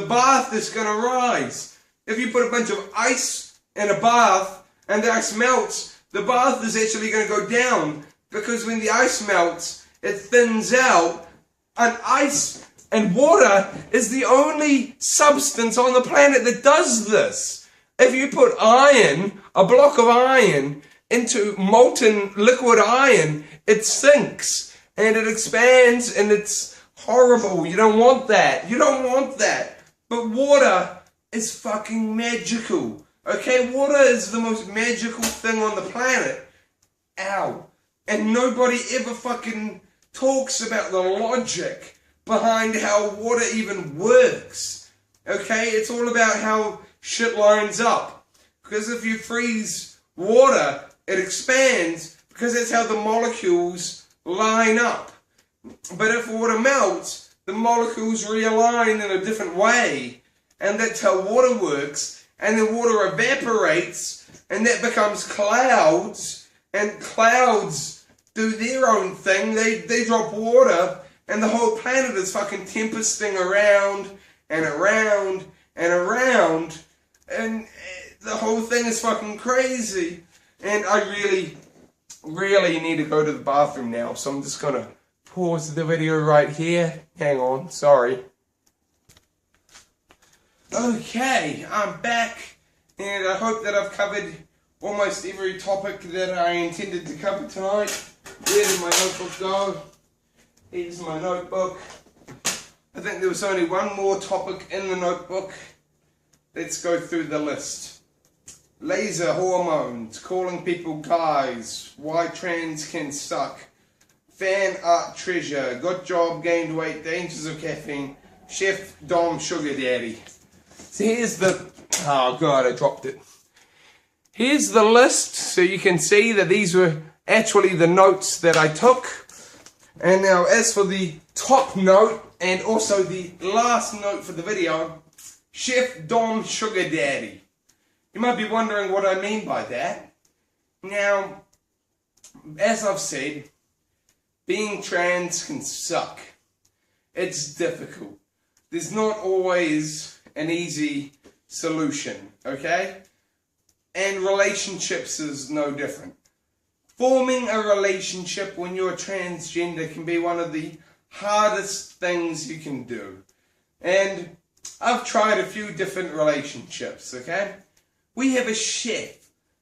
Speaker 2: bath is gonna rise. If you put a bunch of ice in a bath and the ice melts, the bath is actually gonna go down because when the ice melts, it thins out. And ice and water is the only substance on the planet that does this. If you put iron, a block of iron, into molten liquid iron, it sinks and it expands and it's horrible. You don't want that. You don't want that. But water is fucking magical. Okay, water is the most magical thing on the planet. Ow. And nobody ever fucking talks about the logic behind how water even works. Okay, it's all about how shit lines up. Because if you freeze water, it expands because that's how the molecules line up. But if water melts, the molecules realign in a different way. And that's how water works. And then water evaporates and that becomes clouds. And clouds do their own thing. They drop water and the whole planet is fucking tempesting around and around and around. And the whole thing is fucking crazy. And I really need to go to the bathroom now, so I'm just gonna pause the video right here. Hang on, sorry. Okay, I'm back, and I hope that I've covered almost every topic that I intended to cover tonight. Where did my notebook go? Here's my notebook. I think there was only one more topic in the notebook. Let's go through the list. Laser hormones, calling people guys, why trans can suck, fan art treasure, good job, gained weight, dangers of caffeine, chef Dom sugar daddy. So here's the, oh god, I dropped it. Here's the list, so you can see that these were actually the notes that I took. And now as for the top note, and also the last note for the video, Chef Dom Sugar Daddy. You might be wondering what I mean by that. Now, as I've said, being trans can suck. It's difficult. There's not always an easy solution, okay? And relationships is no different. Forming a relationship when you're transgender can be one of the hardest things you can do. And I've tried a few different relationships, okay? We have a chef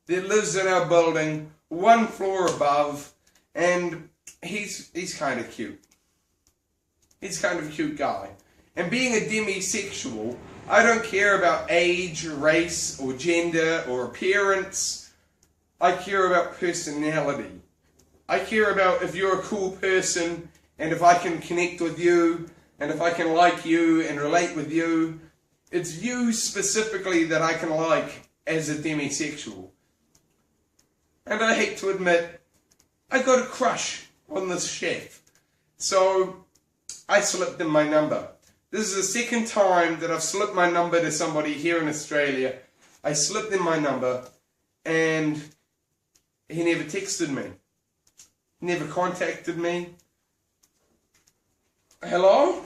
Speaker 2: that lives in our building, one floor above, and he's kind of cute. He's kind of a cute guy. And being a demisexual, I don't care about age, race, or gender, or appearance. I care about personality. I care about if you're a cool person, and if I can connect with you, and if I can like you and relate with you. It's you specifically that I can like as a demisexual. And I hate to admit, I got a crush on this chef. So I slipped in my number. This is the second time that I've slipped my number to somebody here in Australia. I slipped in my number and he never texted me. Never contacted me. Hello?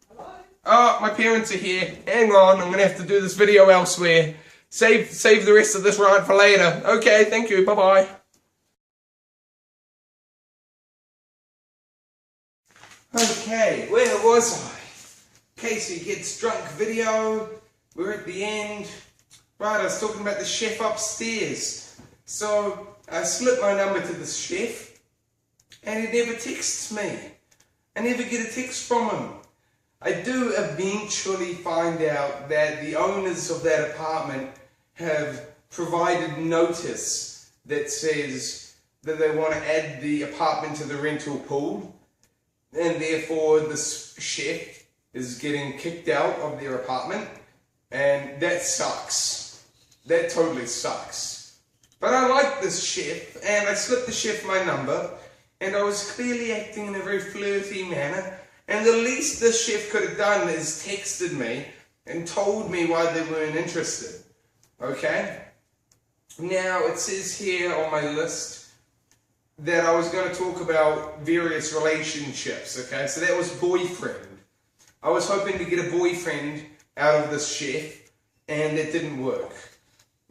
Speaker 3: Hello?
Speaker 2: Oh, my parents are here. Hang on, I'm going to have to do this video elsewhere. Save the rest of this ride for later. Okay, thank you. Bye-bye. Okay, where was I? Casey gets drunk video. We're at the end. Right, I was talking about the chef upstairs. So, I slipped my number to this chef, and he never texts me. I never get a text from him. I do eventually find out that the owners of that apartment have provided notice that says that they want to add the apartment to the rental pool, and therefore this chef is getting kicked out of their apartment, and that sucks. That totally sucks. But I like this chef, and I slipped the chef my number, and I was clearly acting in a very flirty manner, and the least this chef could have done is texted me and told me why they weren't interested. Okay? Now, it says here on my list that I was going to talk about various relationships, okay? So that was boyfriend. I was hoping to get a boyfriend out of this chef, and it didn't work.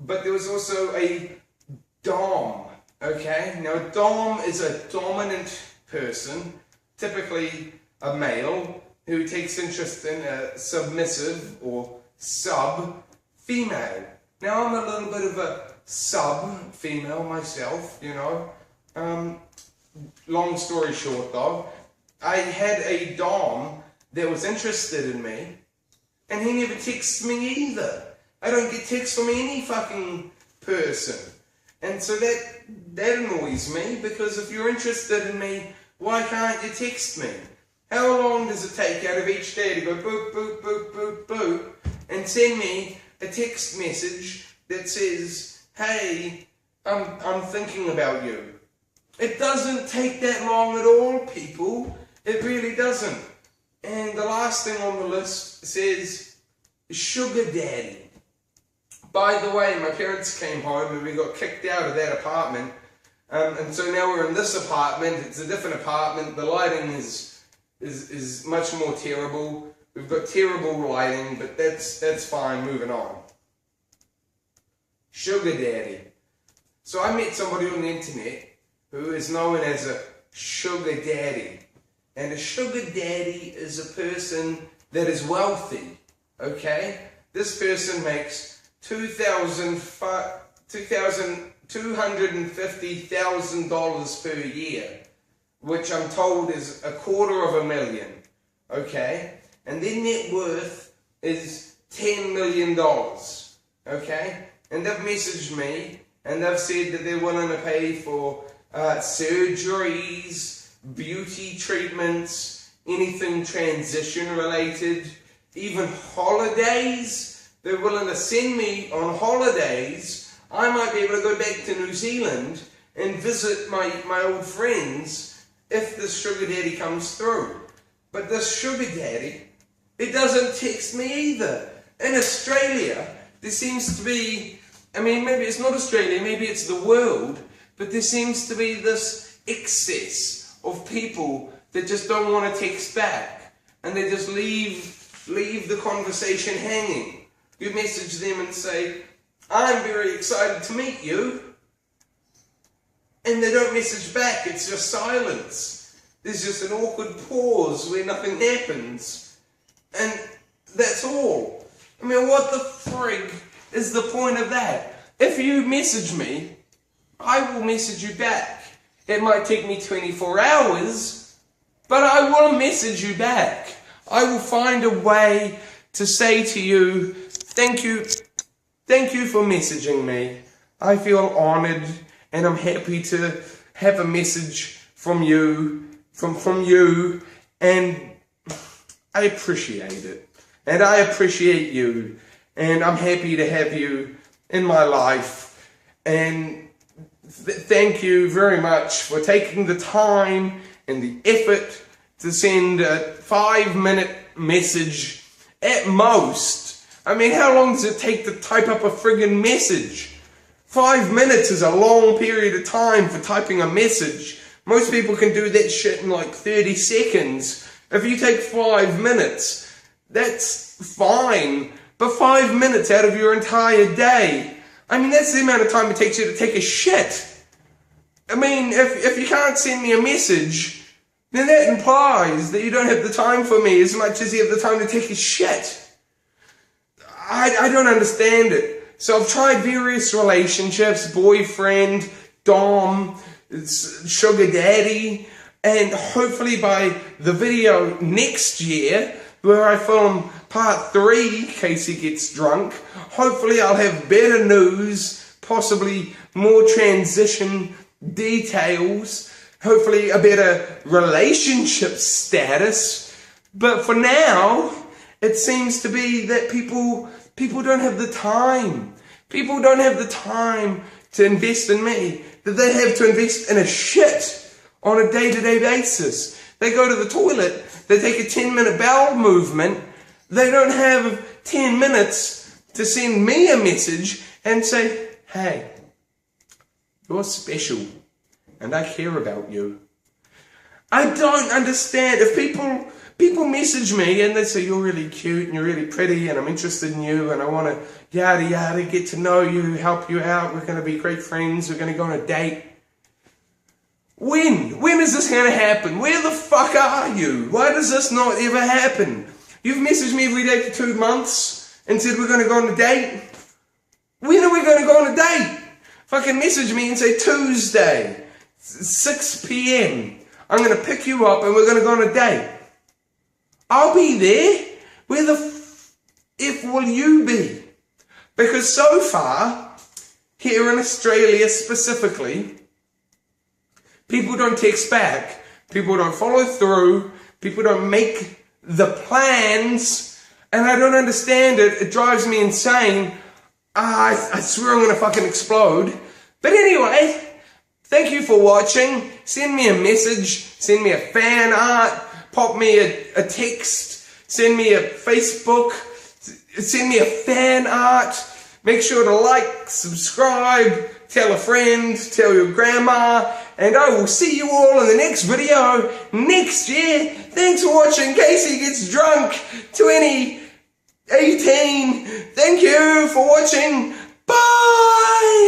Speaker 2: But there was also a dom, okay? Now, a dom is a dominant person, typically a male, who takes interest in a submissive or sub-female. Now, I'm a little bit of a sub-female myself, you know. Long story short, though, I had a dom that was interested in me, and he never texts me either. I don't get texts from any fucking person. And so that annoys me, because if you're interested in me, why can't you text me? How long does it take out of each day to go boop, boop, boop, boop, boop, and send me a text message that says, hey, I'm thinking about you? It doesn't take that long at all, people. It really doesn't. And the last thing on the list says, sugar daddy. By the way, my parents came home and we got kicked out of that apartment. And so now we're in this apartment. It's a different apartment. The lighting is much more terrible. We've got terrible lighting, but that's fine. Moving on. Sugar daddy. So I met somebody on the internet who is known as a sugar daddy. And a sugar daddy is a person that is wealthy, okay? This person makes $250,000 per year, which I'm told is $250,000, okay? And their net worth is $10 million, okay? And they've messaged me, and they've said that they're willing to pay for surgeries, beauty treatments, anything transition related, even holidays. They're willing to send me on holidays. I might be able to go back to New Zealand and visit my old friends if this sugar daddy comes through. But this sugar daddy, it doesn't text me either. In Australia, there seems to be I mean, maybe it's not Australia, maybe it's the world, but there seems to be this excess of people that just don't want to text back, and they just leave the conversation hanging. You message them and say, I'm very excited to meet you, and they don't message back, it's just silence. There's just an awkward pause where nothing happens, and that's all. I mean, what the frig is the point of that? If you message me, I will message you back. It might take me 24 hours, but I will message you back. I will find a way to say to you, thank you for messaging me. I feel honoured, and I'm happy to have a message from you, from you, and I appreciate it. And I appreciate you, and I'm happy to have you in my life, and thank you very much for taking the time and the effort to send a 5-minute message at most. I mean, how long does it take to type up a friggin' message? 5 minutes is a long period of time for typing a message. Most people can do that shit in like 30 seconds. If you take 5 minutes, that's fine. But 5 minutes out of your entire day, I mean, that's the amount of time it takes you to take a shit. I mean, if you can't send me a message, then that implies that you don't have the time for me as much as you have the time to take a shit. I don't understand it. So I've tried various relationships, boyfriend, dom, sugar daddy, and hopefully by the video next year, where I film part 3, Casey Gets Drunk, hopefully I'll have better news, possibly more transition details, hopefully a better relationship status. But for now, it seems to be that people don't have the time. People don't have the time to invest in me, that they have to invest in a shit on a day-to-day basis. They go to the toilet, they take a 10-minute bowel movement, they don't have 10 minutes to send me a message and say, hey, you're special, and I care about you. I don't understand. If people message me and they say, you're really cute and you're really pretty and I'm interested in you and I want to yada yada, get to know you, help you out, we're going to be great friends, we're going to go on a date. When is this going to happen? Where the fuck are you? Why does this not ever happen? You've messaged me every day for 2 months and said we're going to go on a date. When are we going to go on a date? Fucking message me and say Tuesday, 6 p.m. I'm going to pick you up and we're going to go on a date. I'll be there. Where the F will you be? Because so far, here in Australia specifically, people don't text back, people don't follow through, people don't make the plans, and I don't understand it. It drives me insane. I swear I'm going to fucking explode. But anyway, thank you for watching. Send me a message, send me a fan art, pop me a text, send me a Facebook, send me a fan art. Make sure to like, subscribe, tell a friend, tell your grandma, and I will see you all in the next video next year. Thanks for watching Casey Gets Drunk 2018. Thank you for watching. Bye!